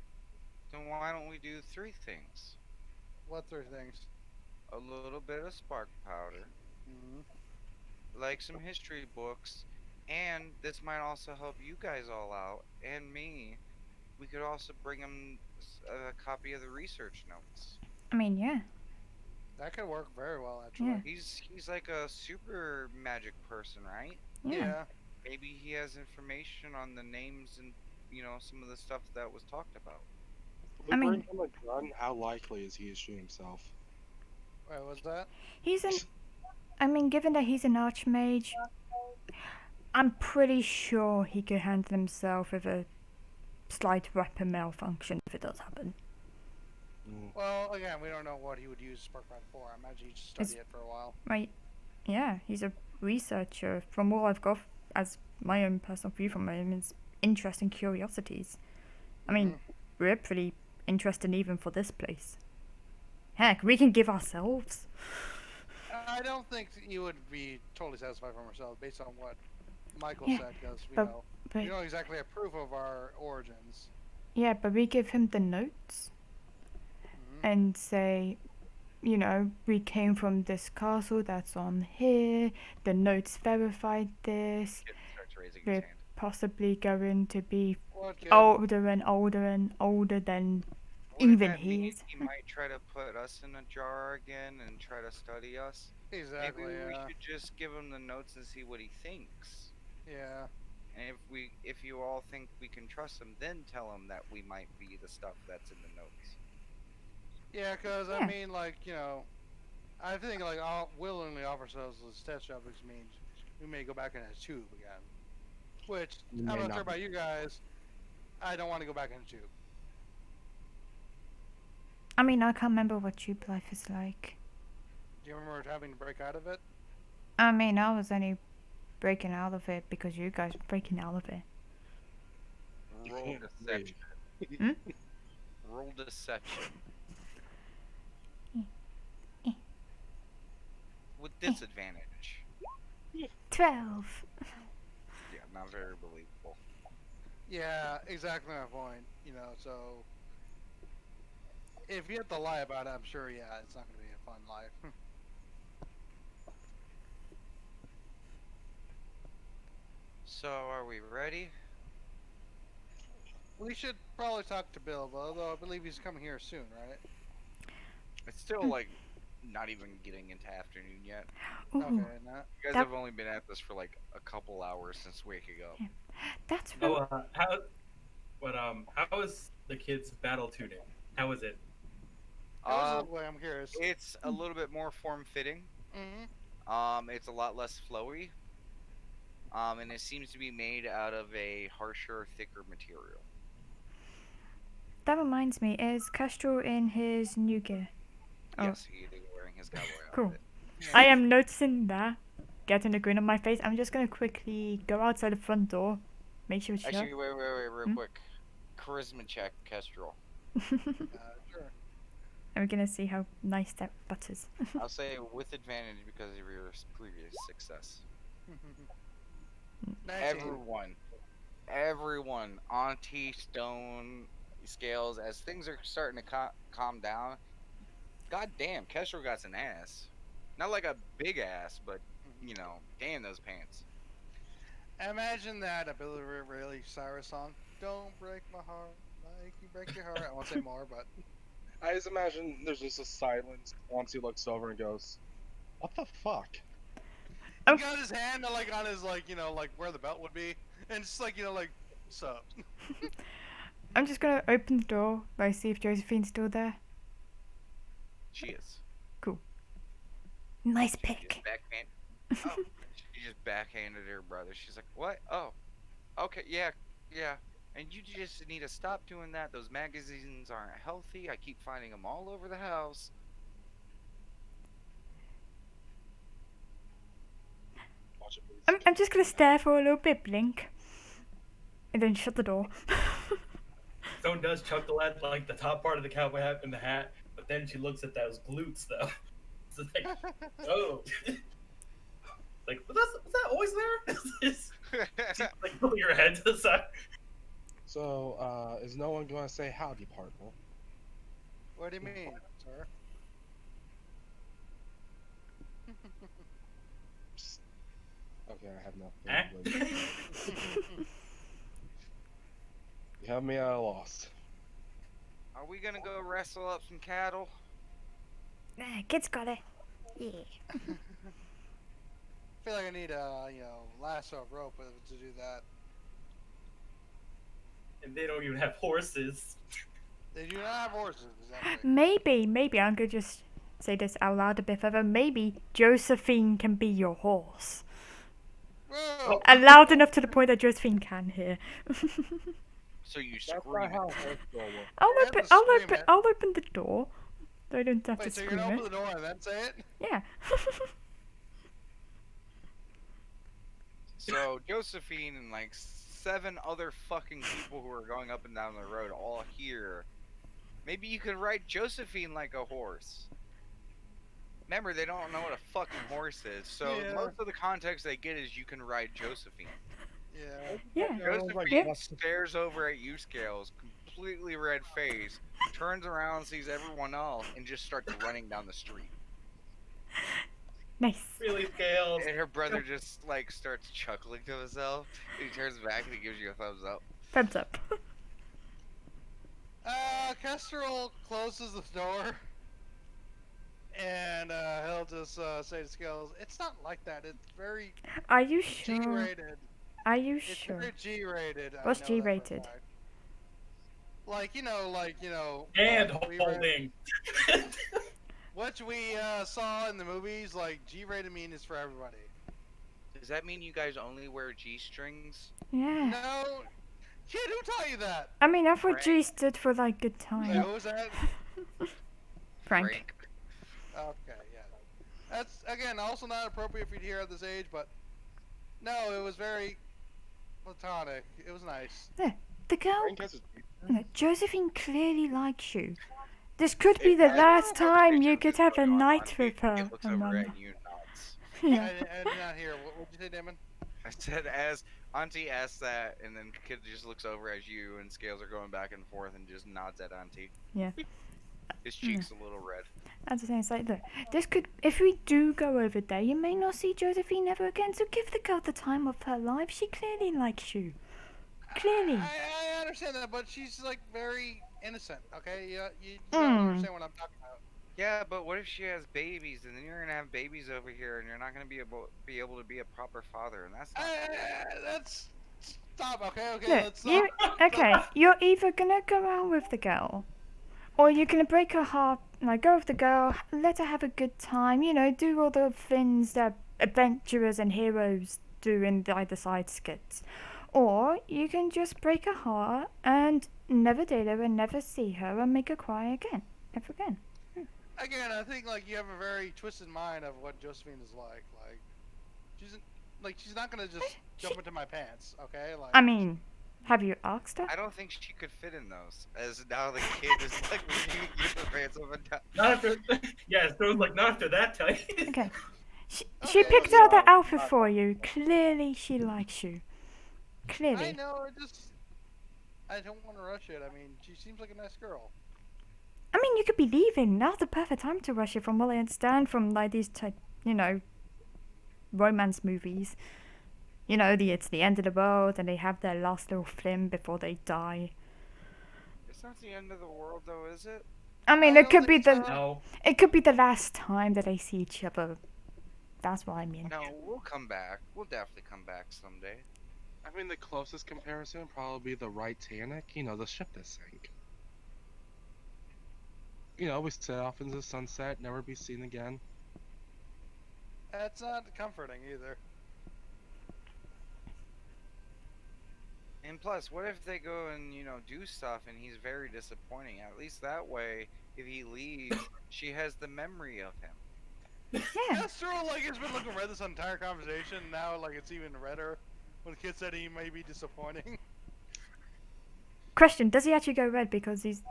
Then why don't we do 3 things? What three things? A little bit of spark powder, Hmm. like some history books, and this might also help you guys all out, and me. We could also bring him a copy of the research notes. I mean, yeah. That could work very well, actually. Yeah. He's like a super magic person, right? Yeah. Maybe he has information on the names and some of the stuff that was talked about. If we I mean- bring him a gun, how likely is he to shoot himself? Wait, what's that? He's an. I mean, given that he's an archmage, I'm pretty sure he could handle himself with a slight weapon malfunction if it does happen. Well, again, we don't know what he would use spark powder for. I imagine he'd study It's- it for a while. Right? Yeah, he's a researcher. From all I've got as my own personal view from him, is interest and curiosities. I mean, Mhm. we're pretty interested even for this place. Heck, we can give ourselves. I don't think that you would be totally satisfied from ourselves based on what Michael Yeah, said, because but- we But don't exactly approve of our origins. yeah, but we give him the notes Mhm. and say, we came from this castle that's on here. The notes verified this. Kid starts raising We're his hand. possibly going to be What kid? older and older and older than Wouldn't even that he mean is. he might try to put us in a jar again and try to study us. Exactly. Maybe we Yeah. should just give him the notes and see what he thinks. Yeah. And if you all think we can trust him, then tell him that we might be the stuff that's in the notes. Yeah, because Yeah. I mean, like, I think like I'll willingly offer ourselves as test subjects means we may go back in a tube again. Which We I'm may not not sure be. about you guys. I don't want to go back in a tube. I mean, I can't remember what tube life is like. Do you remember having to break out of it? I mean, I was only breaking out of it because you guys were breaking out of it. Roll can't deception. Hmm? Roll deception. With disadvantage. 12. Yeah, not very believable. Yeah, exactly my point. So if you have to lie about it, I'm sure, yeah, it's not going to be a fun life. So, are we ready? We should probably talk to Bill, although I believe he's coming here soon, right? It's still like not even getting into afternoon yet. Ooh, Okay, nah. You guys That- have only been at this for like a couple hours since waking up. that's Oh, real. how is the kids' battle tuning? How is it? How Um, is it? Wait, I'm curious. it's a little bit more form-fitting. Mm-hmm. It's a lot less flowy. And it seems to be made out of a harsher, thicker material. That reminds me, is Kestrel in his new gear? Oh. Yes, he is wearing his cowboy Cool. outfit. I am noticing that. Getting a grin on my face. I'm just gonna quickly go outside the front door. Make sure it's shut. Actually, wait, real Hmm? quick. Charisma check, Kestrel. Sure. And we're gonna see how nice that butters. I'll say with advantage because of your previous success. 19. Everyone, Auntie, Stone, Scales, as things are starting to calm down. God damn, Kestrel got an ass. Not like a big ass, but you know, damn those pants. Imagine that a Billy Ray Cyrus song. Don't break my heart like you break your heart. I won't say more, but I just imagine there's just a silence once he looks over and goes, "What the fuck?" Oh. he got his hand like on his like where the belt would be, and just like sup. I'm just gonna open the door, like see if Josephine's still there. She is. Nice She pick. just she just backhanded her brother. She's like, "What? Oh, okay, yeah. And you just need to stop doing that. Those magazines aren't healthy. I keep finding them all over the house." Watch it, please. I'm just gonna stare for a little bit, blink, and then shut the door. Stone does chuckle at like the top part of the cowboy hat and the hat, but then she looks at those glutes though. It's like, oh, like was that always there? She's like pulling her head to the side. So, is no one going to say howdy, partner? What do you mean, sir? Just... Okay, I have Eh? nothing. You have me at a loss. Are we gonna go wrestle up some cattle? Kids got it. Yeah. I feel like I need a lasso of rope to do that. And they don't even have horses. They do not have horses, exactly. Maybe I'm gonna just say this out loud a bit further. Maybe Josephine can be your horse. Whoa! And loud enough to the point that Josephine can hear. So you That's scream. not how it. horse girl works. I'll open the door. So I don't have Wait, to so you're scream gonna it. open the door and then say it? Yeah. So Josephine and like 7 other fucking people who are going up and down the road all hear. Maybe you could ride Josephine like a horse. Remember, they don't know what a fucking horse is, so Yeah. most of the context they get is you can ride Josephine. Yeah. Yeah. Josephine stares over at you, Scales, completely red face, turns around, sees everyone else, and just starts running down the street. Nice. Really, Scales. And her brother just like starts chuckling to himself. He turns back and he gives you a thumbs up. Thumbs up. Kestrel closes the door, and he'll just say to Scales, "It's not like that. It's very Are you sure? G-rated. Are you It's sure? very G-rated." I What's know that for a G-rated? fact. Like you know. And we holding. What we saw in the movies, like G-rated mean is for everybody. Does that mean you guys only wear G-strings? Yeah. No, kid, who taught you that? I mean, I thought Frank. G stood for like good Wait, time. who was that? Frank. Okay, yeah. That's again also not appropriate for you to hear at this age, but no, it was very platonic. It was nice. The girl, Frank has a... no, Josephine clearly likes you. This could be It- the I don't last know what time you picture could is have a going on. night He- with her. He looks over Amanda. at you and nods. Yeah. I did not hear. What did you say, Damon? I said as Auntie asks that, and then Kid just looks over as you and Scales are going back and forth and just nods at Auntie. Yeah. His cheek's a little red. As I say, it's like, look, this could, if we do go over there, you may not see Josephine ever again, so give the girl the time of her life. She clearly likes you. Clearly. I understand that, but she's like very innocent. Okay, you don't understand what I'm talking about. Yeah, but what if she has babies, and then you're gonna have babies over here, and you're not gonna be able to be a proper father, and that's not. That's stop. Okay, okay. Look, Let's you okay? You're either gonna go out with the girl, or you're gonna break her heart. Like, go with the girl, let her have a good time. You know, do all the things that adventurers and heroes do in like the side skits. Or you can just break her heart and never date her and never see her and make her cry again, ever again. again. I think like you have a very twisted mind of what Josephine is like. She's not gonna just jump into my pants. Okay, like. I mean, have you asked her? I don't think she could fit in those. As now the kid is like, you get her pants up and down. Not after. Yeah, so it's like not after that tight. Okay. She Okay, picked well, out that no, outfit not- for you. Clearly, she likes you. I Clearly. know. I don't want to rush it. I mean, she seems like a nice girl. I mean, you could be leaving. Now's the perfect time to rush it, from what I understand from like these type, romance movies. It's the end of the world, and they have their last little fling before they die. It's not the end of the world, though, is it? I mean, I it could be don't think the No. it could be the last time that they see each other. That's what I mean. No, we'll come back. We'll definitely come back someday. I mean, the closest comparison would probably be the Titanic. The ship that sank. We set off into the sunset, never be seen again. That's not comforting either. And plus, what if they go and, do stuff and he's very disappointing? At least that way, if he leaves, she has the memory of him. Yeah. That's true. Like it's been looking red this entire conversation. Now, like it's even redder when the kid said he may be disappointing. Question: does he actually go red because he's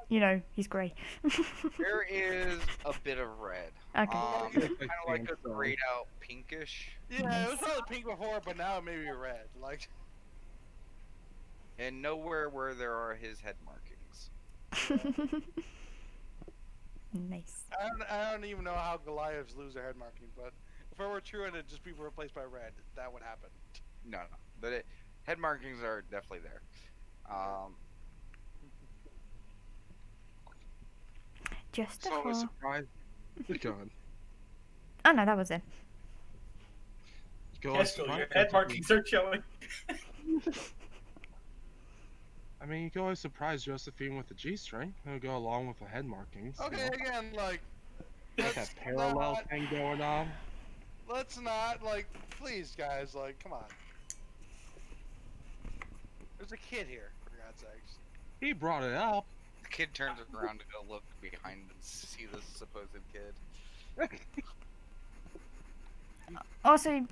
grey? There is a bit of red. Okay. Kind of like a grayed out pinkish. Yeah, it was probably pink before, but now it may be red. Like, And nowhere where there are his head markings. Nice. I don't even know how Goliaths lose their head marking, but if it were true and it just be replaced by red, that would happen. No. But head markings are definitely there. Just a So I was thought. surprised. Go on. Oh no, that was it. Go on, Kestrel, your surprised head Josephine. markings are showing. I mean, you can always surprise Josephine with a G-string. It'll go along with the head markings. Okay, again, like, Like let's that parallel not, thing going on. let's not, like, please, guys, like, come on. There's a kid here, for God's sakes. He brought it up. The kid turns around to go look behind and see the supposed kid. Also,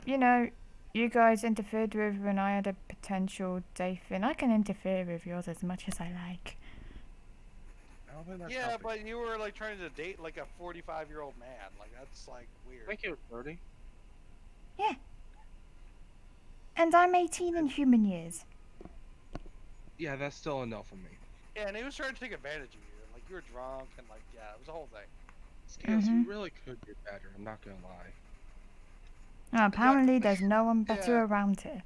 you guys interfered with when I had a potential date thing. I can interfere with yours as much as I like. I don't think that's Yeah, helping. but you were, like, trying to date, like, a 45-year-old man. Like, that's, like, weird. I think he was 30. And I'm 18 in human years. Yeah, that's still a no for me. Yeah, and he was trying to take advantage of you. Like, you were drunk, and, like, yeah, it was a whole thing. Scales, Mhm. you really could do better. I'm not gonna lie. Oh, apparently, there's no one better Yeah. around here.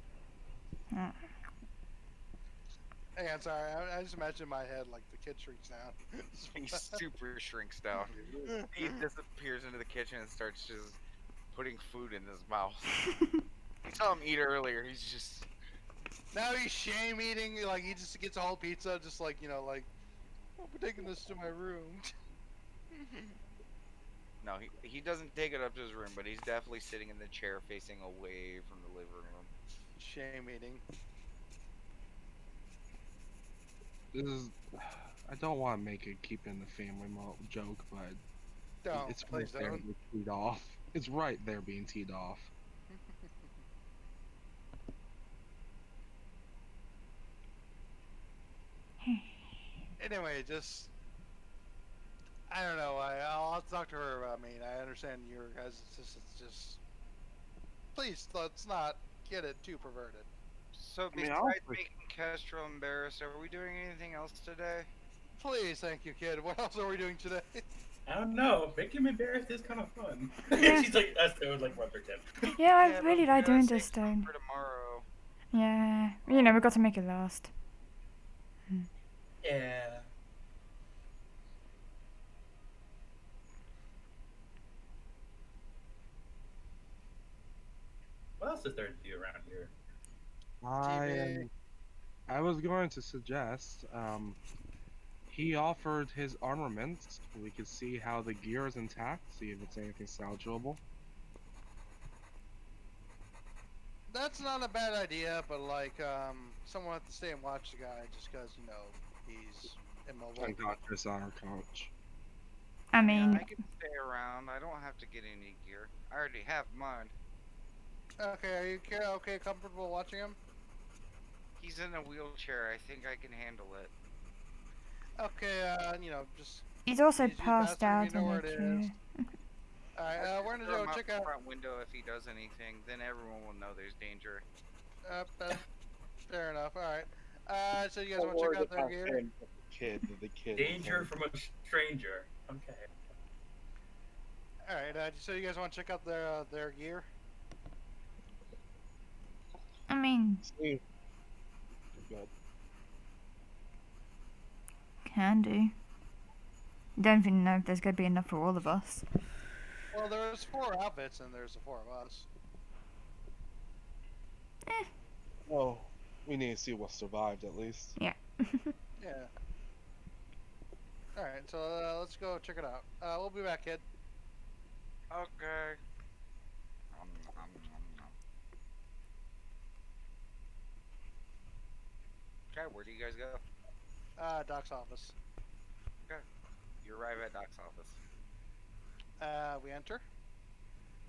Hey, I'm sorry. I just imagine in my head, like, the kid shrinks down. He super shrinks down. He disappears into the kitchen and starts just putting food in his mouth. You saw him eat earlier. He's just. Now he's shame eating. Like, he just gets a whole pizza, just like, like, I'm taking this to my room. No, he doesn't take it up to his room, but he's definitely sitting in the chair facing away from the living room. Shame eating. This is. I don't want to make it keep in the family joke, but Don't. it's right Please there don't. being teed off. It's right there being teed off. Anyway, just. I don't know. I'll talk to her. I mean, I understand your guys. It's just. Please, let's not get it too perverted. So I mean, besides honestly- making Kestrel embarrassed, are we doing anything else today? Please, thank you, kid. What else are we doing today? I don't know. Make him embarrassed is kind of fun. Yeah. She's like, that's it was like one for tip. Yeah, I but really we like gotta doing save this some stone. for tomorrow. Yeah, we've got to make it last. Yeah. TV. I was going to suggest, he offered his armaments. We could see how the gear is intact, see if it's anything salvageable. That's not a bad idea, but like, someone have to stay and watch the guy just because he's immobile. Unconscious on our couch. I Yeah, mean, I can stay around. I don't have to get any gear. I already have mine. Okay, are you comfortable watching him? He's in a wheelchair. I think I can handle it. Okay, just he's also you passed bastard, out you know in where a it chair. is. Alright, we're gonna Throw him go out check the out. front window if he does anything. Then everyone will know there's danger. Fair enough. Alright. So you guys Don't want to worry check out their about gear? him, the kid. Danger from a stranger. Okay. Alright. So you guys want to check out their gear? I mean, See. Good. can do. Don't even know if there's gonna be enough for all of us. Well, there's 4 outfits and there's the 4 of us. Oh, we need to see what survived at least. Yeah. Alright, so let's go check it out. We'll be back, kid. Okay. Okay, where do you guys go? Doc's office. You arrive at Doc's office. We enter.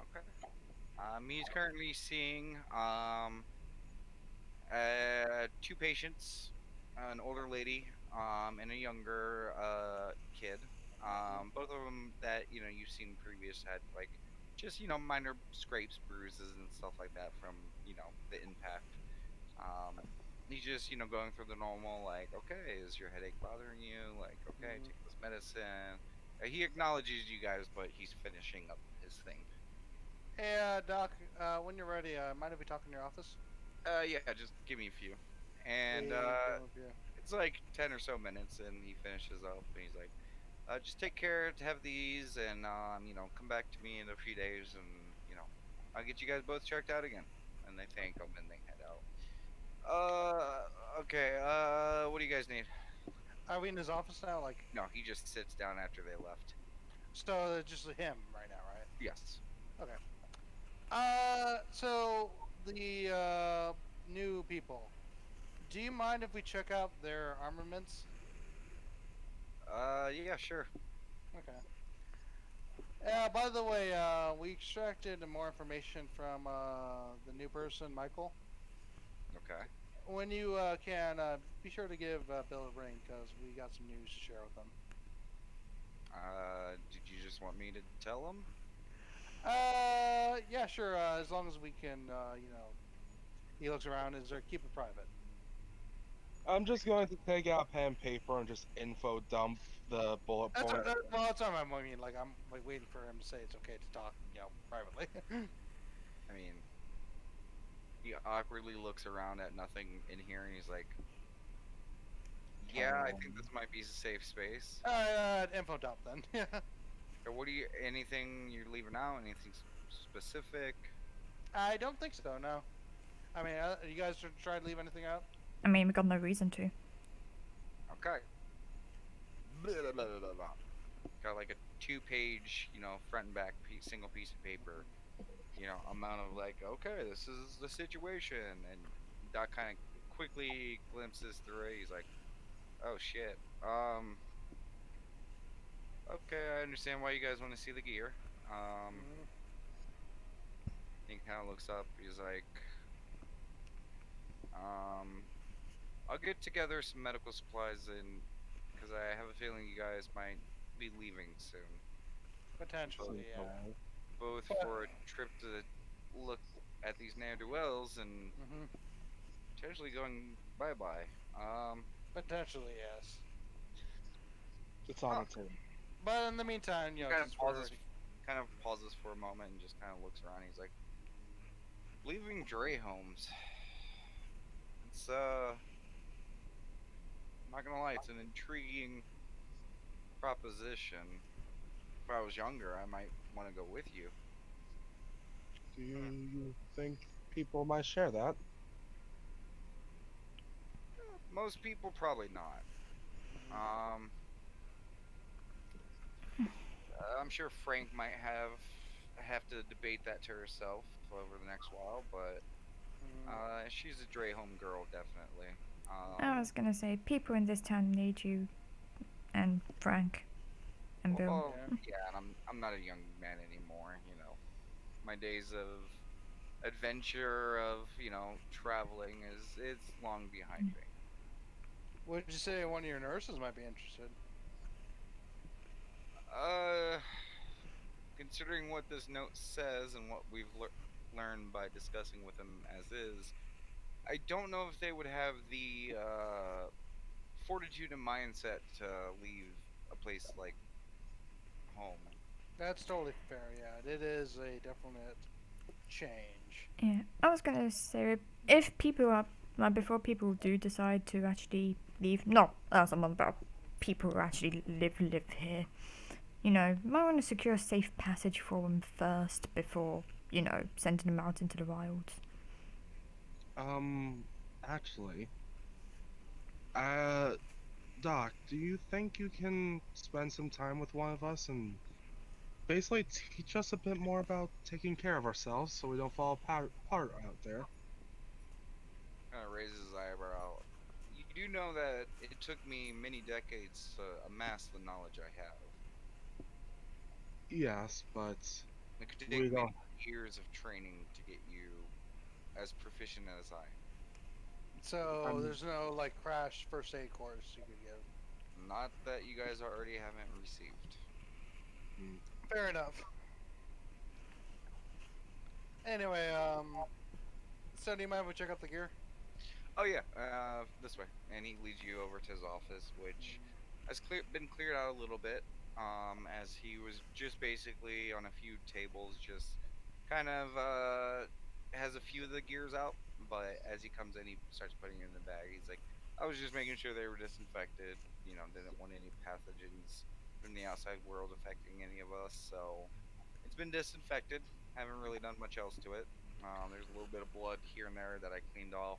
Okay. He's currently seeing 2 patients, an older lady and a younger kid. Both of them that you've seen previous had like just minor scrapes, bruises, and stuff like that from the impact. He's just going through the normal like, okay, is your headache bothering you? Like, okay, take this medicine. He acknowledges you guys, but he's finishing up his thing. Hey, Doc, when you're ready, mind if we talk in your office? Yeah, just give me a few. And Yeah. it's like 10 or so minutes, and he finishes up, and he's like, just take care to have these, and come back to me in a few days, and I'll get you guys both checked out again. And they thank him, and they head out. Okay. What do you guys need? Are we in his office now? Like, No, he just sits down after they left. so it's just him right now, right? Yes. So the new people. Do you mind if we check out their armaments? Yeah, sure. Okay. By the way, we extracted more information from the new person, Michael. Okay. When you can, be sure to give Bill a ring because we got some news to share with him. Did you just want me to tell him? Yeah, sure. As long as we can, he looks around. Keep it private. I'm just going to take out pen and paper and just info dump the bullet That's point. well, that's what I mean. Like, I'm like waiting for him to say it's okay to talk, privately. I mean, he awkwardly looks around at nothing in here, and he's like, "Yeah, I think this might be a safe space." Info dump then. Yeah. Or what do you? Anything you're leaving out? Anything specific? I don't think so. No. I mean, you guys tried to leave anything out? I mean, we got no reason to. Okay. Blah, blah, blah, blah, blah. Got like a 2-page, front and back single piece of paper. Amount of like, okay, this is the situation, and Doc kind of quickly glimpses through it. He's like, oh shit. Okay, I understand why you guys want to see the gear. He kind of looks up. He's like, I'll get together some medical supplies because I have a feeling you guys might be leaving soon. Potentially, yeah. Both for a trip to look at these ne'er-do-wells and potentially going bye-bye. Potentially, yes. It's on the table. But in the meantime, He kind of pauses for a moment and just kind of looks around. He's like, leaving Dre homes. It's I'm not gonna lie, it's an intriguing proposition. If I was younger, I might want to go with you. Do you think people might share that? Most people probably not. Um, I'm sure Frank might have to debate that to herself over the next while, but she's a Dre home girl, definitely. I was gonna say, people in this town need you and Frank and Bill. Well, Yeah. yeah, and I'm not a young man anymore. My days of adventure of traveling is it's long behind me. Would you say one of your nurses might be interested? Uh, considering what this note says and what we've learned by discussing with them as is, I don't know if they would have the fortitude and mindset to leave a place like home. That's totally fair. Yeah, it is a definite change. Yeah, I was gonna say, if people are, like, before people do decide to actually leave, not as I'm on about people who actually live here, might want to secure a safe passage for them first before, sending them out into the wilds. Actually, Doc, do you think you can spend some time with one of us and basically teach us a bit more about taking care of ourselves so we don't fall apart out there? Kind of raises his eyebrow. You do know that it took me many decades to amass the knowledge I have. Yes, but It could we take don't. many years of training to get you as proficient as I am. So there's no like crash first aid course you could give. Not that you guys already haven't received. Fair enough. Anyway, so do you mind if we check out the gear? Oh yeah, this way. And he leads you over to his office, which has been cleared out a little bit. As he was just basically on a few tables, just kind of has a few of the gears out. But as he comes in, he starts putting it in the bag. He's like, I was just making sure they were disinfected. Didn't want any pathogens from the outside world affecting any of us. So it's been disinfected. Haven't really done much else to it. There's a little bit of blood here and there that I cleaned off.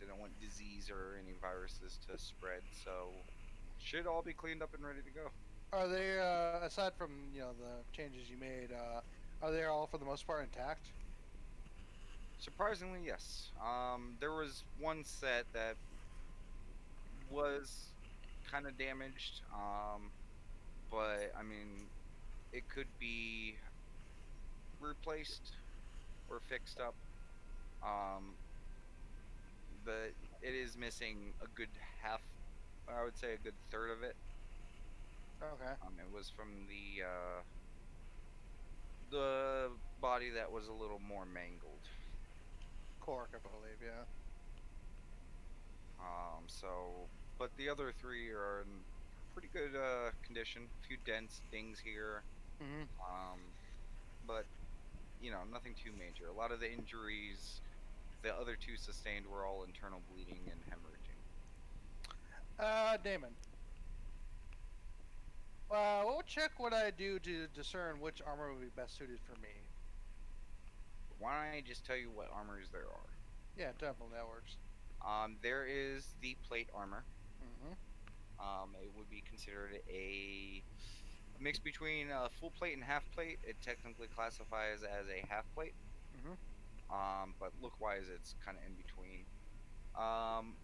Didn't want disease or any viruses to spread, so should all be cleaned up and ready to go. Are they aside from the changes you made? Are they all for the most part intact? Surprisingly, yes. There was one set that was kind of damaged, but I mean, it could be replaced or fixed up. Um, but it is missing a good half. I would say a good third of it. Okay. It was from the body that was a little more mangled. Cork, I believe. Yeah. But the other three are in pretty good condition. A few dents, dings here. Mhm. But nothing too major. A lot of the injuries the other two sustained were all internal bleeding and hemorrhaging. Damon. What check would I do to discern which armor would be best suited for me? Why don't I just tell you what armors there are? Yeah, definitely that works. There is the plate armor. Mhm. It would be considered a mix between a full plate and half plate. It technically classifies as a half plate. Mhm. But look-wise, it's kind of in between. Um,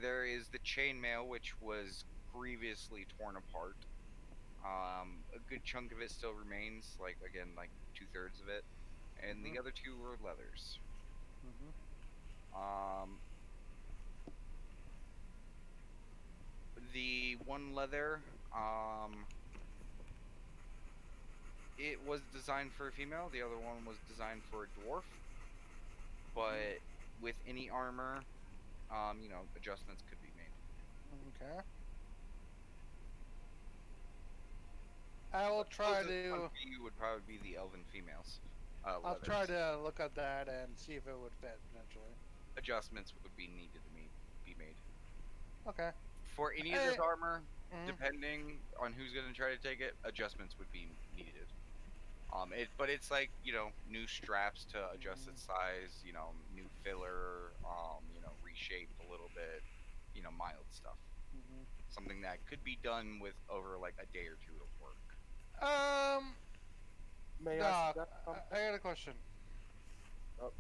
there is the chainmail, which was grievously torn apart. A good chunk of it still remains, like again, like 2/3 of it, and the other two were leathers. Mhm. Um, the one leather, it was designed for a female. The other one was designed for a dwarf. But with any armor, adjustments could be made. Okay. I will try Closest one to. for you would probably be the elven females. I'll Leathers. try to look at that and see if it would fit potentially. Adjustments would be needed to be made. Okay. For any of this armor, Mhm. depending on who's going to try to take it, adjustments would be needed. But it's like new straps to adjust its size, new filler, reshape a something that could be done with over like a day or two of work. May I Doc, suggest something? I got a question. Oh,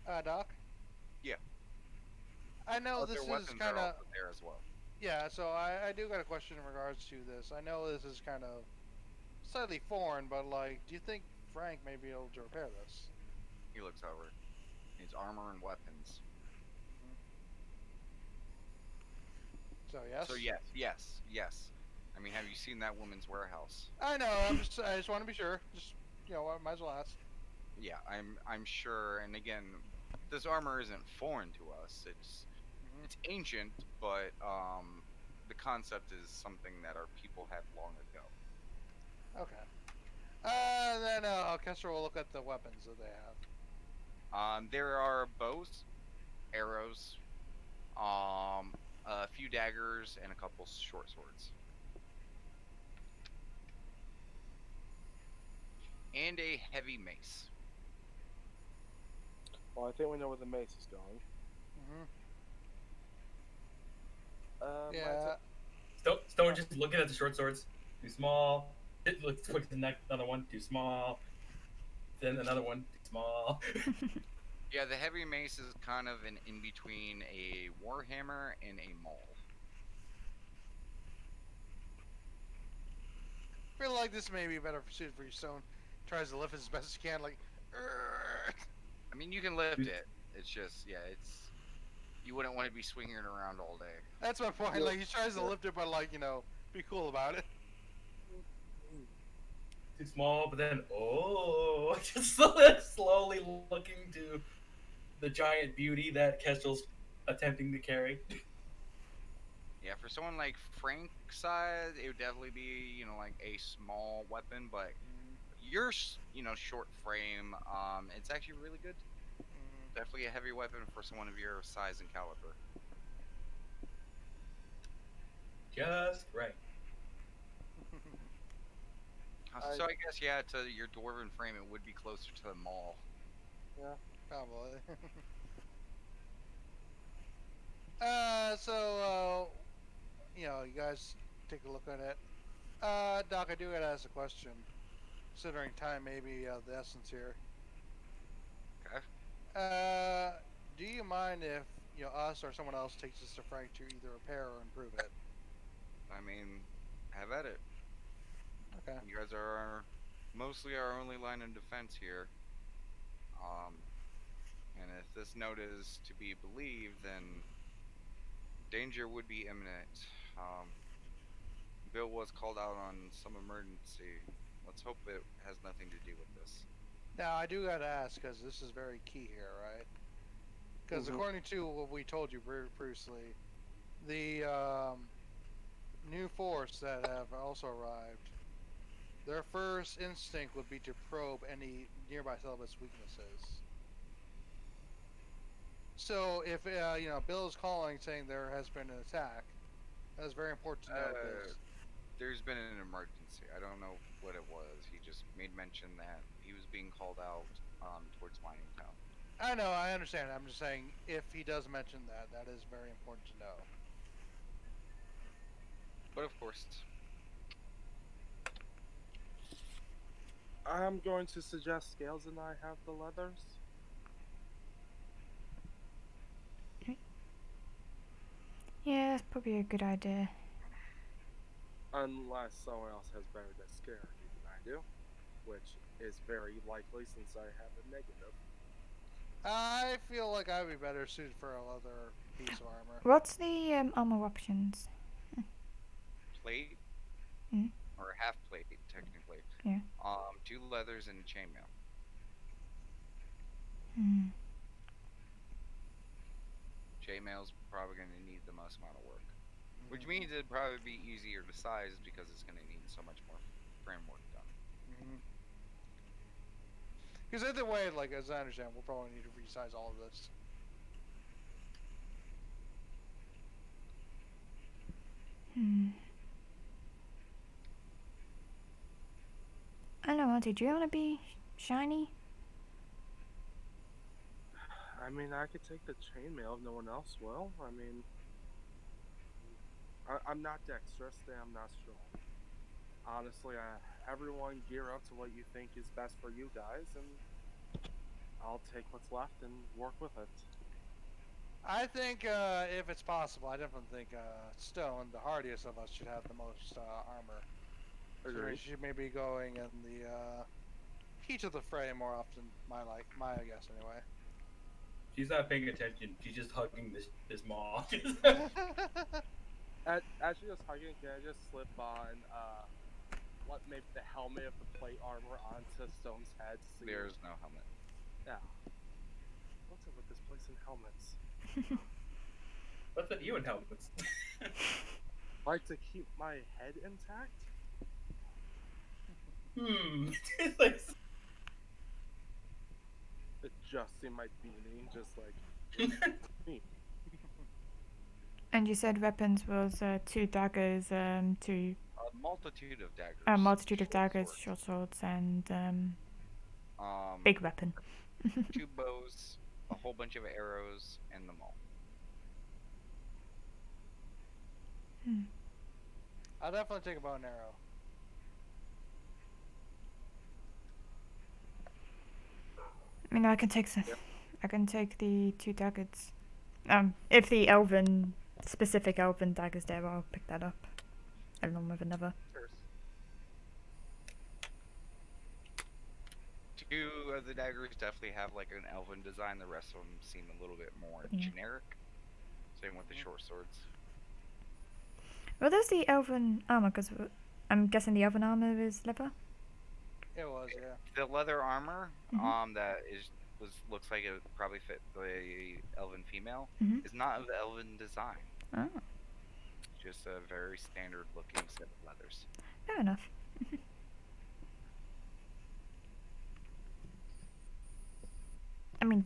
God. Doc? Yeah. I know But this their is weapons kind are of. also there as well. Yeah, so I do got a question in regards to this. I know this is kind of slightly foreign, but like, do you think Frank may be able to repair this? He looks over. His armor and weapons. So yes. So yes. I mean, have you seen that woman's warehouse? I know. I just want to be sure. Just I might as well ask. Yeah, I'm sure. And again, this armor isn't foreign to us. It's ancient, but the concept is something that our people had long ago. Okay. Then Kessler will look at the weapons that they have. There are bows, arrows, a few daggers, and a couple short swords, and a heavy mace. Well, I think we know where the mace is going. Yeah. Stone just looking at the short swords. Too small. It looks quick to the next, another one. Too small. Then another one. Too small. Yeah, the heavy mace is kind of an in between a warhammer and a maul. I feel like this may be better suited for you. Stone tries to lift it as best he can, like. "Urgh." I mean, you can lift it. It's just, yeah, it's you wouldn't want to be swinging it around all day. That's my point. Like he tries to lift it, but like be cool about it. Too small, but then just slowly looking to the giant beauty that Kestrel's attempting to carry. Yeah, for someone like Frank's size, it would definitely be, like a small weapon, but your, short frame, it's actually really good. Definitely a heavy weapon for someone of your size and caliber. Just right. So I guess, yeah, to your dwarven frame, it would be closer to the maul. Probably. You guys take a look at it. Doc, I do gotta ask a question. Considering time may be the essence here. Okay. Do you mind if us or someone else takes this to Frank to either repair or improve it? I mean, have at it. Okay. You guys are mostly our only line of defense here. And if this note is to be believed, then danger would be imminent. Bill was called out on some emergency. Let's hope it has nothing to do with this. Now I do gotta ask because this is very key here, right? Because according to what we told you previously, the new force that have also arrived, their first instinct would be to probe any nearby syllabus weaknesses. So if Bill is calling saying there has been an attack, that is very important to know. There's been an emergency. I don't know what it was. He just made mention that he was being called out towards mining town. I know, I understand. I'm just saying, if he does mention that, that is very important to know. But of course, I'm going to suggest Scales and I have the leathers. Yeah, that's probably a good idea. Unless someone else has better dexterity than I do, which is very likely since I have a negative. I feel like I would be better suited for a leather piece of armor. What's the armor options? plate Mm. or half plate technically. Yeah. 2 leathers and a chainmail. Hmm. Chainmail's probably going to need the most amount of work, which means it'd probably be easier to size because it's going to need so much more framework done. Because either way, like as I understand, we'll probably need to resize all of this. I don't know, Auntie, do you want to be shiny? I mean, I could take the chainmail if no one else will. I mean, I'm not dexterous, and I'm not strong. Honestly, everyone gear up to what you think is best for you guys, and I'll take what's left and work with it. I think if it's possible, I definitely think Stone, the hardiest of us, should have the most armor. So Agreed. she may be going in the heat of the fray more often. My guess anyway. She's not paying attention. She's just hugging this maw. As you're just hugging, can I just slip on what maybe the helmet of the plate armor onto Stone's head? To see There's no helmet. Yeah. What's up with this place and helmets? What's with you and helmets? Like to keep my head intact? Like, Adjusting my beanie, just like me. And you said weapons was 2 daggers, two A multitude of daggers. a multitude of short daggers, swords, short swords, and Um, big weapon. 2 bows, a whole bunch of arrows, and the maul. I'll definitely take a bow and arrow. I mean, I can take the 2 daggers. If the specific elven daggers there, I'll pick that up along with another. Two of the daggers definitely have like an elven design. The rest of them seem a little bit more Yeah. generic. Same with the short swords. Well, there's the elven armor, because I'm guessing the elven armor is leather. It was, yeah. The leather armor, Mhm. that looks like it would probably fit the elven female, Mhm. is not of the elven design. Oh, Just a very standard looking set of leathers. fair enough. I mean,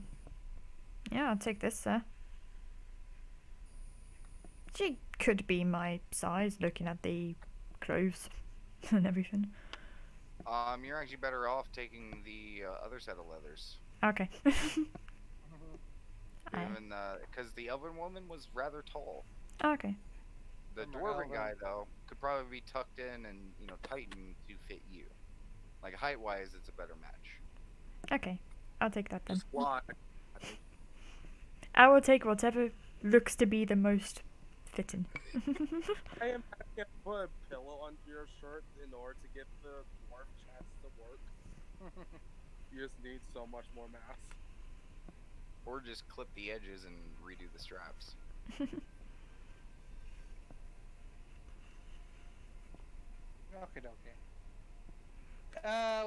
yeah, I'll take this, sir. She could be my size, looking at the clothes and everything. You're actually better off taking the other set of leathers. Okay. I- Even because the elven woman was rather tall. okay. The Remember dwarven elven? guy though could probably be tucked in and tightened to fit you. Like height wise, it's a better match. Okay. I'll take that then. Just why? I will take whatever looks to be the most fitting. I am gonna put a pillow under your shirt in order to get the dwarf chest to work. You just need so much more mass. Or just clip the edges and redo the straps. Okay, okay.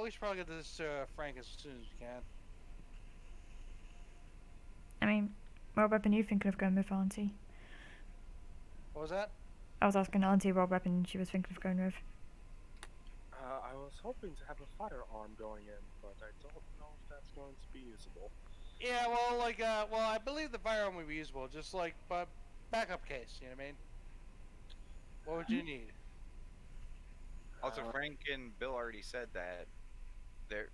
We should probably get this to Frank as soon as we can. I mean, what weapon are you thinking of going with, Auntie? What was that? I was asking Auntie what weapon she was thinking of going with. I was hoping to have a firearm going in, but I don't know if that's going to be usable. Yeah, well, I believe the firearm would be usable, just like, but backup case, you know what I mean? What would you need? Also, Frank and Bill already said that there,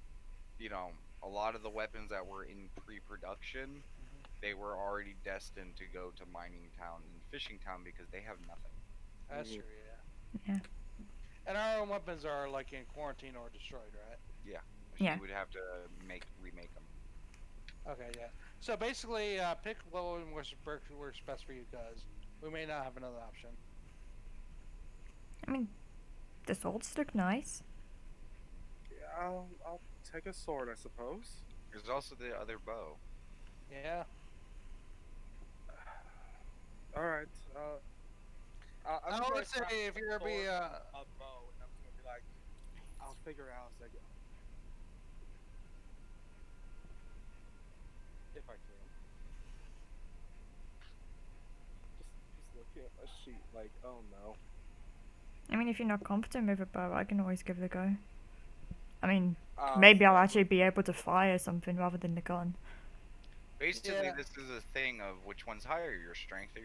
a lot of the weapons that were in pre-production, they were already destined to go to mining town and fishing town because they have nothing. That's Mhm. true, yeah. Yeah. And our own weapons are like in quarantine or destroyed, right? Yeah. Yeah. You would have to remake them. Okay, yeah. So basically, pick what one works best for you, because we may not have another option. I mean, the swords look nice. Yeah, I'll take a sword, I suppose. There's also the other bow. Yeah. All right. I I'm would gonna say craft if you're gonna be, sword, a bow, and I'm gonna be like, I'll figure it out as I go. If I can. Just looking at my sheet, like, oh no. I mean, if you're not confident with a bow, I can always give it a go. I mean, Uh, maybe I'll actually be able to fire something rather than the gun. Basically, Yeah. this is a thing of which one's higher, your strength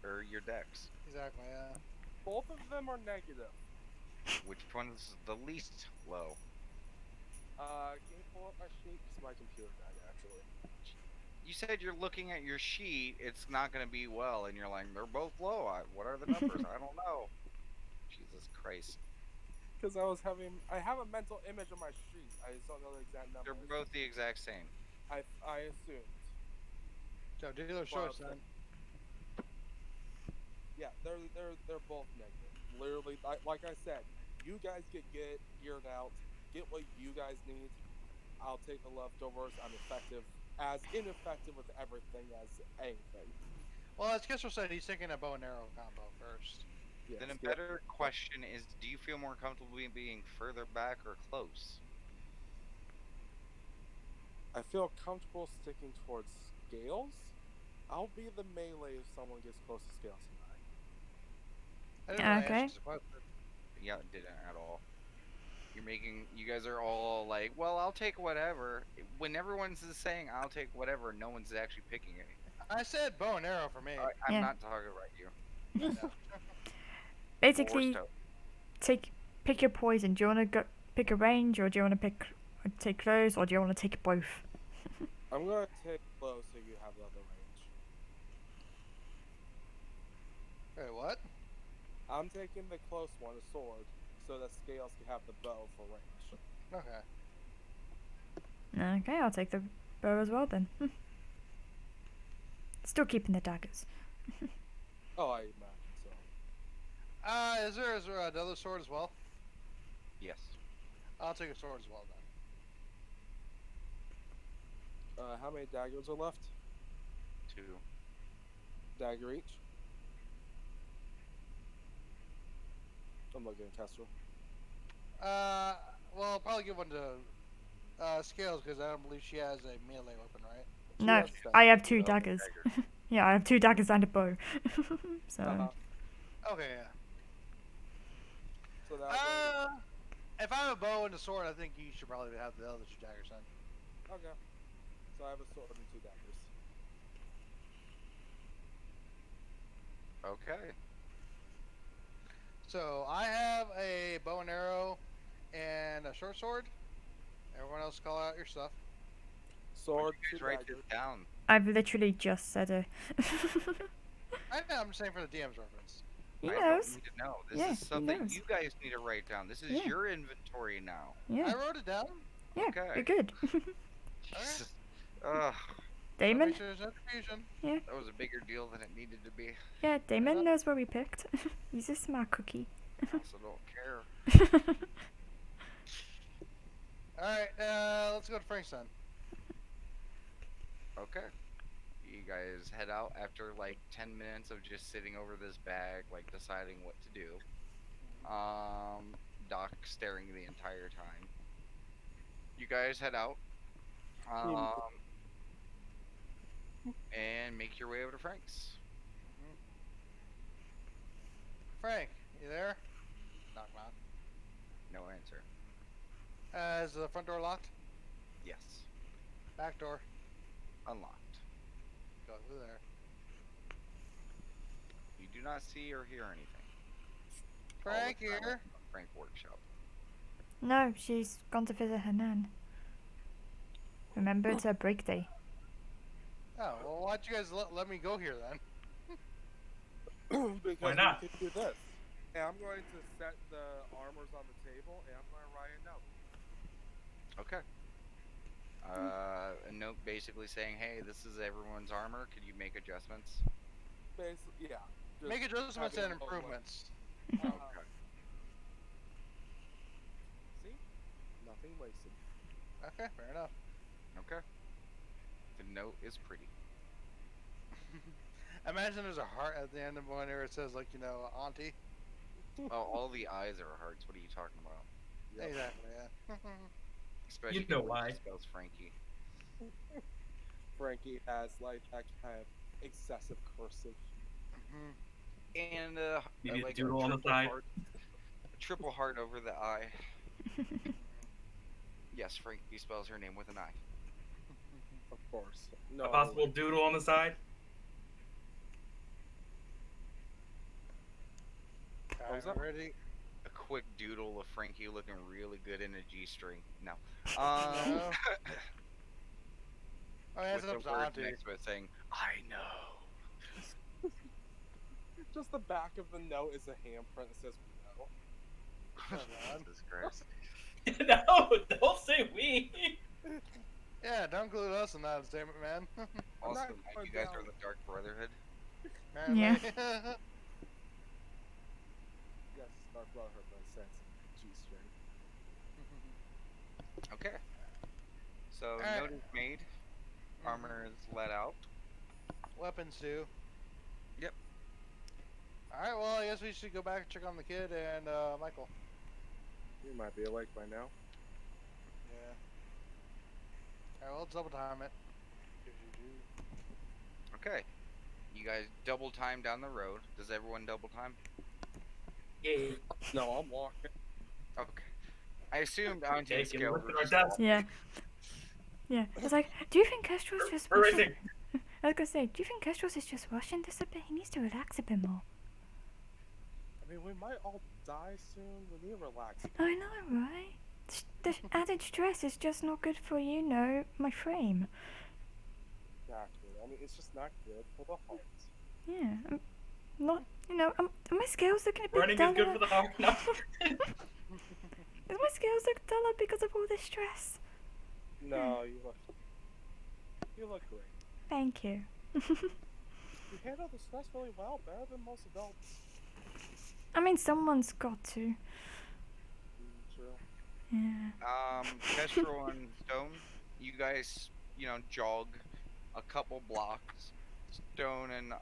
or your dex. Exactly, yeah. Both of them are negative. Which one's the least low? Can you pull up my sheet? 'Cause my computer died, actually. you said you're looking at your sheet. It's not gonna be well, and you're like, they're both low. What are the numbers? I don't know. Jesus Christ. Because I have a mental image of my sheet. I just don't know the exact They're numbers. both the exact same. I assumed. So dealer choice then. Yeah, they're both negative. Literally, like I said, you guys get geared out, get what you guys need. I'll take the leftovers. I'm ineffective with everything as anything. Well, as Kissel said, he's thinking a bow and arrow combo first. Yes, Then a yeah. better question is, do you feel more comfortable being further back or close? I feel comfortable sticking towards scales. I'll be the melee if someone gets close to scales tonight. I didn't really Okay. answer the question. Yeah, it didn't at all. You guys are all like, well, I'll take whatever. When everyone's just saying, I'll take whatever, no one's actually picking anything. I said bow and arrow for me. I'm Yeah. not talking about you. No. Basically, Force pick your poison. Do you want to go pick a range, or do you want to take close, or do you want to take both? I'm gonna take low so you have the other range. Wait, what? I'm taking the close one, a sword, so that scales can have the bow for range. Okay. Okay, I'll take the bow as well then. Still keeping the daggers. Oh, I imagine so. Is there another sword as well? Yes. I'll take a sword as well then. How many daggers are left? 2. Dagger each. I'm looking at Kestrel. Well, I'll probably give one to Scales because I don't believe she has a melee weapon, right? She No, has I have 2 Oh, daggers. dagger. Yeah, I have 2 daggers and a bow. So Okay, yeah. So that way, If I have a bow and a sword, I think you should probably have the other 2 daggers then. okay. So I have a sword and 2 daggers. Okay. So I have a bow and arrow and a short sword. Everyone else call out your stuff. Sword, You 2 guys write daggers. this down. I've literally just said it. I know, I'm just saying for the DM's reference. He I knows. don't need to know. This Yeah, is he something knows. you guys need to write down. This is Yeah. your inventory now. Yeah, I wrote it down. yeah, okay. you're good. Jesus. Ugh, Damon? Make sure there's no confusion. that was a bigger deal than it needed to be. Yeah, Damon knows what we picked. He's a smart cookie. I also don't care. Alright, let's go to Frank's then. Okay. You guys head out after like 10 minutes of just sitting over this bag, like deciding what to do. Doc staring the entire time. You guys head out. And make your way over to Frank's. Frank, you there? Knock knock. No answer. Is the front door locked? Yes. Back door. Unlocked. Go over there. You do not see or hear anything. All Frank the time here. at the Frank workshop. No, she's gone to visit her nan. Remember, it's her break day. Oh, well, why'd you guys let me go here then? Because Why not? we could do this. And I'm going to set the armors on the table, and I'm going to write a note. Okay. A note basically saying, hey, this is everyone's armor. Could you make adjustments? Basically, yeah. just Make adjustments having and a low one. improvements. Okay. See? Nothing wasted. Okay, fair enough. Okay. The note is pretty. Imagine there's a heart at the end of one where it says, like, you know, auntie. Oh, all the eyes are hearts. What are you talking about? Yep. Exactly, yeah. Especially know when why. he spells Frankie. Frankie has, like, that kind of excessive cursive. And Maybe a like doodle on the triple side. heart- a triple heart over the I. Yes, Frankie spells her name with an I. Of course. No. A possible doodle on the side. was Alright, that? ready? A quick doodle of Frankie looking really good in a G string. No. No. Oh, yeah, with it's the up to word Auntie. next to it saying, "I know." Just the back of the note is a handprint that says no. Oh, God. Jesus Christ. No, don't say we. Yeah, don't include us in that statement, man. I'm Also, not Mike, going you guys down. are the Dark Brotherhood. Apparently. Yes, Dark Brotherhood makes sense. G-string. Okay. So Alright. note is made. Armor is let out. Weapons do. Yep. Alright, well, I guess we should go back and check on the kid and Michael. You might be awake by now. Yeah. Alright, well, double time it. Okay. You guys double time down the road. Does everyone double time? Yay. No, I'm walking. Okay. I assumed Auntie Okay, and can we Scale look were at our just desk? Yeah. Yeah. It's like, do you think Kestrel's just We're right washing? there. I was gonna say, do you think Kestrel's is just washing this a bit? He needs to relax a bit more. I mean, we might all die soon. We need to relax. I know, right? The added stress is just not good for, you know, my frame. Exactly. I mean, it's just not good for the heart. Yeah. Not, you know, are my scales looking a bit Running duller? is good for the heart. No. Does my scales look duller because of all this stress? No, you look great. Thank you. You handle the stress really well, better than most adults. I mean, someone's got to. True. Yeah. Kestrel and Stone, you guys, jog a couple blocks. Stone and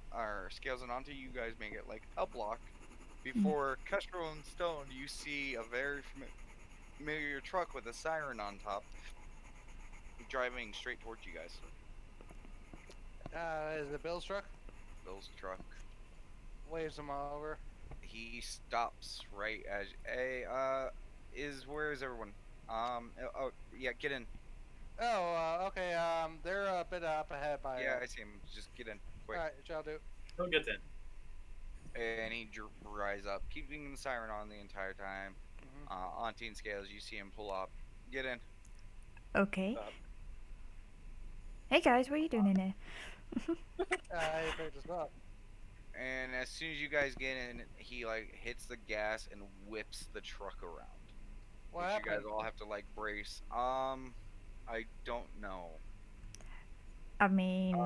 Scales and Auntie, you guys make it like a block. Before Kestrel and Stone, you see a very familiar truck with a siren on top, driving straight towards you guys. Is it Bill's truck? Bill's truck. Waves him over. He stops right as where is everyone? Yeah, get in. Oh, okay, they're a bit up ahead by... Yeah, I see him. Just get in, quick. Alright, shall do. Who gets in? And he drives up, keeping the siren on the entire time. Auntie and Scales, you see him pull up. Get in. Okay. Hey guys, what are you doing in here? He picked us up. And as soon as you guys get in, he hits the gas and whips the truck around. What which happened? You guys all have to brace. I don't know. I mean,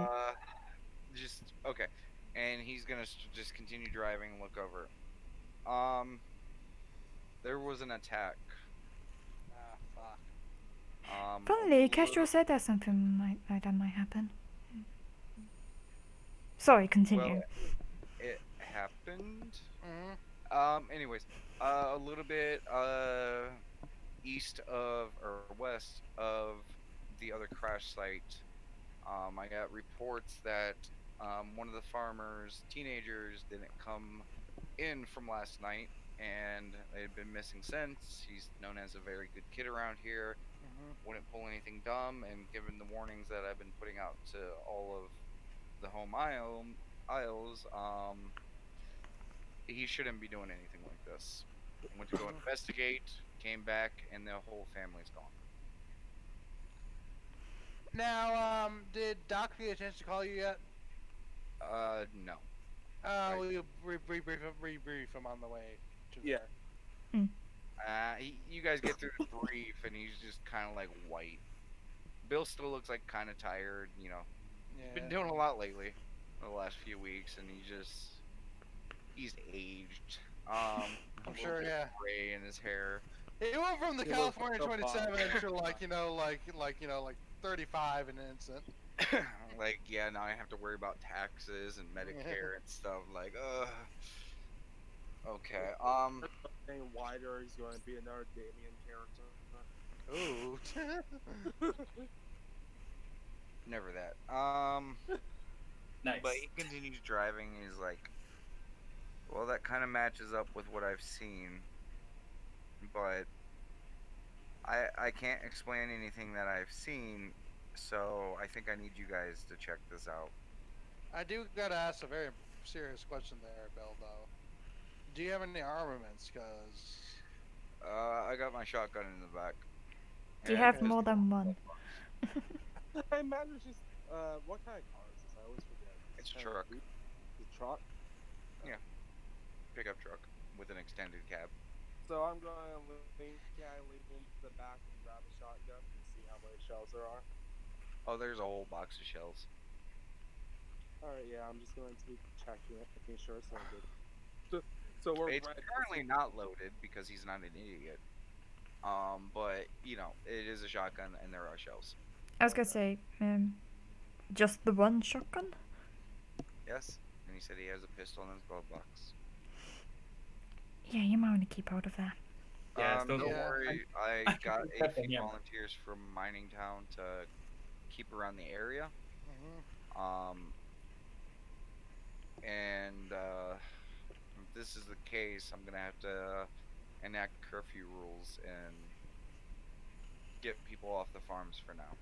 Just okay. And he's gonna just continue driving and look over. There was an attack. Fuck. funnily, Kestrel said that something like that might happen. Sorry, continue. Well, it happened. Mm-hmm. Anyways, a little bit east of or west of the other crash site, I got reports that one of the farmers' teenagers didn't come in from last night, and they had been missing since. He's known as a very good kid around here. Wouldn't pull anything dumb, and given the warnings that I've been putting out to all of the home aisles, he shouldn't be doing anything like this. Went to go investigate, came back, and the whole family's gone. Now, did Doc get a chance to call you yet? No. Will you rebrief him on the way to Yeah. You guys get through the brief, and he's just kind of white. Bill still looks kind of tired, Yeah. Been doing a lot lately, the last few weeks, and he's aged. I'm sure, yeah. Gray in his hair. He went from the He looks California so 27 fine. to 35 in an instant. Yeah, now I have to worry about taxes and Medicare and stuff. Okay. Getting wider, he's going to be another Damien character. Ooh. Never that. Nice. But he continues driving. He's well, that kind of matches up with what I've seen, but I can't explain anything that I've seen, so I think I need you guys to check this out. I do gotta ask a very serious question there, Bill, though. Do you have any armaments? Because... I got my shotgun in the back. Do you And have just- more than one? I imagine she's What kind of car is this? I always forget. It's a kind of truck. The truck. Yeah. Pickup truck with an extended cab. So I'm going to lean. Can I lean into the back and grab a shotgun and see how many shells there are? Oh, there's a whole box of shells. All right, yeah. I'm just going to be checking it, making sure it's all good. So we're It's ready. currently not loaded because he's not an idiot. But you know, it is a shotgun and there are shells. I was gonna say, just the one shotgun? Yes. And he said he has a pistol in his glove box. Yeah, you might want to keep out of that. Yes, those Don't Yeah. worry. I I got can a cut them, few yeah. volunteers from Mining Town to keep around the area. And if this is the case, I'm gonna have to enact curfew rules and get people off the farms for now.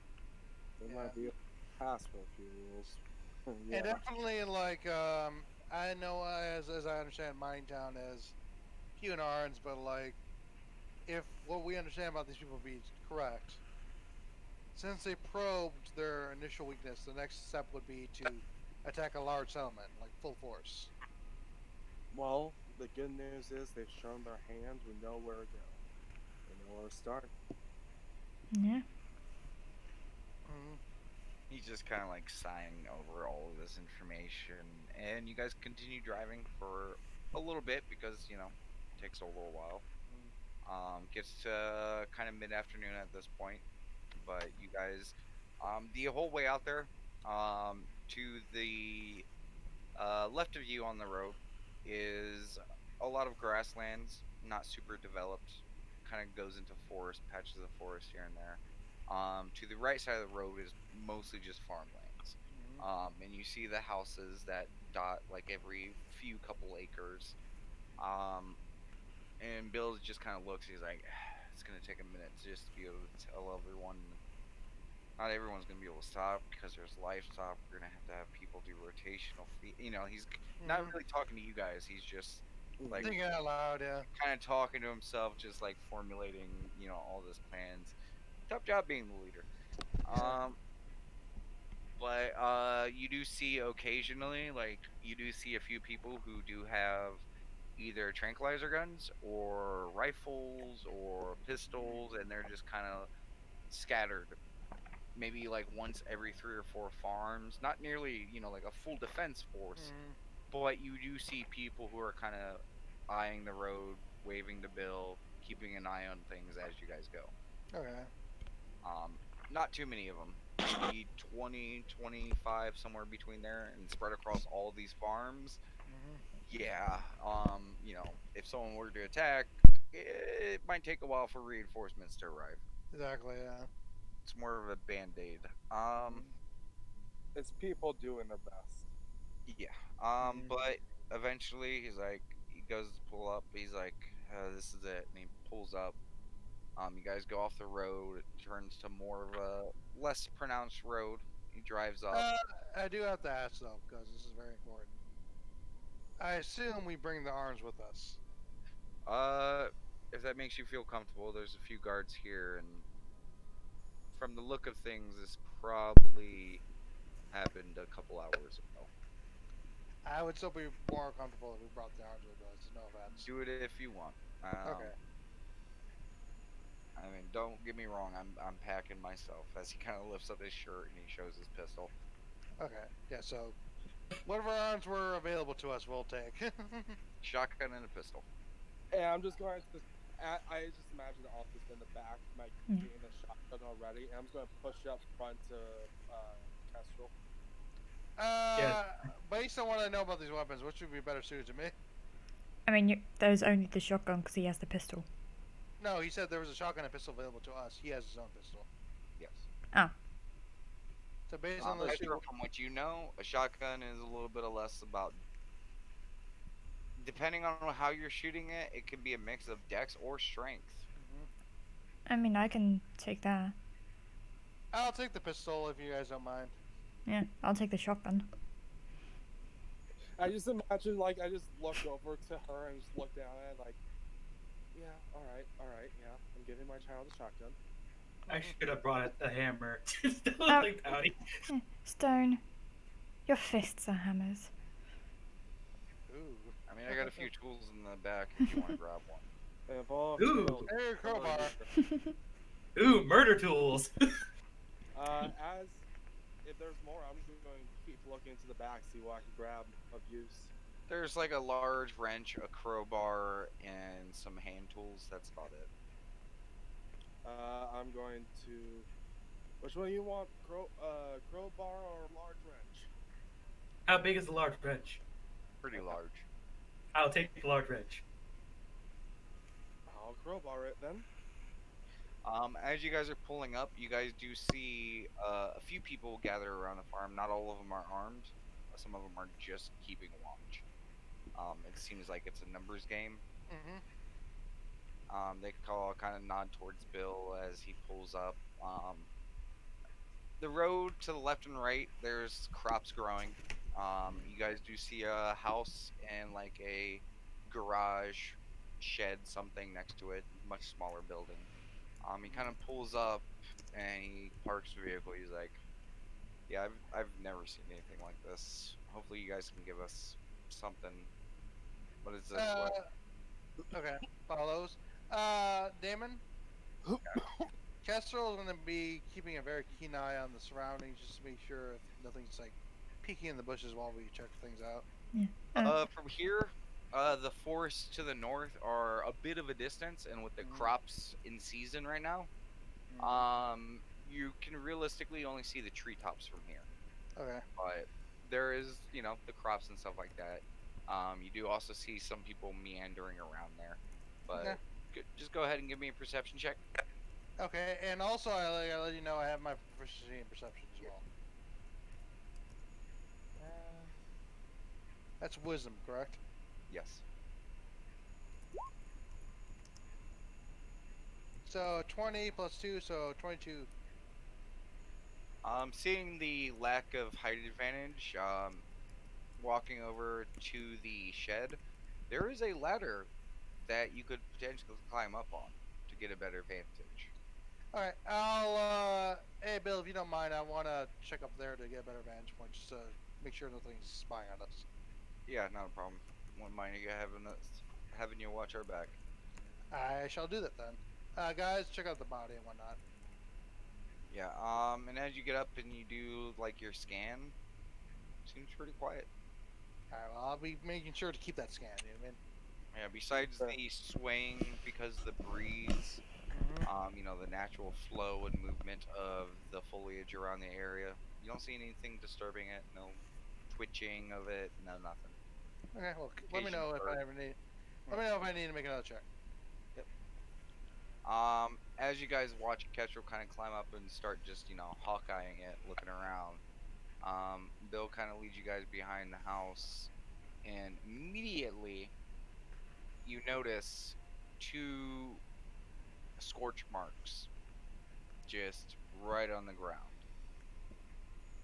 There Yeah. might be a pass for a few rules. Yeah. And definitely, like, I know as I understand Minetown as few and Arns, but like, if what we understand about these people be correct, since they probed their initial weakness, the next step would be to attack a large settlement, like full force. Well, the good news is they've shown their hand. We know where to go. We know where to start. Yeah. Mm-hmm. He's just kind of like sighing over all of this information, and you guys continue driving for a little bit because you know it takes a little while. Gets to kind of mid-afternoon at this point, but you guys, the whole way out there, to the left of you on the road is a lot of grasslands, not super developed. Kind of goes into forest, patches of forest here and there. To the right side of the road is mostly just farmlands. And you see the houses that dot like every few couple acres. And Bill just kind of looks. He's like, it's gonna take a minute to just be able to tell everyone. Not everyone's gonna be able to stop because there's livestock. We're gonna have to have people do rotational feed. You know, he's not really talking to you guys. He's just like Thinking out loud, yeah. kind of talking to himself, just like formulating, you know, all this plans. Tough job being the leader. But you do see occasionally, like you do see a few people who do have either tranquilizer guns or rifles or pistols, and they're just kind of scattered. Maybe like once every 3 or 4 farms. Not nearly, you know, like a full defense force, but you do see people who are kind of eyeing the road, waving to Bill, keeping an eye on things as you guys go. Okay. Not too many of them. Maybe 20, 25, somewhere between there, and spread across all of these farms. Yeah. You know, if someone were to attack, it might take a while for reinforcements to arrive. Exactly, yeah. It's more of a band-aid. It's people doing their best. Yeah. But eventually he goes to pull up. He's like, this is it. And he pulls up. You guys go off the road. It turns to more of a less pronounced road. He drives up. I do have to ask though, because this is very important. I assume we bring the arms with us. If that makes you feel comfortable, there's a few guards here, and from the look of things, this probably happened a couple hours ago. I would still be more comfortable if we brought the arms with us. No offense. Do it if you want. Okay. I mean, don't get me wrong. I'm packing myself as he kind of lifts up his shirt and he shows his pistol. Okay. Yeah. So, whatever arms were available to us, we'll take. Shotgun and a pistol. And I'm just going to. I just imagine the office in the back, like being a shotgun already, and I'm just going to push up front to Kestrel. Yes. Based on what I know about these weapons, which would be better suited to me? I mean, there's only the shotgun because he has the pistol. No, he said there was a shotgun and pistol available to us. He has his own pistol. Yes. Oh. So based on those two, From what you know, a shotgun is a little bit less about. Depending on how you're shooting it, it could be a mix of dex or strength. I mean, I can take that. I'll take the pistol if you guys don't mind. Yeah, I'll take the shotgun. I just imagine, like, I just look over to her and just look down at it, like, yeah, all right, yeah, I'm giving my child a shotgun. I should have brought a hammer. Still Oh. like pouty. Stone, your fists are hammers. Ooh. I mean, I got a few tools in the back if you want to grab one. If all Ooh. tools- Hey, crowbar. Ooh, murder tools. As if there's more, I'm going to keep looking into the back, see what I can grab of use. There's like a large wrench, a crowbar, and some hand tools. That's about it. I'm going to. Which one you want? Crowbar or large wrench? How big is the large wrench? Pretty large. I'll take the large wrench. I'll crowbar it then. As you guys are pulling up, you guys do see a few people gather around the farm. Not all of them are armed. Some of them are just keeping watch. It seems like it's a numbers game. Mm-hmm. They call kind of nod towards Bill as he pulls up. The road to the left and right, there's crops growing. You guys do see a house and like a garage, shed, something next to it, much smaller building. He kind of pulls up and he parks the vehicle. He's like, "Yeah, I've never seen anything like this. Hopefully, you guys can give us something. What is this? What? Okay, follows. Damon? Kestrel is going to be keeping a very keen eye on the surroundings just to make sure if nothing's like peeking in the bushes while we check things out. From here, the forests to the north are a bit of a distance, and with the crops in season right now, you can realistically only see the treetops from here. Okay. But there is, the crops and stuff like that. You do also see some people meandering around there. But Okay. just go ahead and give me a perception check. Okay, and also I let you know I have my proficiency in perception as well. That's wisdom, correct? Yes. So 20 plus 2, so 22. Seeing the lack of height advantage, walking over to the shed, there is a ladder that you could potentially climb up on to get a better vantage. Alright, hey Bill, if you don't mind, I want to check up there to get a better vantage point, just to make sure nothing's spying on us. Yeah, not a problem. Wouldn't mind you having you watch our back. I shall do that then. Guys, check out the body and whatnot. Yeah, and as you get up and you do, like, your scan, seems pretty quiet. Alright, well, I'll be making sure to keep that scan, you know what I mean? Yeah, besides the swaying because of the breeze, the natural flow and movement of the foliage around the area, you don't see anything disturbing it, no twitching of it, no nothing. Okay, well, let me know if I ever need. Let me know if I need to make another check. As you guys watch Kestrel kind of climb up and start just, hawkeyeing it, looking around, Bill kind of leads you guys behind the house, and immediately you notice 2 scorch marks just right on the ground.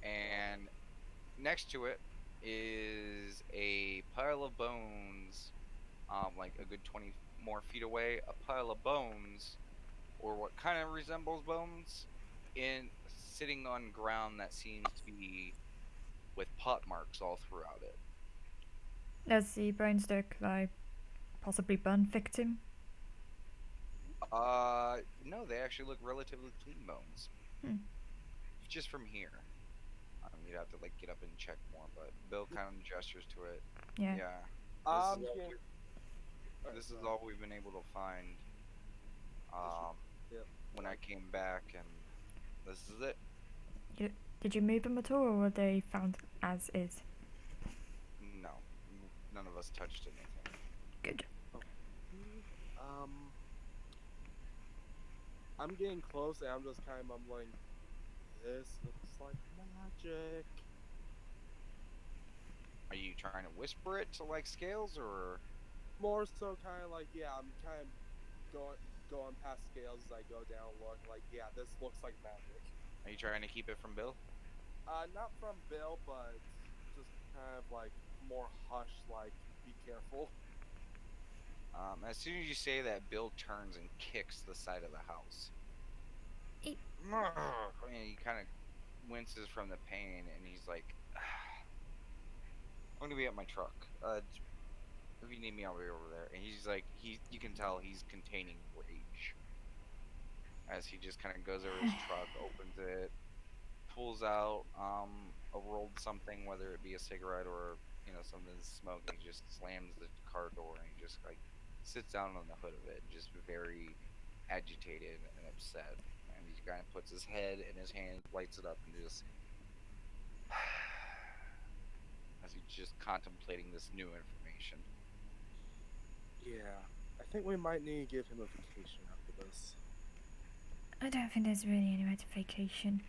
And next to it is a pile of bones, like a good 20 more feet away, a pile of bones, or what kind of resembles bones, sitting on ground that seems to be with pot marks all throughout it. Does the bones look like possibly burn victim? No, they actually look relatively clean bones. Just from here. You'd have to get up and check more, but Bill kind of gestures to it. Yeah. This is all we've been able to find. When I came back, and this is it. Did you move them at all, or were they found as is? No, none of us touched anything. Good. I'm getting close and I'm just kind of mumbling, this looks like magic. Are you trying to whisper it to Scales, or? More so kind of I'm kind of going past Scales as I go down and look, this looks like magic. Are you trying to keep it from Bill? Not from Bill, but just kind of more hush, be careful. As soon as you say that, Bill turns and kicks the side of the house. Eep. And he kind of winces from the pain, and he's like, "I'm gonna be at my truck. If you need me, I'll be over there." And he's like, you can tell he's containing rage as he just kind of goes over his truck, opens it, pulls out a rolled something, whether it be a cigarette or something to smoke, and he just slams the car door and he just like sits down on the hood of it, just very agitated and upset. And he kind of puts his head in his hand, lights it up, and just as he's just contemplating this new information. Yeah, I think we might need to give him a vacation after this. I don't think there's really anywhere to vacation.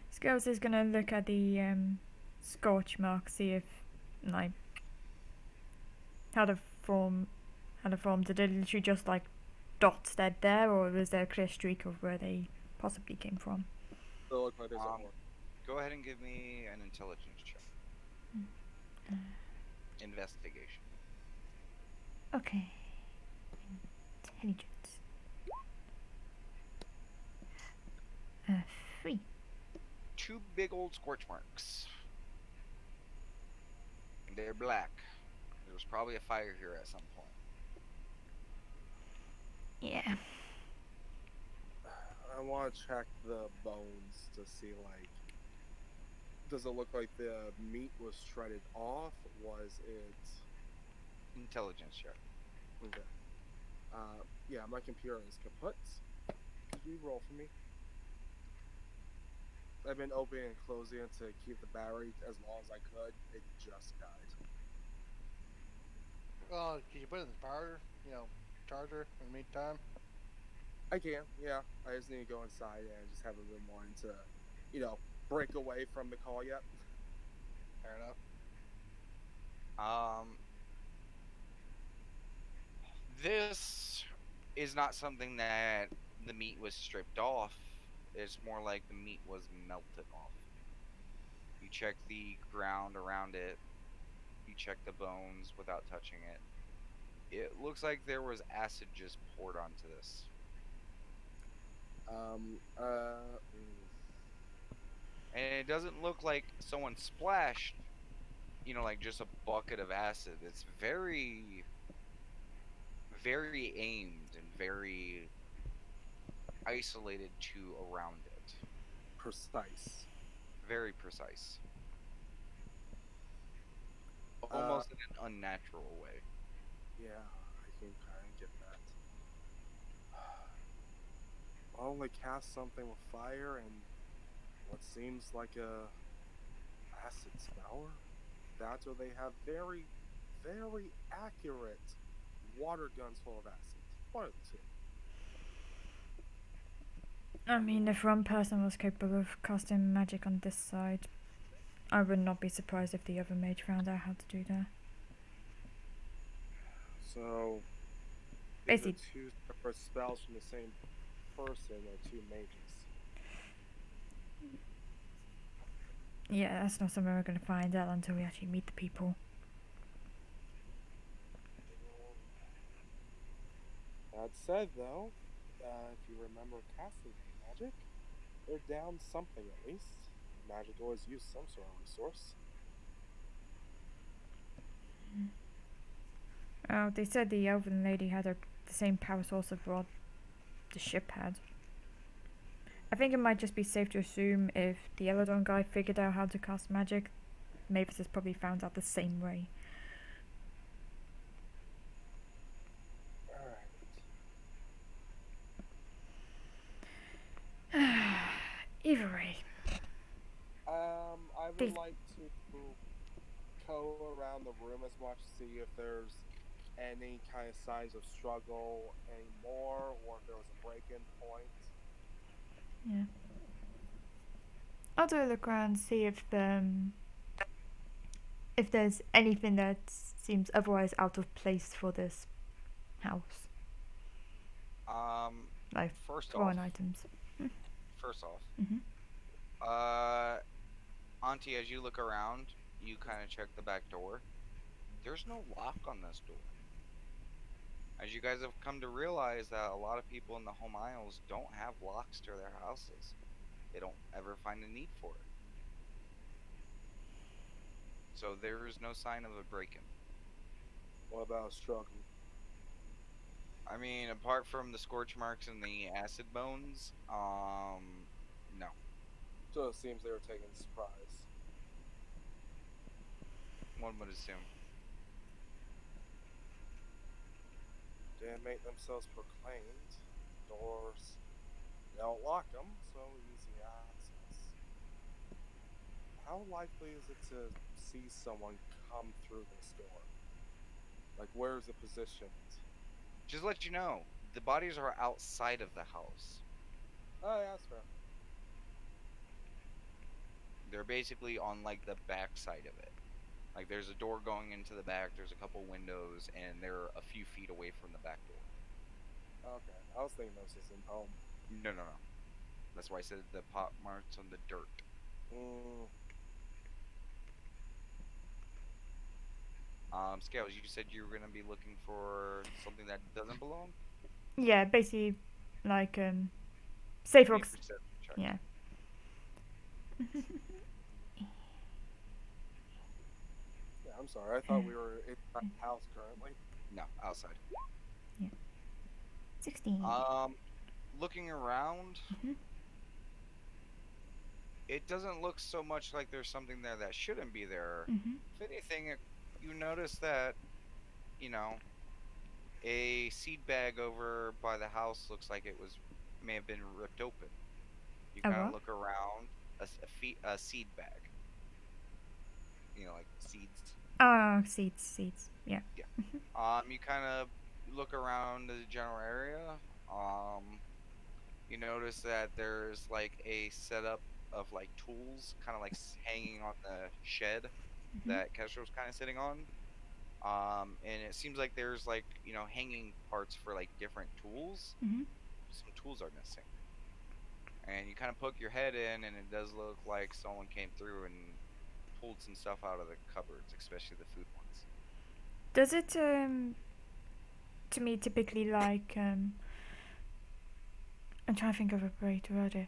Skills is gonna look at the scorch mark, see if like how the form did it literally just like dots dead there, or was there a clear streak of where they possibly came from? So it looks like there's a more. Go ahead and give me an intelligence check. Investigation. Okay. Intelligence. 3. 2 big old scorch marks. They're black. There was probably a fire here at some point. Yeah. I want to check the bones to see, like, does it look like the meat was shredded off? Was it? Intelligence check. Okay. Yeah, my computer is kaput. Could you roll for me? I've been opening and closing it to keep the battery as long as I could. It just died. Well, can you put it in the power, charger in the meantime? I can, yeah. I just need to go inside and just have a room one to, break away from the call yet. Fair enough. This is not something that the meat was stripped off. It's more like the meat was melted off. You check the ground around it. You check the bones without touching it. It looks like there was acid just poured onto this. And it doesn't look like someone splashed, like just a bucket of acid. It's very, very aimed and very isolated to around it. Precise. Very precise. Almost in an unnatural way. Yeah, I can kind of get that. I'll only cast something with fire and what seems like a acid spour. That's where they have very, very accurate water guns full of acid. One of the two. I mean, if one person was capable of casting magic on this side, I would not be surprised if the other mage found out how to do that. So, Basically, these are two separate spells from the same person or two mages. yeah, that's not something we're going to find out until we actually meet the people. That said, though, if you remember casting magic, they're down something at least. Magic always use some sort of resource. Oh, they said the elven lady had the same power source of what the ship had. I think it might just be safe to assume if the Eladon guy figured out how to cast magic, Mavis has probably found out the same way. Either way. I would Please. like to go around the room as much to see if there's any kind of signs of struggle anymore, or if there was a break-in point. Yeah. I'll do a look around, see if there's anything that seems otherwise out of place for this house. Like First foreign off, items. Auntie, as you look around, you kind of check the back door. There's no lock on this door. As you guys have come to realize that a lot of people in the home isles don't have locks to their houses. They don't ever find a need for it. So there is no sign of a break-in. What about a struggle? I mean, apart from the scorch marks and the acid bones, no. So it seems they were taken surprise. One would assume. Didn't make themselves proclaimed. Doors. They don't lock them, so easy access. How likely is it to see someone come through this door? Like, where's the position? Just to let you know, the bodies are outside of the house. Oh, yeah, that's fair. They're basically on like the back side of it. Like there's a door going into the back, there's a couple windows, and they're a few feet away from the back door. Okay, I was thinking this was in home. No. That's why I said the pot marks on the dirt. Scales, you said you were gonna be looking for something that doesn't belong? Yeah, basically, like safe Give me a rocks. perception check. Yeah. Yeah, I'm sorry. I thought we were in my house currently. No, outside. 16. Looking around, Mhm. it doesn't look so much like there's something there that shouldn't be there. Mhm. If anything, you notice that, you know, a seed bag over by the house looks like it may have been ripped open. You A kind of what? look around, a seed bag. You know, like seeds. Oh, seeds. Yeah. You kind of look around the general area. You notice that there's like a setup of like tools, kind of like hanging on the shed Mhm. that Kestro's kind of sitting on. And it seems like there's like hanging parts for like different tools. Mhm. Some tools are missing, and you kind of poke your head in, and it does look like someone came through and pulled some stuff out of the cupboards, especially the food ones. Does it to me typically like I'm trying to think of a great word here.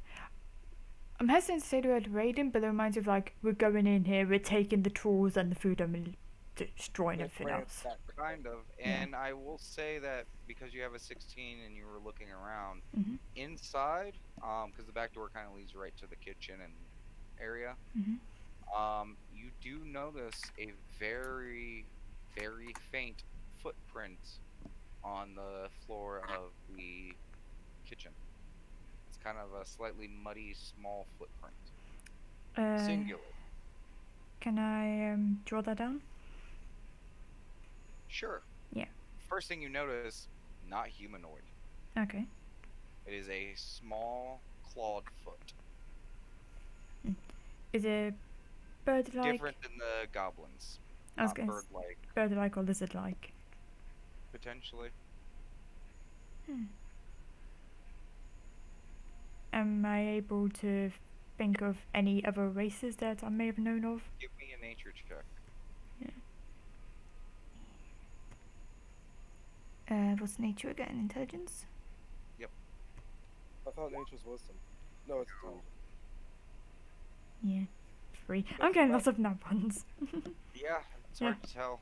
I'm hesitant to say the word raiding, but it reminds me of like we're going in here, we're taking the tools and the food and we're destroying They everything ran else. that quick. Kind of. Yeah. And I will say that because you have a 16 and you were looking around Mhm. inside, because the back door kind of leads right to the kitchen and area. Mhm. You do notice a very, very faint footprint on the floor of the kitchen. It's kind of a slightly muddy, small footprint. Singular. Can I draw that down? Sure. Yeah. First thing you notice, not humanoid. Okay. It is a small clawed foot. Is it bird-like? Different than the goblins. I was Not gonna bird-like, bird-like or lizard-like. potentially. Am I able to think of any other races that I may have known of? Give me a nature check. What's nature again? Intelligence? I thought nature's wisdom. No, it's intelligence. Yeah. 3. I'm getting lots of nut ones. Yeah, it's hard to tell.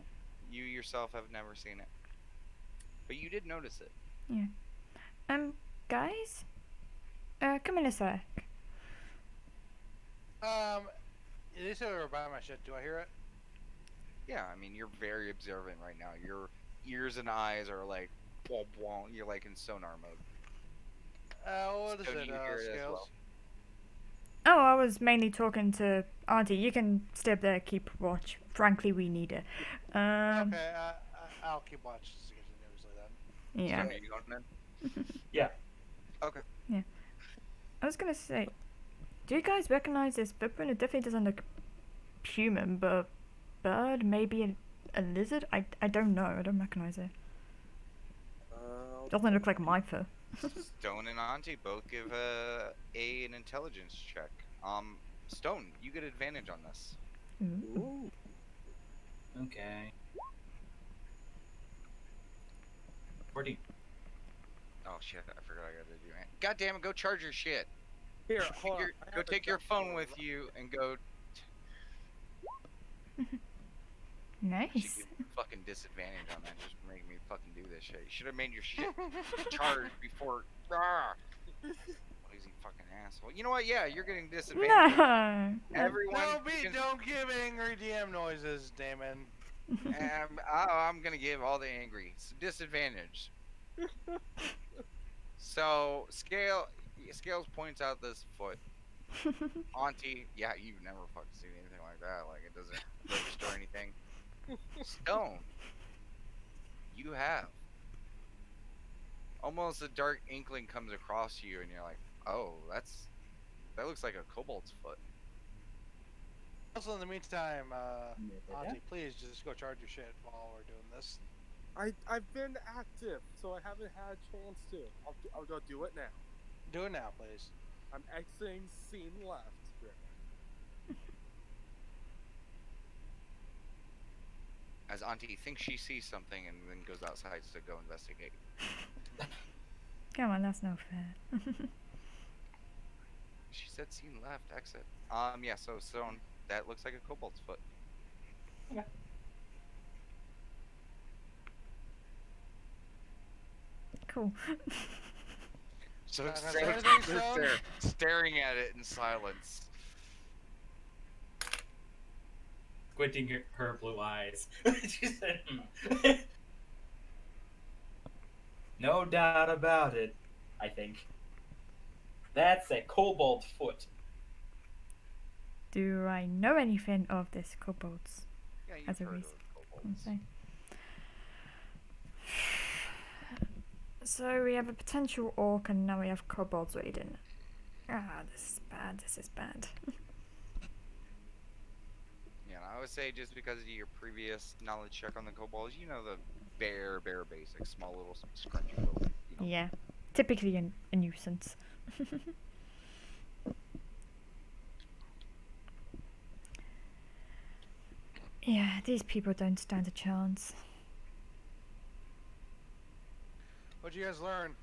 You yourself have never seen it. But you did notice it. Guys? Come in a sec. They said they were by my shit. Do I hear it? Yeah, I mean, you're very observant right now. Your ears and eyes are like, bwah, bwah, you're like in sonar mode. What is So it, you hear it as Scales? well. Oh, I was mainly talking to Auntie. You can stay up there, keep watch. Frankly, we need it. Okay, I'll keep watching to get the news then. Yeah. Stone, are you going in? Yeah. Okay. I was gonna say, do you guys recognize this footprint? It definitely doesn't look human, but bird, maybe a lizard? I don't know. I don't recognize it. Doesn't look like my fur. Stone and Auntie both give an intelligence check. Stone, you get advantage on this. Ooh. Ooh. Okay. 14. Oh shit! I forgot I gotta do it. God damn it! Go charge your shit. Here, hold on. I Go have a take your dump phone phone with right you and go. I should Nice. give you fucking disadvantage on that just for making me fucking do this shit. You should have made your shit charge before. Ah! Lazy fucking asshole. You know what? Yeah, you're getting disadvantage. No. Everyone. Don't give angry DM noises, Damon. I'm gonna give all the angry disadvantage. So Scales points out this foot. Auntie, yeah, you've never fucking seen anything like that. Like it doesn't register anything. Stone, you have. Almost a dark inkling comes across you, and you're like, oh, that looks like a kobold's foot. Also, in the meantime, Auntie, please just go charge your shit while we're doing this. I've been active, so I haven't had a chance to. I'll go do it now. Do it now, please. I'm exiting scene left. As Auntie thinks she sees something and then goes outside to go investigate. Come on, that's not fair. She said scene left, exit. Yeah, so Stone, that looks like a kobold's foot. Okay. Cool. So Not gonna Stone say is anything, just Stone? there, staring at it in silence. Squinting her blue eyes. She said, "Hmm." No doubt about it, I think. That's a kobold foot. Do I know anything of this kobolds? Yeah, you've As a heard reason. of I'll kobolds. say. So we have a potential orc and now we have kobolds raiding. Ah, this is bad, this is bad. Yeah, and I would say just because of your previous knowledge check on the kobolds, you know the bare basics, small little scrunchy little, you know. Yeah, typically a nuisance. Yeah, these people don't stand a chance. What'd you guys learn?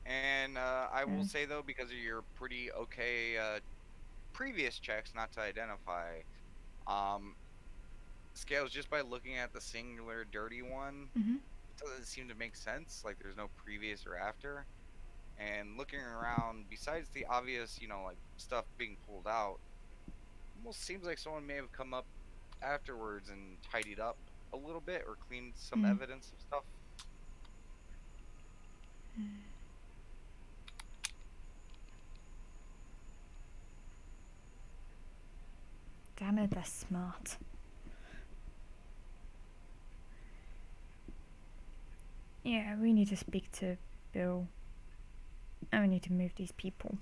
And I will Mm. say though, because of your pretty okay previous checks, not to identify, Scales, just by looking at the singular dirty one, Mhm. doesn't seem to make sense. Like there's no previous or after. And looking around, besides the obvious, you know, like stuff being pulled out, almost seems like someone may have come up afterwards and tidied up a little bit or cleaned some Mm. evidence of stuff. Damn it, they're smart. Yeah, we need to speak to Bill. And we need to move these people.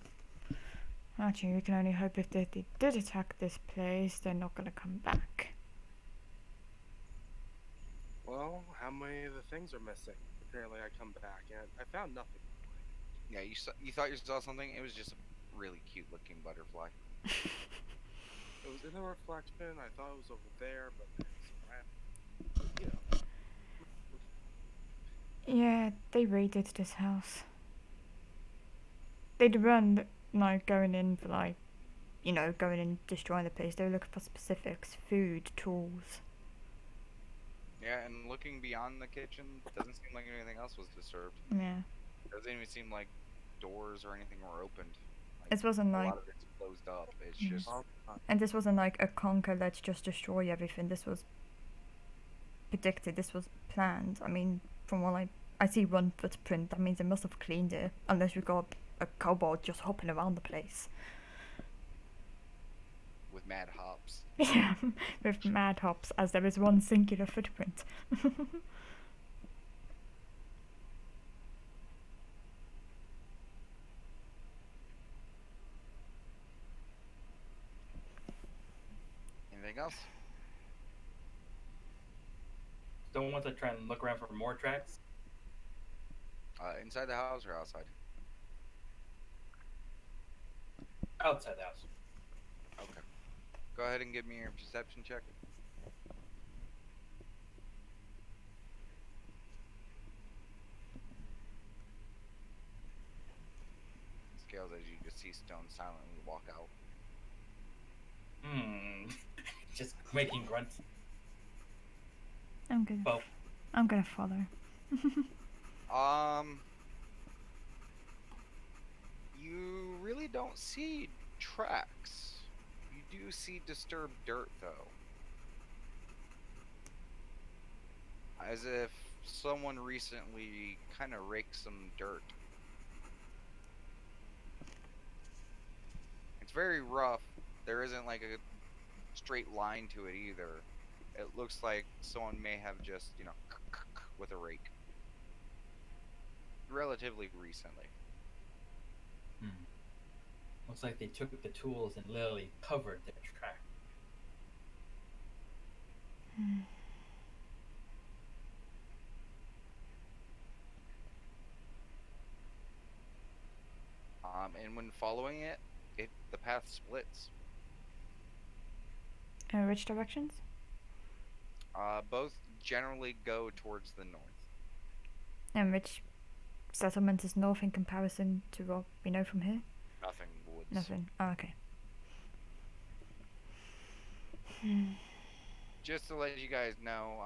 Actually, we can only hope if they did attack this place, they're not gonna come back. Well, how many of the things are missing? Apparently, I come back and I found nothing. Yeah, you thought you saw something. It was just a really cute looking butterfly. It was in the reflection. I thought it was over there, but it's you know. Yeah, they raided this house. They weren't like going in for like, you know, going and destroying the place. They were looking for specifics, food, tools. Yeah, and looking beyond the kitchen, doesn't seem like anything else was disturbed. Yeah, Doesn't even seem like doors or anything were opened. Like, this wasn't a like, lot of it's closed up. It's Mm. just and this wasn't like a conquer. Let's just destroy everything. This was predicted. This was planned. I mean, from what I see one footprint. That means they must have cleaned it. Unless we got a kobold just hopping around the place. with mad hops. Yeah, with mad hops, as there is one singular footprint. Anything else? Don't want to try and look around for more tracks. Inside the house or outside? Outside the house. Okay. Go ahead and give me your perception check. Scales as you just see Stone silently walk out. Just making grunts. I'm gonna. Well, I'm gonna follow. You really don't see tracks. You do see disturbed dirt, though. As if someone recently kind of raked some dirt. It's very rough. There isn't like a straight line to it either. It looks like someone may have just, with a rake. Relatively recently. Looks like they took the tools and literally covered their track. And when following it, the path splits. Which directions? Both generally go towards the north. And which settlement is north in comparison to what we know from here? Nothing woods. Nothing. Oh, okay. Just to let you guys know,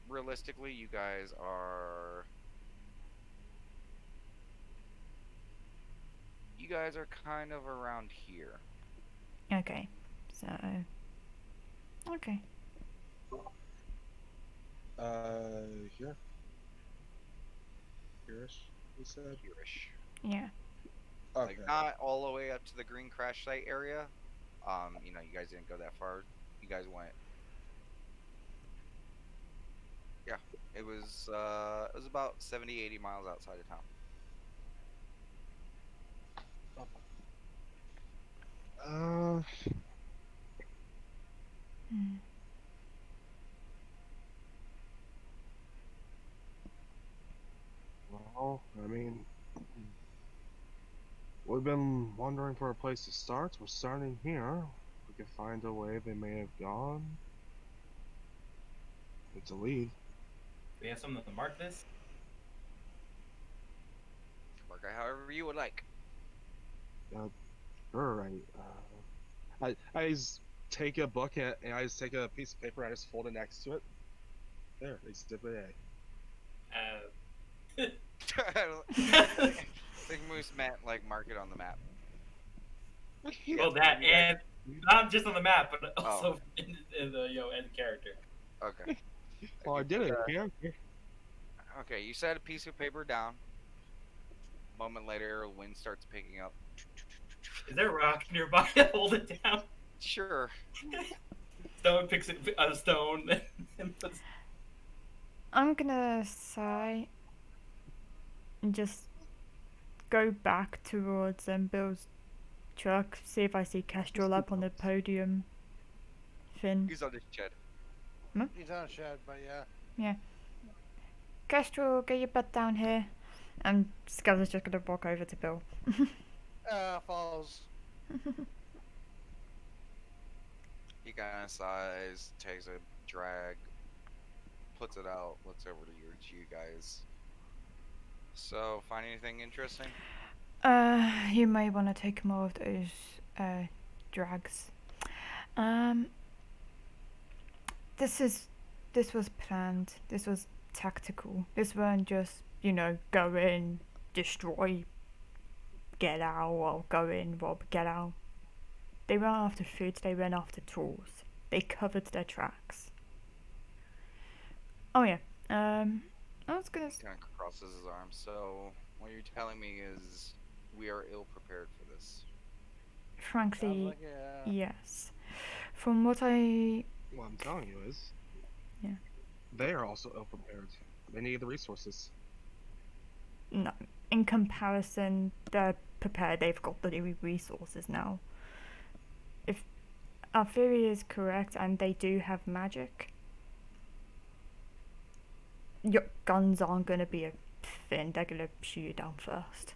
realistically, you guys are kind of around here. Okay. So. Okay. Here. Hereish, you said? Here-ish. Yeah. Okay. Like not all the way up to the green crash site area. You guys didn't go that far. You guys went. Yeah, it was about 70, 80 miles outside of town. Well, I mean, we've been wondering for a place to start. We're starting here. We can find a way they may have gone. It's a lead. Do we have something to mark this? Mark it however you would like. Sure, I just take a book and I just take a piece of paper and I just fold it next to it. There, Exhibit A. I think Moose meant like mark it on the map. Well, that and not just on the map, but also in the in character. Okay. Oh, I did it. Yeah. Okay, you set a piece of paper down. A moment later, wind starts picking up. Is there a rock nearby? Hold it down. Sure. Stone picks it a stone and puts. I'm gonna sigh and just go back towards Bill's truck, see if I see Kestrel up on the podium. Finn. He's on his shed. He's on a shed, but yeah. Kestrel, get your butt down here. And Scuzz is just gonna walk over to Bill. Follows. He kind of sighs, takes a drag, puts it out, looks over to you guys. So, find anything interesting? You may want to take more of those drags. This was planned. This was tactical. This weren't just, go in, destroy, get out, or go in, rob, get out. They went after food, they went after tools. They covered their tracks. Oh yeah, I was gonna... He kind of crosses his arms. So, what you're telling me is we are ill prepared for this. Frankly, Sounds like, yeah. yes. From what I... What I'm telling you is, Yeah. they are also ill prepared. They need the resources. No, in comparison, they're prepared. They've got the resources now. If our theory is correct and they do have magic, your guns aren't going to be a thing. They're going to shoot you down first.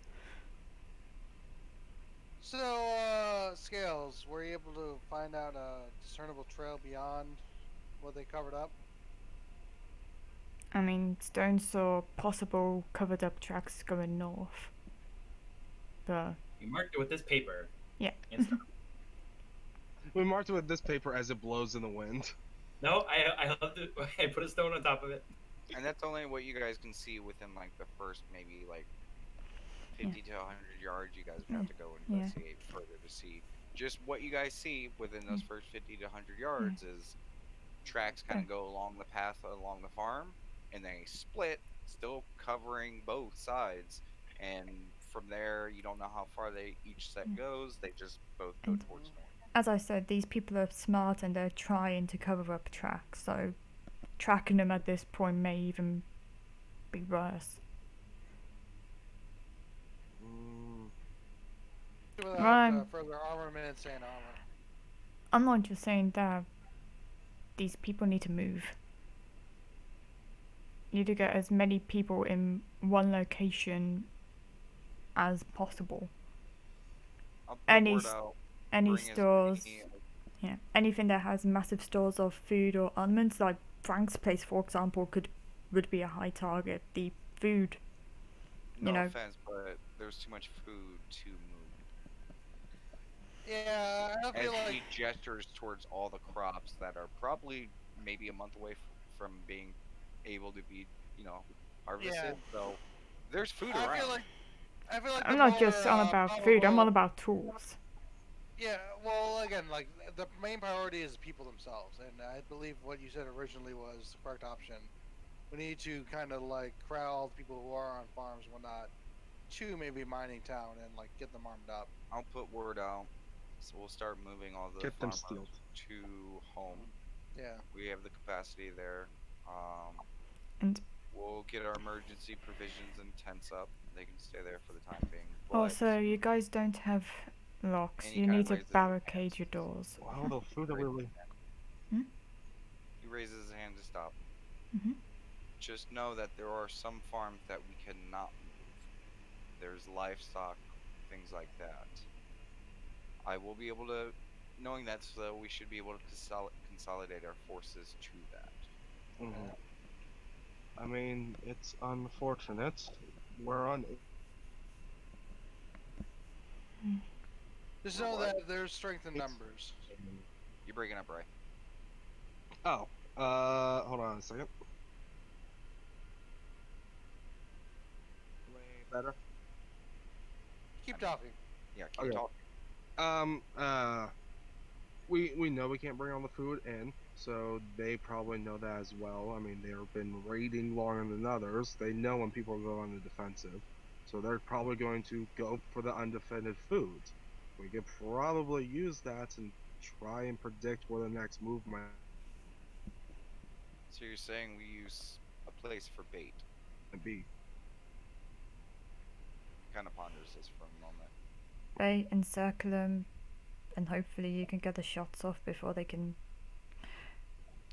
So, Scales, were you able to find out a discernible trail beyond what they covered up? I mean, Stone saw possible covered up tracks going north. But You marked it with this paper. Yeah. And stuff. We marked it with this paper as it blows in the wind. No, I left it. I put a stone on top of it. And that's only what you guys can see within like the first maybe like 50 to 100 yards. You guys would have to go Yeah. investigate further to see just what you guys see within those first 50 to 100 yards is tracks kind of go along the path along the farm, and they split, still covering both sides. And from there, you don't know how far each set goes. They just both go And- towards north. As I said, these people are smart and they're trying to cover up tracks, so tracking them at this point may even be worse. Mm, Without Right. further armaments and armor. I'm not just saying that these people need to move. You need to get as many people in one location as possible. I'll put Any word s- out, Any bring as stores, many- yeah, anything that has massive stores of food or ornaments, like Frank's place, for example, would be a high target. The food, no know- offense, but there's too much food to move. Yeah, I As feel like he gestures towards all the crops that are probably maybe a month away from being able to be, harvested. Yeah. So there's food I around. feel like I'm the not just more, on about food. I'm on probable- about tools. Yeah, well, again, like the main priority is the people themselves, and I believe what you said originally was the correct option. We need to kind of like corral the people who are on farms and whatnot to maybe mining town and like get them armed up. I'll put word out. So we'll start moving all the Get them farmers steeled. to home. Yeah. We have the capacity there. And- we'll get our emergency provisions and tents up. They can stay there for the time being. Also, you guys don't have locks. Any You kind need of to raises barricade your doors. wow, the food are really. He raises his hand to stop. Mhm. Just know that there are some farms that we cannot move. There's livestock, things like that. I will be able to, knowing that, so we should be able to consolidate our forces to that. Mhm. I mean, it's unfortunate. We're on. Just know that there's strength in It's- numbers. You're breaking up, Ray. Oh, hold on a second. Way better. Keep talking. Yeah, keep Okay. talking. We know we can't bring all the food in, so they probably know that as well. I mean, they've been raiding longer than others. They know when people go on the defensive, so they're probably going to go for the undefended food. We could probably use that and try and predict where the next move might So you're saying we use a place for bait? be. Kind of ponders this for a moment. They encircle them, and hopefully you can get the shots off before they can.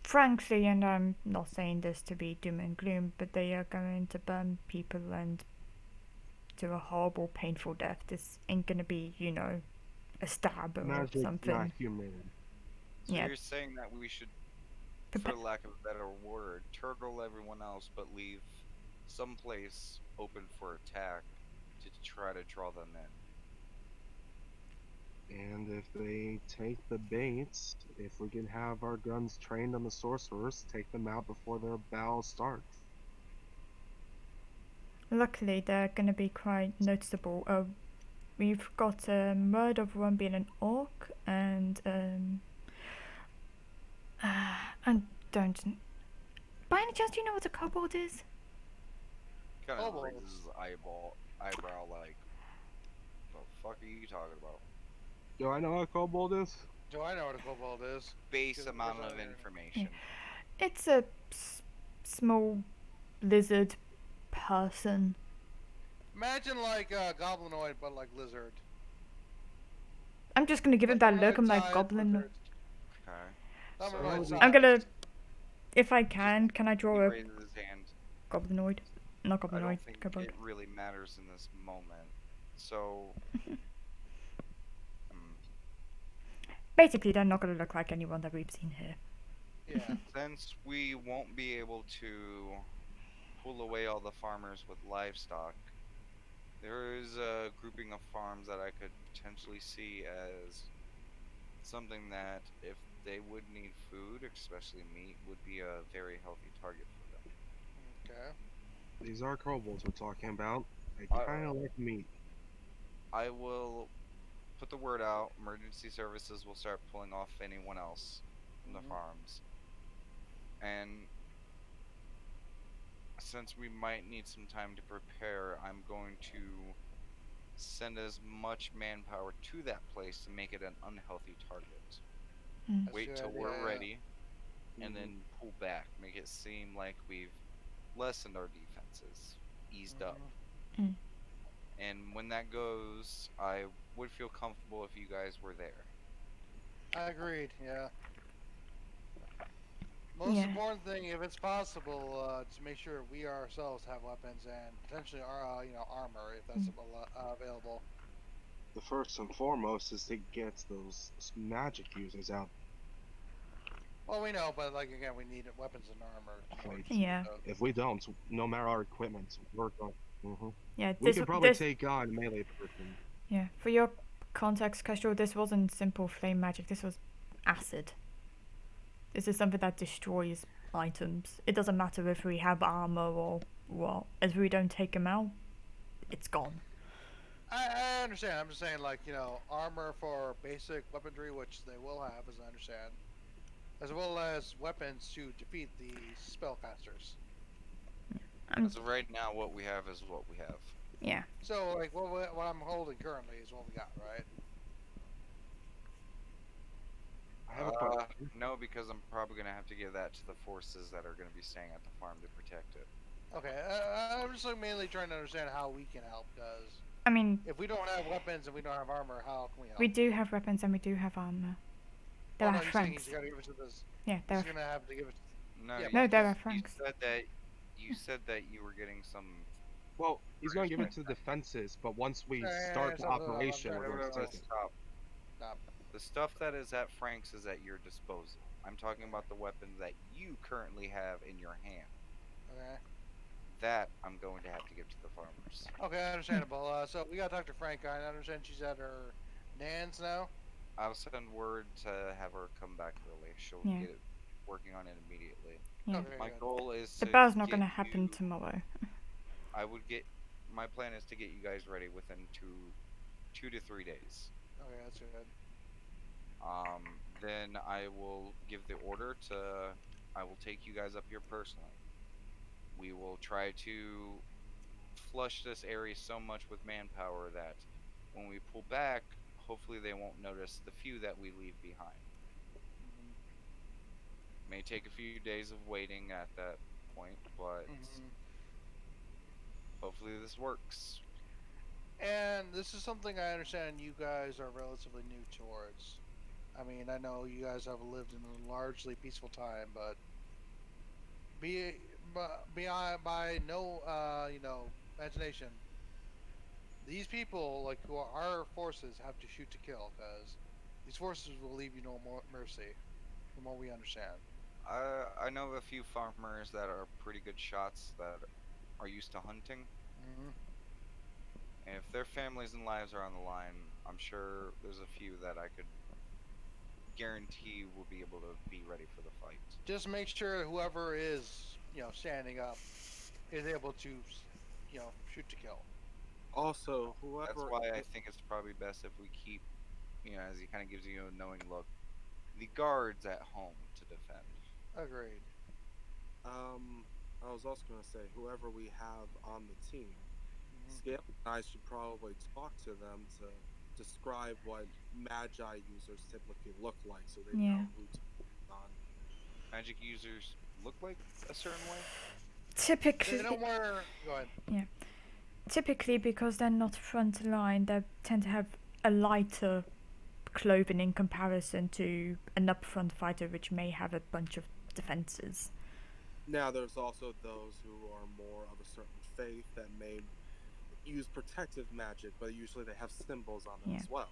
Frankly, and I'm not saying this to be doom and gloom, but they are going to burn people and to a horrible, painful death. This ain't gonna be, a stab or Magic, something. not human. So Yeah. you're saying that we should, Prepa- for lack of a better word, turtle everyone else, but leave some place open for attack to try to draw them in. And if they take the baits, if we can have our guns trained on the sorcerers, take them out before their battle starts. Luckily, they're gonna be quite noticeable. We've got word of one being an orc, and I don't. By any chance, do you know what a kobold is? Kind of Kobolds. raises his eyebrow like, the fuck are you talking about? Do I know what a kobold is? Do I know what a kobold is? Base Because amount there's of other- information. It's a small lizard person. Imagine like goblinoid, but like lizard. I'm just gonna give it that look. I'm like Humanoid-sized goblin. lizard. Okay. Humanoid So- I'm gonna, sized. if I can I He draw a raises his hand. goblinoid? Not I goblinoid. don't think Kobold. it really matters in this moment. So, Basically, they're not gonna look like anyone that we've seen here. Yeah. since we won't be able to pull away all the farmers with livestock, There is a grouping of farms that I could potentially see as something that, if they would need food, especially meat, would be a very healthy target for them. Okay. These are kobolds we're talking about. They I- kind of like meat. I will put the word out. Emergency services will start pulling off anyone else from the Mhm. farms. And since we might need some time to prepare, I'm going to send as much manpower to that place to make it an unhealthy target. Mm. That's a Wait good till idea, we're yeah. ready, and Mhm. then pull back. Make it seem like we've lessened our defenses, eased up. Mhm. And when that goes, I would feel comfortable if you guys were there. I agreed. Yeah. Most Yeah. important thing, if it's possible, to make sure we ourselves have weapons and potentially our, armor if that's available. The first and foremost is to get those magic users out. Well, we know, but like again, we need weapons and armor. In order Like, to do Yeah. so. if we don't, no matter our equipment, we're going. Yeah, We this could probably this take on a melee person. yeah. For your context, Casual, this wasn't simple flame magic. This was acid. This is something that destroys items. It doesn't matter if we have armor or what. If we don't take them out, it's gone. I understand. I'm just saying, like, armor for basic weaponry, which they will have, as I understand, as well as weapons to defeat the spellcasters. As of right now, what we have is what we have. Yeah. So, like, what I'm holding currently is what we got, right? I have a question. No, because I'm probably gonna have to give that to the forces that are gonna be staying at the farm to protect it. Okay, I'm just like, mainly trying to understand how we can help, because I mean, if we don't have weapons and we don't have armor, how can we help? we do have weapons and we do have armor. They're no, our he's saying friends. he's got to give it to this. Yeah, they're He's gonna have to give it. No, Yeah, no, they're our you friends. said that. You said that you were getting some. Well, he's gonna give it Right. to defenses, but once we Yeah, start the stop, stop, operation, stop, we're stop, going to stop, take it. Stop. Stop. The stuff that is at Frank's is at your disposal. I'm talking about the weapons that you currently have in your hand. Okay. That I'm going to have to give to the farmers. Okay, understandable. So we got Dr. Frank. I understand she's at her Nan's now. I'll send word to have her come back early. She'll Yeah. get it working on it immediately. Yeah. Okay, My good. goal is The to bell's not get gonna happen you- tomorrow. I would get. My plan is to get you guys ready within two to 3 days. Okay, that's good. Then I will give the order to. I will take you guys up here personally. We will try to flush this area so much with manpower that when we pull back, hopefully they won't notice the few that we leave behind. May take a few days of waiting at that point, but Mhm. hopefully this works. And this is something I understand you guys are relatively new towards. I mean, I know you guys have lived in a largely peaceful time, but by no imagination, these people, like, who are our forces, have to shoot to kill, because these forces will leave you no more mercy, from what we understand. I know of a few farmers that are pretty good shots that are used to hunting. Mm-hmm. And if their families and lives are on the line, I'm sure there's a few that I could guarantee will be able to be ready for the fight. Just make sure whoever is, standing up is able to, shoot to kill. Also, That's whoever why I think it's probably best if we keep, as he kind of gives you a knowing look, the guards at home to defend. Agreed. I was also gonna say, whoever we have on the team, Mhm. Scale and I should probably talk to them to describe what Magi users typically look like, so they Yeah. know who to focus on. Magic users look like a certain way. Typically, They don't wear. Go ahead. typically because they're not front line, they tend to have a lighter clothing in comparison to an upfront fighter, which may have a bunch of defenses. Now, there's also those who are more of a certain faith that may use protective magic, but usually they have symbols on them Yeah. as well.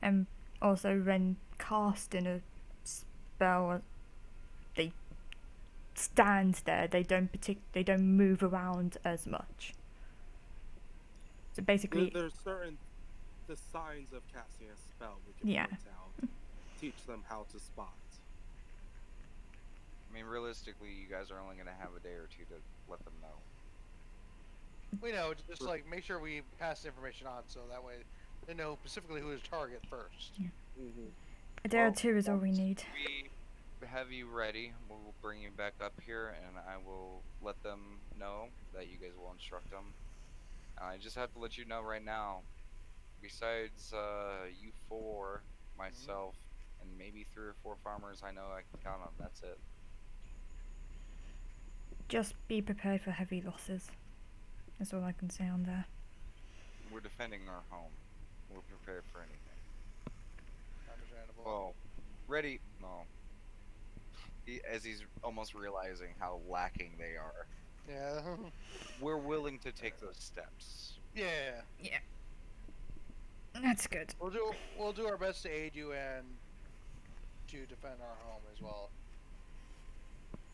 And also, when casting a spell, they stand there. They don't move around as much. So basically, There's certain the signs of casting a spell we can Yeah. point out, teach them how to spot. I mean, realistically, you guys are only gonna have a day or two to let them know. We know, just like make sure we pass the information on so that way they know specifically who to target first. Mm-hmm. a day or Well, two is all we once need. We have you ready. We'll bring you back up here, and I will let them know that you guys will instruct them. I just have to let you know right now. Besides you four, myself, and maybe 3 or 4 farmers I know I can count on. That's it. Just be prepared for heavy losses. That's all I can say on there. We're defending our home. We're prepared for anything. Understandable. Well, ready? No. As he's almost realizing how lacking they are. Yeah. We're willing to take those steps. Yeah. That's good. We'll do our best to aid you and to defend our home as well.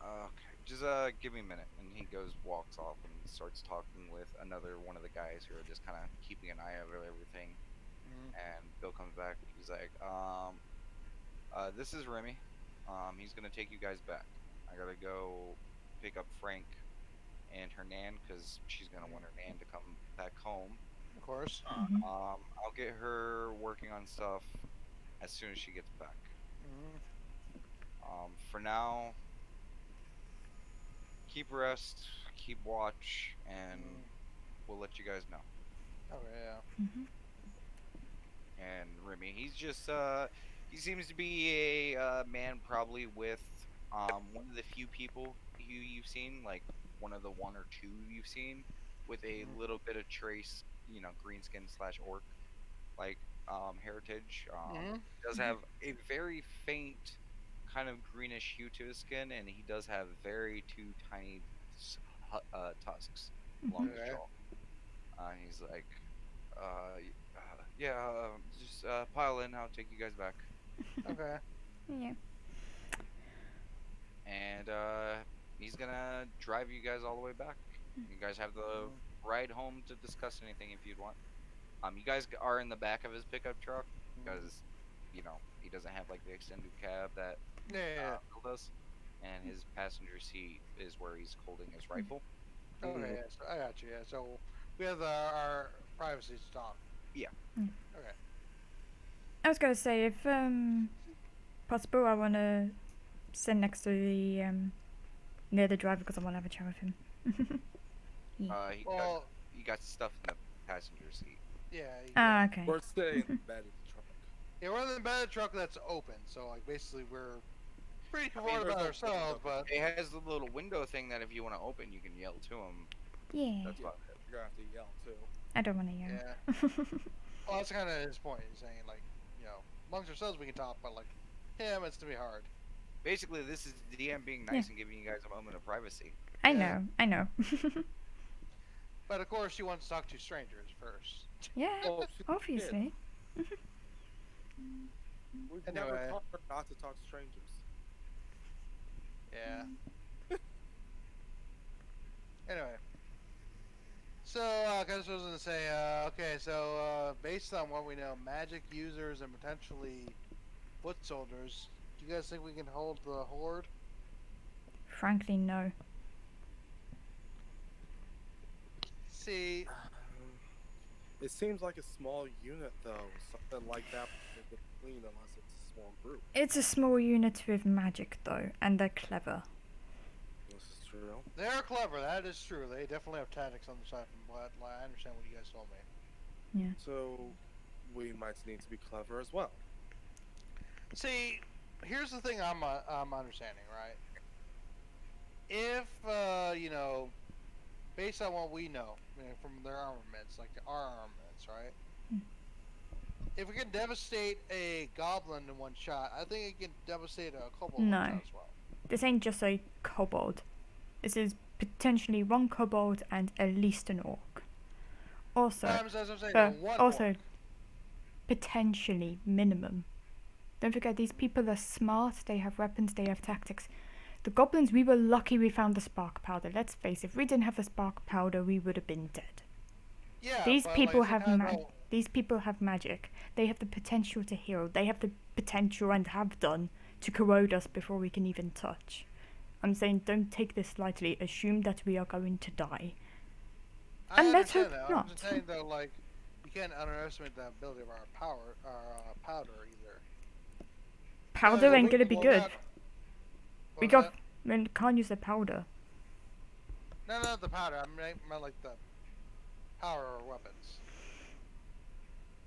Okay, just give me a minute. And he walks off and starts talking with another one of the guys who are just kind of keeping an eye over everything. And Bill comes back. He's like, this is Remy. He's gonna take you guys back. I gotta go pick up Frank and her nan because she's gonna want her nan to come back home. Of course. Mhm. I'll get her working on stuff as soon as she gets back. For now, keep rest, keep watch, and we'll let you guys know. Okay, yeah. Mhm. And Remy, he's just he seems to be a man probably with one of the few people you've seen, like one of the 1 or 2 you've seen with a little bit of trace, greenskin / orc like heritage. Does have a very faint kind of greenish hue to his skin, and he does have very 2 tiny tusks along his Okay. jaw. He's like, yeah, just pile in. I'll take you guys back. Okay. Yeah. And he's gonna drive you guys all the way back. You guys have the ride home to discuss anything if you'd want. You guys are in the back of his pickup truck because, he doesn't have like the extended cab that Yeah. Bill does, and his passenger seat is where he's holding his rifle. Okay. Yeah, so I got you. Yeah. So we have our privacy to talk. Yeah. Okay. I was gonna say, if possible, I wanna sit next to the near the driver because I wanna have a chat with him. Well, He got stuff in the passenger seat. yeah. Ah, okay. We're staying in bed in the truck. Yeah, we're in the bed truck that's open, so like basically we're pretty I mean, comfortable about there's no ourselves, window. but It has the little window thing that if you want to open, you can yell to him. Yeah. That's about it. You're gonna have to yell too. I don't wanna yell. yeah. Well, that's kind of his point. He's saying like, amongst ourselves we can talk, but like him, it's gonna be hard. Basically, this is the DM being nice and giving you guys a moment of privacy. I Yeah. know. But of course, she wants to talk to strangers first. Yeah, Oh, she did. obviously. We've Anyway. never taught her not to talk to strangers. Yeah. Anyway. So, I was going to say, okay, so, based on what we know, magic users and potentially foot soldiers, do you guys think we can hold the horde? Frankly, no. See, It seems like a small unit though. Something like that would be clean unless it's a small group. It's a small unit with magic, though, and they're clever. This is true. they're clever, that is true. They definitely have tactics on the side from what I understand what you guys told me. So we might need to be clever as well. See, here's the thing I'm understanding, right? If, based on what we know, from their armaments, like our armaments, right? If we can devastate a goblin in one shot, I think it can devastate a kobold in No. one shot as well. This ain't just a kobold. This is potentially 1 kobold and at least an orc. Also, As I'm saying, one also orc. potentially minimum. Don't forget, these people are smart, they have weapons, they have tactics. The goblins, we were lucky we found the spark powder. Let's face it, if we didn't have the spark powder, we would have been dead. Yeah. These but, people like, have kind These people have magic. They have the potential to heal. They have the potential and have done to corrode us before we can even touch. I'm saying don't take this lightly. Assume that we are going to die. I And let's understand hope that. I'm not. just saying though, like, you can't underestimate the ability of our powder either. Powder Yeah, ain't gonna be well, good. that- We what was got. We can't use the powder. that? No, not the powder. I meant like the power or weapons.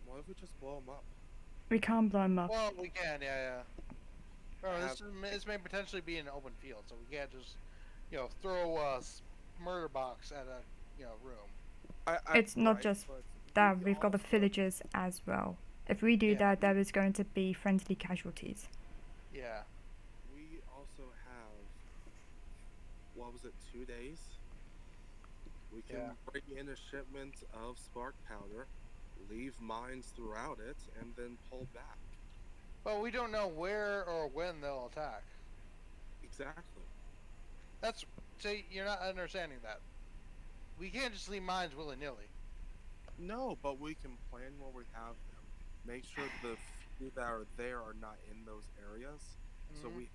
What if we just blow them up? We can't blow them up. Well, we can, yeah. Bro, Have- this may potentially be an open field, so we can't just, throw a murder box at a, room. It's not right, just but That we we've got the also- villagers as well. If we do Yeah. that, there is going to be friendly casualties. Yeah. We also have, what was it, 2 days? We can Yeah. bring in a shipment of spark powder, leave mines throughout it, and then pull back. But we don't know where or when they'll attack. Exactly. See, you're not understanding that. We can't just leave mines willy-nilly. No, but we can plan where we have them. Make sure the few that are there are not in those areas. So Mhm. we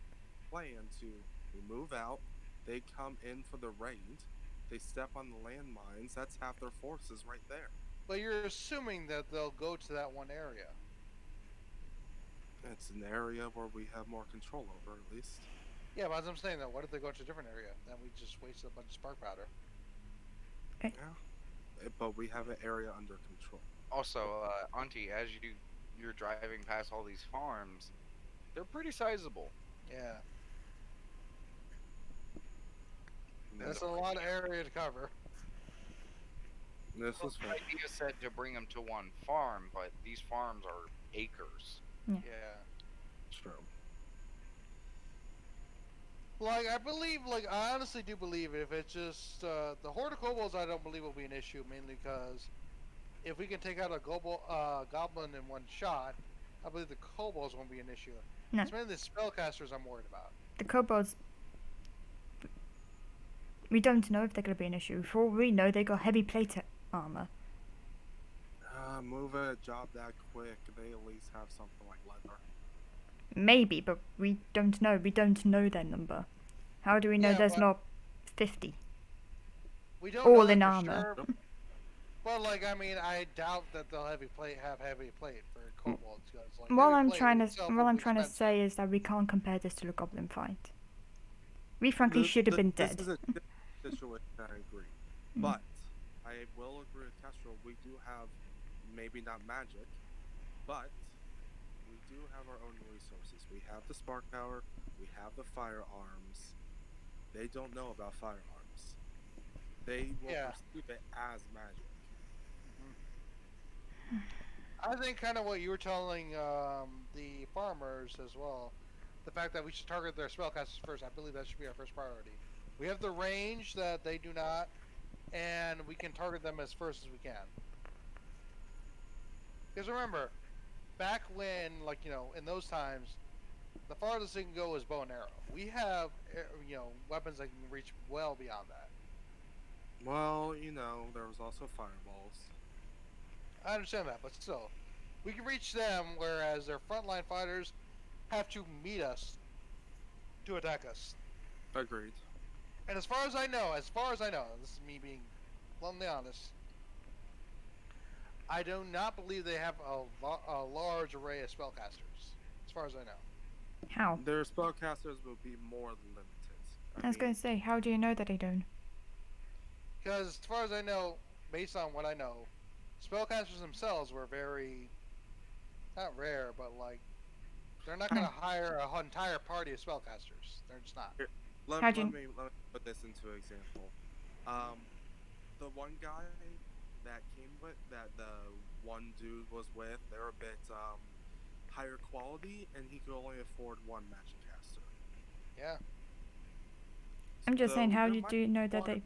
plan to we move out, they come in for the raid, they step on the landmines, that's half their forces right there. But you're assuming that they'll go to that one area. It's an area where we have more control over, at least. Yeah, but as I'm saying that, what if they go to a different area? Then we just wasted a bunch of spark powder. Yeah. But we have an area under control. Also, Auntie, as you're driving past all these farms, they're pretty sizable. Yeah. And That's this- a lot of area to cover. This was The fun. idea said to bring them to one farm, but these farms are acres. Yeah. True. Like, I honestly do believe if it's just, the Horde of Kobolds I don't believe will be an issue, mainly because if we can take out a Goblin in one shot, I believe the Kobolds won't be an issue. No. It's mainly the Spellcasters I'm worried about. The kobolds. We don't know if they're going to be an issue. For all we know, they got heavy plate armor. Move a job that quick, they at least have something like leather. Maybe, but we don't know. We don't know their number. How do we know Yeah, there's but- not 50? We don't All know in that for armor. Sure, but I doubt that they'll have heavy plate for Kobolds. 'Cause, like, What heavy I'm plate trying to itself what will I'm be trying to expensive. say is that we can't compare this to a goblin fight. We frankly should have been dead. This is a situation I agree. But I will agree with Kestrel, we do have maybe not magic, but we do have our own resources. We have the spark power, we have the firearms. They don't know about firearms. They will Yeah. perceive it as magic. I think kind of what you were telling the farmers as well. The fact that we should target their spellcasters first. I believe that should be our first priority. We have the range that they do not, and we can target them as first as we can. Because remember, back when, in those times, the farthest they can go is bow and arrow. We have, weapons that can reach well beyond that. Well, there was also fireballs. I understand that, but still, we can reach them, whereas their frontline fighters have to meet us to attack us. Agreed. And as far as I know, this is me being bluntly honest, I do not believe they have a large array of spellcasters, as far as I know. How? Their spellcasters will be more limited. I was going mean, to say, how do you know that they don't? Because as far as I know, based on what I know, spellcasters themselves were very, not rare, but they're not going to hire an entire party of spellcasters. They're just not. Let How'd you- me put this into example. The one guy that came with that the one dude was with, they're a bit higher quality, and he could only afford one magic caster. Yeah. I'm just saying, how there do might you know be that one- they...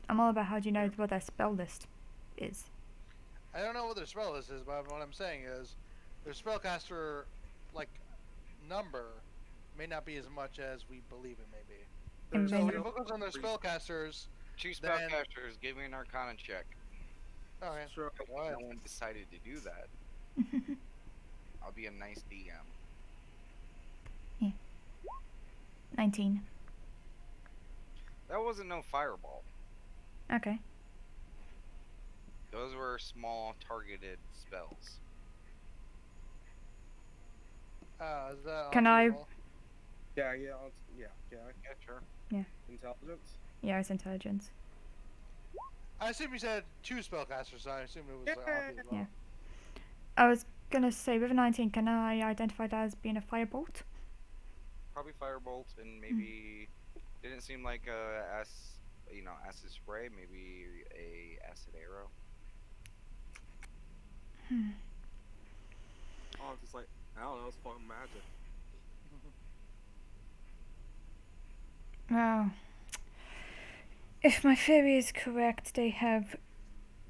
I'm all about how do you know what their spell list is. I don't know what their spell list is, but what I'm saying is their spellcaster number may not be as much as we believe it may be. And So then- when you focus on their spellcasters, Two Then- spellcasters, give me an Arcana check. Okay. Sure. Go ahead. No one decided to do that. I'll be a nice DM. 19. That wasn't no fireball. Okay. Those were small targeted spells. Is that Can on I- the roll? Yeah. Yeah, sure. Intelligence. Yeah, it's intelligence. I assume you said 2 spellcasters, so I assume it was like Auntie as well. Yeah. I was gonna say, with a 19, can I identify that as being a firebolt? Probably firebolt and maybe didn't seem like acid spray. Maybe a acid arrow. Oh, just like I don't know. It's fucking magic. Well, if my theory is correct, they have.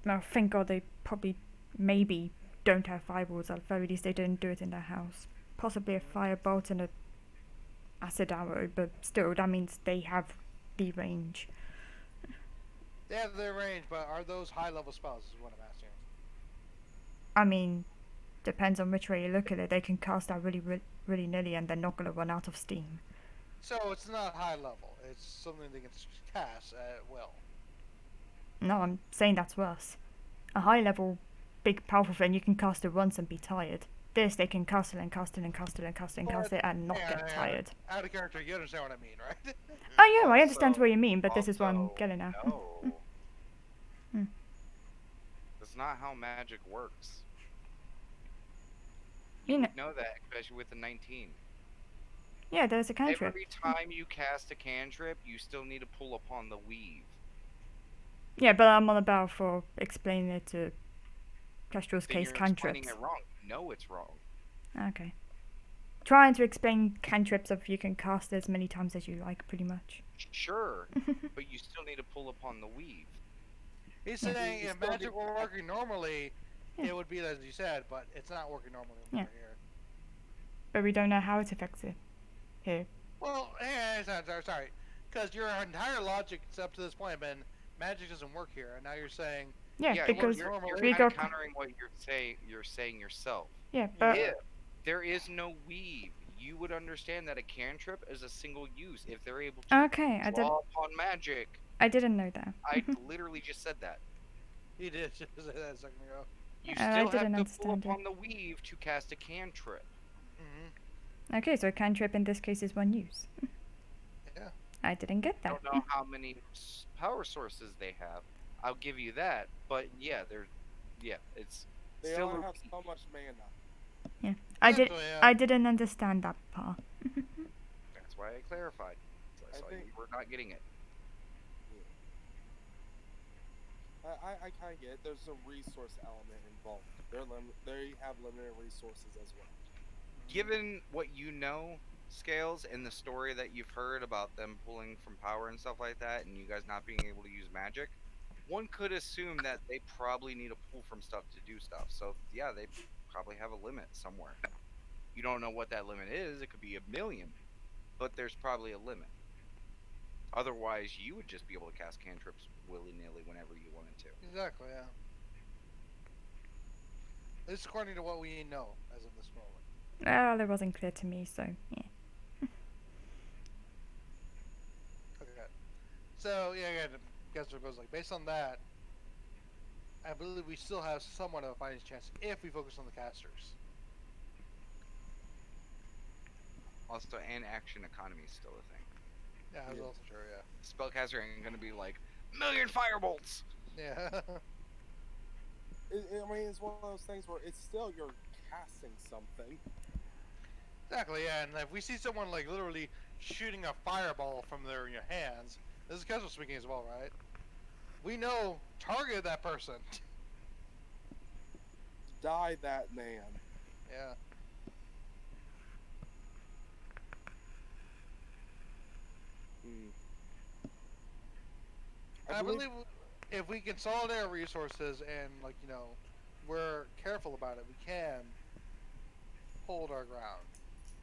Well, thank God they probably, maybe, don't have fireballs. At the very least, they didn't do it in their house. Possibly a firebolt and a acid arrow, but still, that means they have the range. They have their range, but are those high-level spells? Is what I'm asking. I mean, depends on which way you look at it. They can cast that really nilly, and they're not gonna run out of steam. So it's not high level. It's something they can cast at will. No, I'm saying that's worse. A high level, big, powerful thing, you can cast it once and be tired. This, they can cast it and cast it and cast it and cast it and cast it and not get tired. Out of character, you understand what I mean, right? Oh yeah, I understand Also- what you mean, but this is what I'm also, getting at. No. Hmm. That's not how magic works. You You know, would know that, especially with the 19. yeah, there's a cantrip. Every time you cast a cantrip, you still need to pull upon the weave. Yeah, but I'm on about for explaining it to Kestrel's Then case you're explaining cantrips. it wrong. You know it's wrong. Okay. Trying to explain cantrips of you can cast as many times as you like, pretty much. Sure, but you still need to pull upon the weave. He's Yeah. saying You if still magic get- were working normally, Yeah. it would be as you said, but it's not working normally Yeah. over here. But we don't know how it affects it here. Well, sorry. Because your entire logic up to this point have been magic doesn't work here, and now you're saying Yeah, well, because you're we kind of got countering what you're saying yourself. yeah, but If there is no weave, you would understand that a cantrip is a single use. If they're able to okay, draw upon magic, I didn't know that. I literally just said that. he did just say that a second ago. You I still didn't have to pull understand it. upon the weave to cast a cantrip. Mm-hmm. Okay, so a cantrip in this case is one use. Yeah. I didn't get I that. don't know how many power sources they have. I'll give you that, but it's They still only a have weave. so much mana. I did. Actually, I didn't understand that part. That's why I clarified. So I I saw think- you were not getting it. I kind of get it. There's a resource element involved. They have limited resources as well. Given what you know, Scales, and the story that you've heard about them pulling from power and stuff like that, and you guys not being able to use magic, one could assume that they probably need to pull from stuff to do stuff. So yeah, they probably have a limit somewhere. You don't know what that limit is. It could be 1,000,000, but there's probably a limit. Otherwise, you would just be able to cast cantrips willy-nilly whenever you wanted to. Exactly, yeah. At least according to what we know as of this moment. Well, it wasn't clear to me, so yeah. Okay. So, yeah, again, Kessler goes like, based on that, I believe we still have somewhat of a fighting chance if we focus on the casters. Also, and action economy is still a thing. Yeah, that's Yeah. also true, yeah. Spellcaster ain't gonna be like, 1,000,000 firebolts! Yeah. I mean, it's one of those things where it's still you're casting something. Exactly, yeah, and if we see someone like literally shooting a fireball from their hands, this is Kessler speaking as well, right? We know target that person. Die that man. Yeah. Mm. I believe if we consolidate our resources and, like, you know, we're careful about it, we can hold our ground.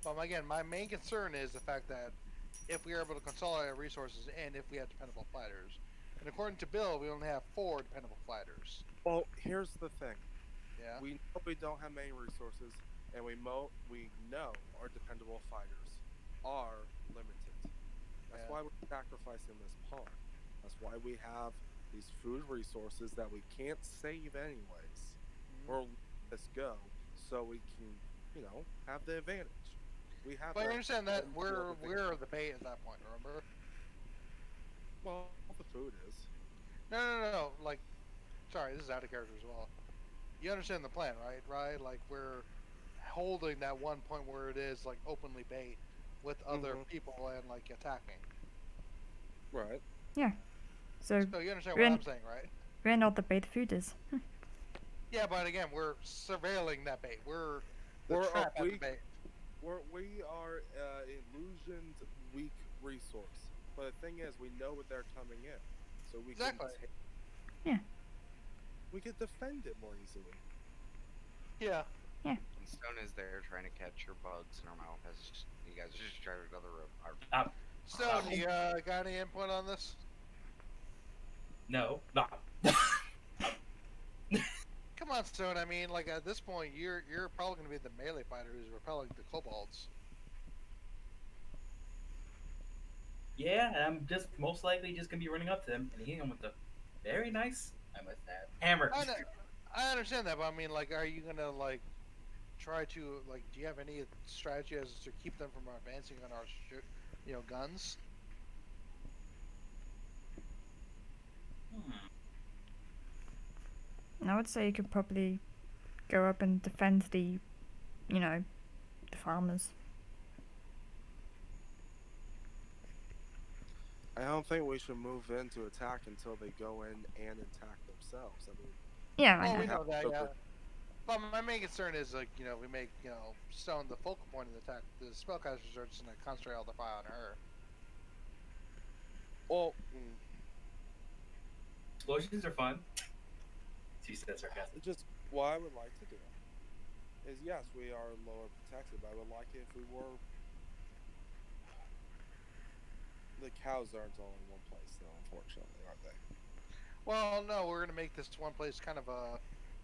But again, my main concern is the fact that if we are able to consolidate our resources and if we have dependable fighters, And according to Bill, we only have 4 dependable fighters. Well, here's the thing. Yeah. We know we don't have many resources, and we know our dependable fighters are limited. That's Yeah. why we're sacrificing this pawn. That's why we have these food resources that we can't save anyways, or let this go, so we can, have the advantage. We have. But I the- understand that the we're other thing- we're the bait at that point. Remember? Well, the food is. No. Like, sorry, this is out of character as well. You understand the plan, right? Right? Like we're holding that one point where it is like openly bait with other Mhm. people and like attacking. Right. So So you understand We're what in- I'm saying, right? we're not the bait fooders. Yeah, but again, we're surveilling that bait. We're the We're a trap at the weak- bait. We are illusioned weak resource. But the thing is, we know what they're coming in, so we Exactly. can. Yeah. We can defend it more easily. Yeah. And Stone is there trying to catch your bugs in her mouth as you guys are just driving down the road. So, you got any input on this? No. Come on, Stone. I mean, like at this point, you're probably gonna be the melee fighter who's repelling the kobolds. Yeah, and I'm just most likely just gonna be running up to them and hitting them with a very nice, I must add, hammer. I understand that, but I mean, like, are you gonna like try to like? Do you have any strategy as to keep them from advancing on our, guns? And I would say you could probably go up and defend the farmers. I don't think we should move in to attack until they go in and attack themselves. I mean, Yeah, I Oh, know. we know that, So yeah. for- But my main concern is like, we make Stone the focal point of the attack. The spellcasters are just gonna concentrate all the fire on her. well, Explosions are fun. She said sarcastic. just what I would like to do is yes, we are lower protected, but I would like it if we were. The cows aren't all in one place, though, unfortunately, aren't they? Well, no, we're gonna make this one place kind of a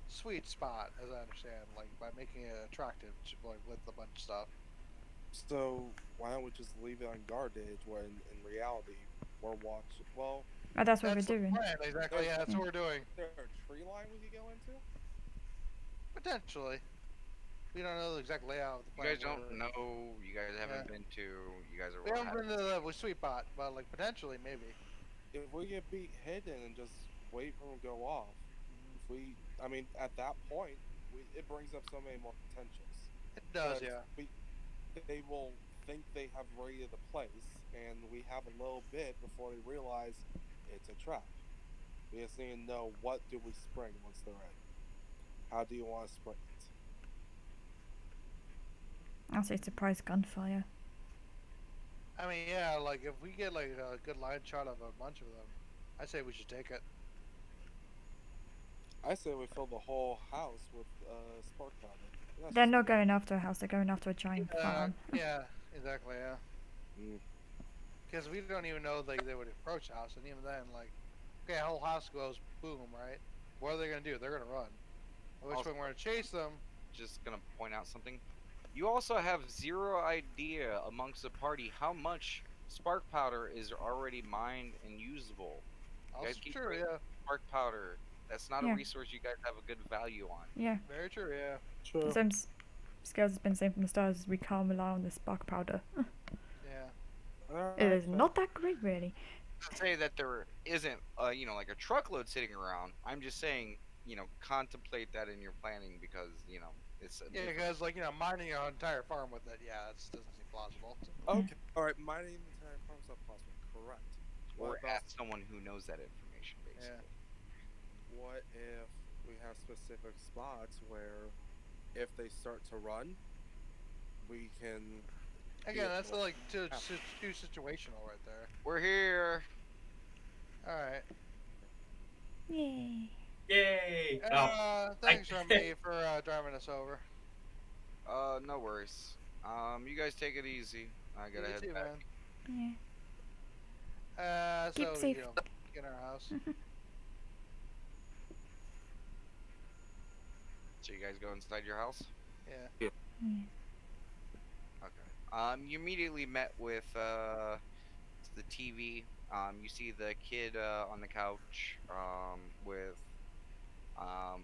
sweet spot, as I understand, like by making it attractive, like with a bunch of stuff. So why don't we just leave it unguarded when in reality we're watching? Well, Oh, that's what That's we're the doing. plan, exactly. Yeah, that's what we're doing. is there a tree line we could go into? Potentially. We don't know the exact layout of the You plan. guys don't know. You guys haven't been to. You guys are. We haven't been to the sweet spot, but like potentially, maybe. If we get beat hidden and just wait for them to go off, I mean, at that point, it brings up so many more potentials. It does, But yeah. they will think they have raided the place, and we have a little bit before they realize it's a trap. We just need to know what do we spring once they're in. How do you want to spring it? I'll say surprise gunfire. I mean, yeah, like if we get like a good line shot of a bunch of them, I say we should take it. I say we fill the whole house with spark powder. That's They're just not me. going after a house, they're going after a giant farm. Yeah, exactly, yeah. Mm. Because we don't even know they would approach the house, and even then, like, okay, a whole house goes boom, right? What are they gonna do? They're gonna run. At which Also- point we're gonna chase them. Just gonna point out something. You also have zero idea amongst the party how much spark powder is already mined and usable. Also guys keep true, bringing- yeah. Spark powder. That's not Yeah. a resource you guys have a good value on. Yeah, Very true, yeah. True. same Scales has been saying from the start is we can't rely on the spark powder. Yeah. It is not that great, really. To say that there isn't, like a truckload sitting around. I'm just saying, contemplate that in your planning because, it's. Yeah, because, like, mining your entire farm with it, yeah, that doesn't seem plausible. Okay. All right. Mining the entire farm's not possible. Correct. Or What about ask someone who knows that information, basically. what if we have specific spots where, if they start to run, we can. Again, that's well, like too situational right there. We're here. All right. Yay. Yay! Thanks, Remy, for driving us over. No worries. You guys take it easy. I gotta You head too, back. man. Yeah. So Keep safe. in our house. So you guys go inside your house? Yeah. Okay. You immediately met with the TV. You see the kid on the couch with um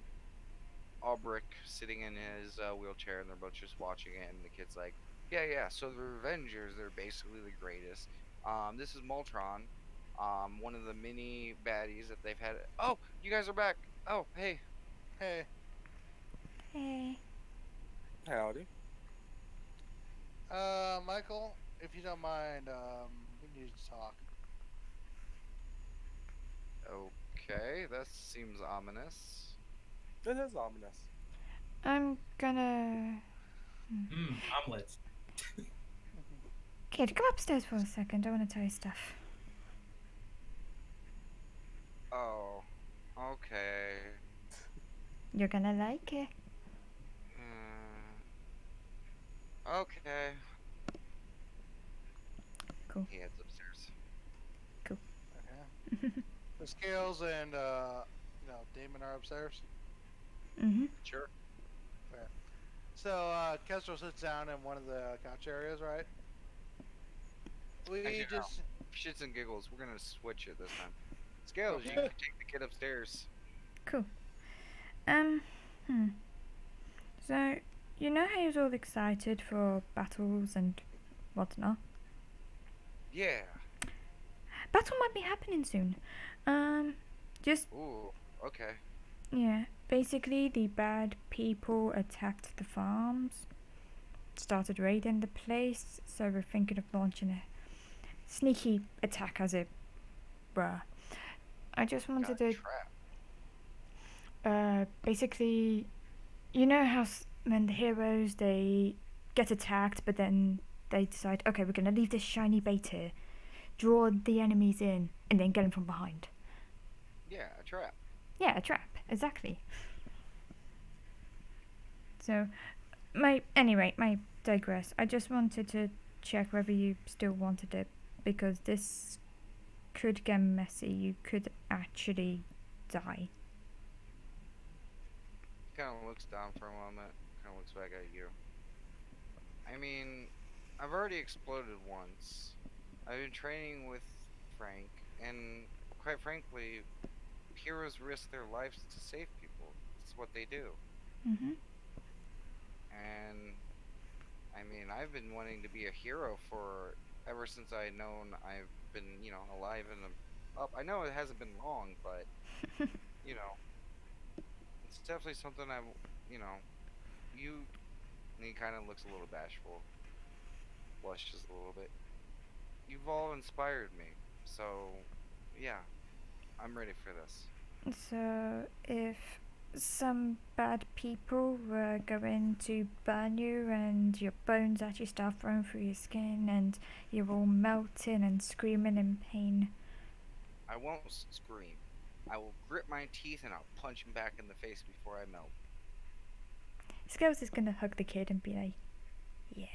Albrecht sitting in his wheelchair, and they're both just watching it. And the kid's like, "Yeah, yeah. So the Revengers, they're basically the greatest. This is Moltron, one of the mini baddies that they've had. Oh, you guys are back. Oh, hey. Hey, Hey. Howdy. Michael, if you don't mind, we need to talk. Okay, that seems ominous. It is ominous. I'm gonna. Omelets. Kid, come upstairs for a second. I want to tell you stuff. Oh, okay. You're gonna like it. Okay. Cool. He heads upstairs. Okay. The Scales and Damon are upstairs. Mm-hmm. Sure. So Kestrel sits down in one of the couch areas, right? We Actually, no. just Shits and giggles. We're gonna switch it this time. Scales, you can take the kid upstairs. Cool. So, you know how he was all excited for battles and whatnot? Yeah. Battle might be happening soon. Just, Ooh. Okay. yeah. Basically, the bad people attacked the farms, started raiding the place, so we're thinking of launching a sneaky attack, as it were. I just wanted Got to trapped. basically, you know how when the heroes, they get attacked, but then they decide, okay, we're gonna leave this shiny bait here, draw the enemies in, and then get them from behind. Yeah, a trap. Yeah, a trap, exactly. So, I digress. I just wanted to check whether you still wanted it, because this could get messy. You could actually die. Kind of looks down for a moment. Kind of looks back at you. I mean, I've already exploded once. I've been training with Frank, and quite frankly, heroes risk their lives to save people. It's what they do. Mm-hmm. And I mean, I've been wanting to be a hero for ever since I known I've been, alive and up. I know it hasn't been long, but you know, it's definitely something you know, you. And he kind of looks a little bashful, blushes a little bit. You've all inspired me, so yeah, I'm ready for this. So, if some bad people were going to burn you and your bones actually start flowing through your skin and you're all melting and screaming in pain. I won't scream. I will grit my teeth and I'll punch him back in the face before I melt. Scales is gonna hug the kid and be like, yeah.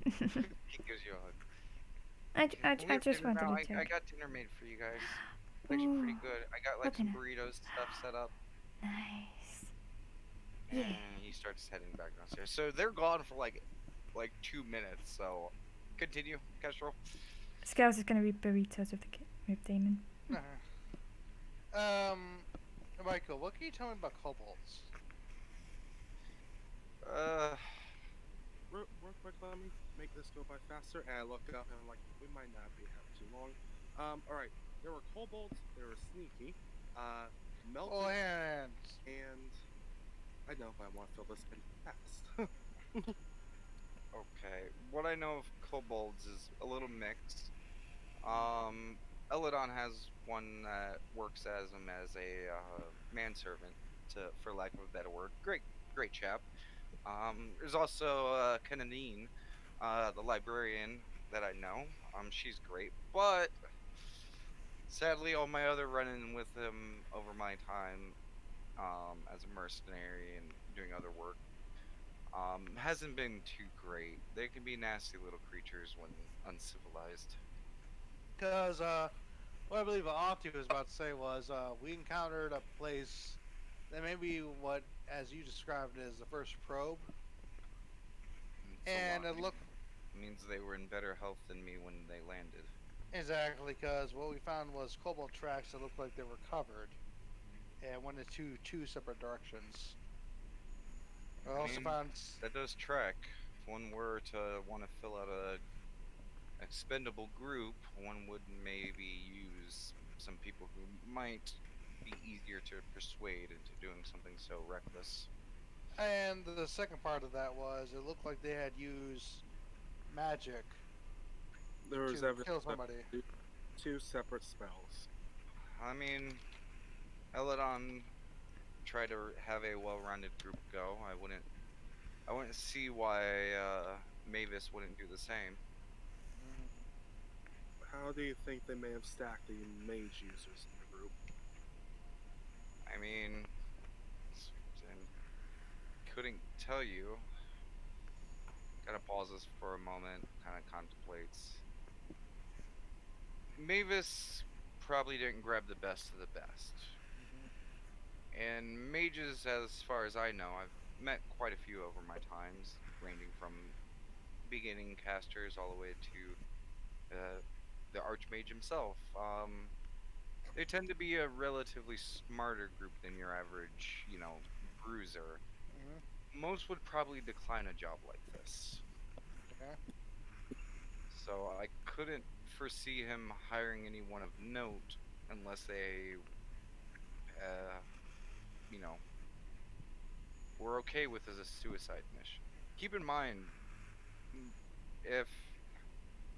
He gives you a hug. I We have just dinner wanted now. to check. I got dinner made for you guys. It's actually pretty Ooh, good. I got what like some dinner? burritos stuff set up. Nice. And Yeah. he starts heading back downstairs. So they're gone for like 2 minutes. So continue, Kestrel. Scales is gonna be burritos with the kid, with Damon. Michael, what can you tell me about kobolds? Real quick, let me make this go by faster. And I look up and I'm like, we might not be having too long. Alright. There were kobolds, they were sneaky, melted, Oh, hands. and I know, but I want to fill this in fast. Okay. What I know of kobolds is a little mixed. Eladon has one that works as him as a manservant, for lack of a better word. Great chap. There's also Kananine, the librarian that I know. She's great, but sadly, all my other run-in with him over my time as a mercenary and doing other work hasn't been too great. They can be nasty little creatures when uncivilized. Because What I believe Auntie was about to say was we encountered a place that may be what, as you described, is the first probe, It's a and it lie. looked Means they were in better health than me when they landed. exactly because what we found was cobalt tracks that looked like they were covered, and went into two separate directions. We I also mean, found that does track. If one were to want to fill out a expendable group, one would maybe use some people who might be easier to persuade into doing something so reckless. and the second part of that was it looked like they had used magic There was to evidence kill of somebody. two separate spells. I mean, Eladon tried to have a well-rounded group go. I wouldn't see why Mavis wouldn't do the same. How do you think they may have stacked the mage users in the group? I mean, couldn't tell you. Kind of pauses for a moment, kind of contemplates. Mavis probably didn't grab the best of the best. And mages, as far as I know, I've met quite a few over my times, ranging from beginning casters all the way to the Archmage himself. They tend to be a relatively smarter group than your average, bruiser. Most would probably decline a job like this. Okay. So I couldn't foresee him hiring anyone of note unless they, uh, you know, were okay with as a suicide mission. Keep in mind, if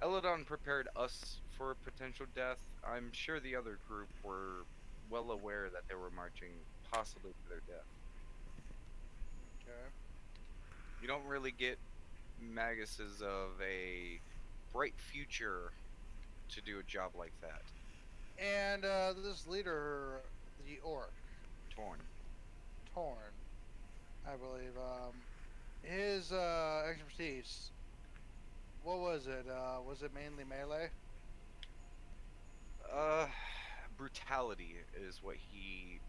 Eladon prepared us for a potential death, I'm sure the other group were well aware that they were marching possibly to their death. Okay. You don't really get Maguses of a bright future to do a job like that. And this leader, the orc, Torn. Torn, I believe, his expertise. What was it? Was it mainly melee? Uh, brutality is what he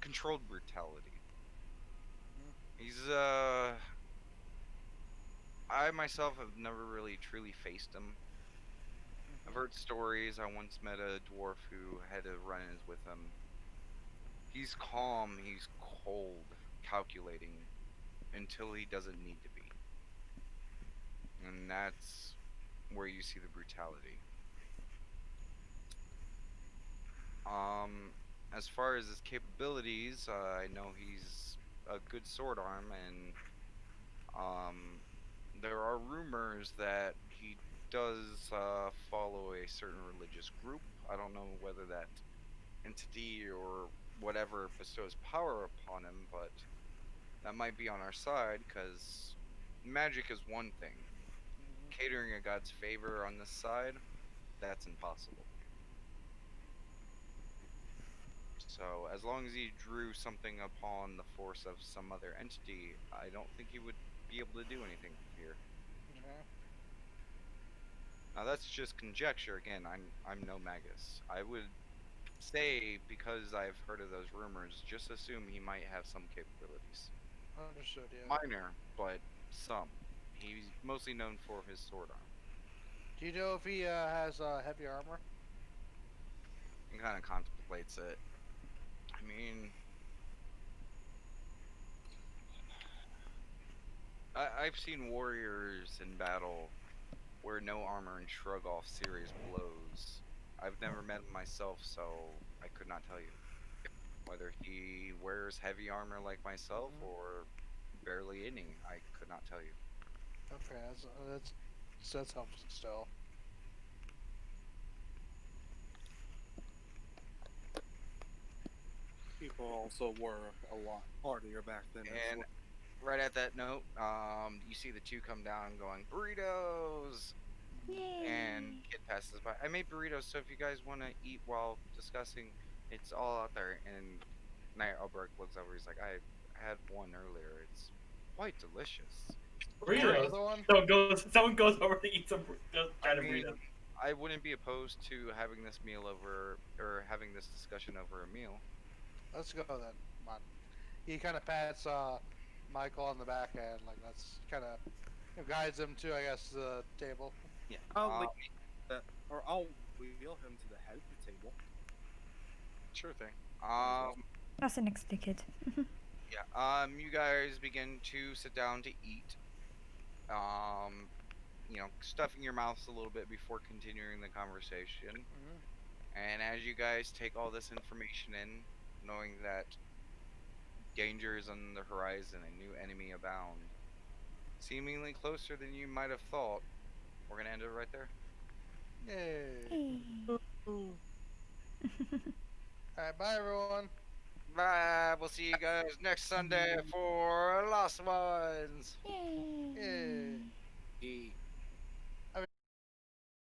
controlled brutality. He's I myself have never really truly faced him. I've heard stories. I once met a dwarf who had to run-ins with him. He's calm, he's cold, calculating until he doesn't need to be. And that's where you see the brutality. As far as his capabilities, I know he's a good sword arm, and there are rumors that he does follow a certain religious group. I don't know whether that entity or whatever bestows power upon him, but that might be on our side, because magic is one thing. Catering a god's favor on this side, that's impossible. So, as long as he drew something upon the force of some other entity, I don't think he would be able to do anything here. Okay. Now, that's just conjecture. Again, I'm no magus. I would say, because I've heard of those rumors, just assume he might have some capabilities. Understood. Yeah. Minor, but some. He's mostly known for his sword arm. Do you know if he has heavy armor? He kind of contemplates it. I mean, I've seen warriors in battle wear no armor and shrug off serious blows. I've never met him myself, so I could not tell you whether he wears heavy armor like myself or barely any. I could not tell you. Okay, that's helpful still. People also were a lot hardier back then. And right at that note, you see the two come down going, burritos! Yay. And Kit passes by. I made burritos, so if you guys want to eat while discussing, it's all out there. And Knight Albrecht looks over, he's like, I had one earlier. It's quite delicious. Another Burritos. one? Someone goes over to eat some. Just try I to mean, burrito. I wouldn't be opposed to having this meal over, or having this discussion over a meal. Let's go then. Come on. He kind of pats Michael on the backhand, like that's kind of guides him to, I guess, the table. Yeah. I'll leave or I'll wheel him to the head of the table. Sure thing. That's an next ticket. Yeah. You guys begin to sit down to eat. Stuffing your mouths a little bit before continuing the conversation. Mhm. And as you guys take all this information in, knowing that danger is on the horizon and new enemy abound, seemingly closer than you might have thought, we're gonna end it right there. Yay! Ooh. All right, bye everyone. Bye. We'll see you guys next Sunday for Lost Ones. Yay!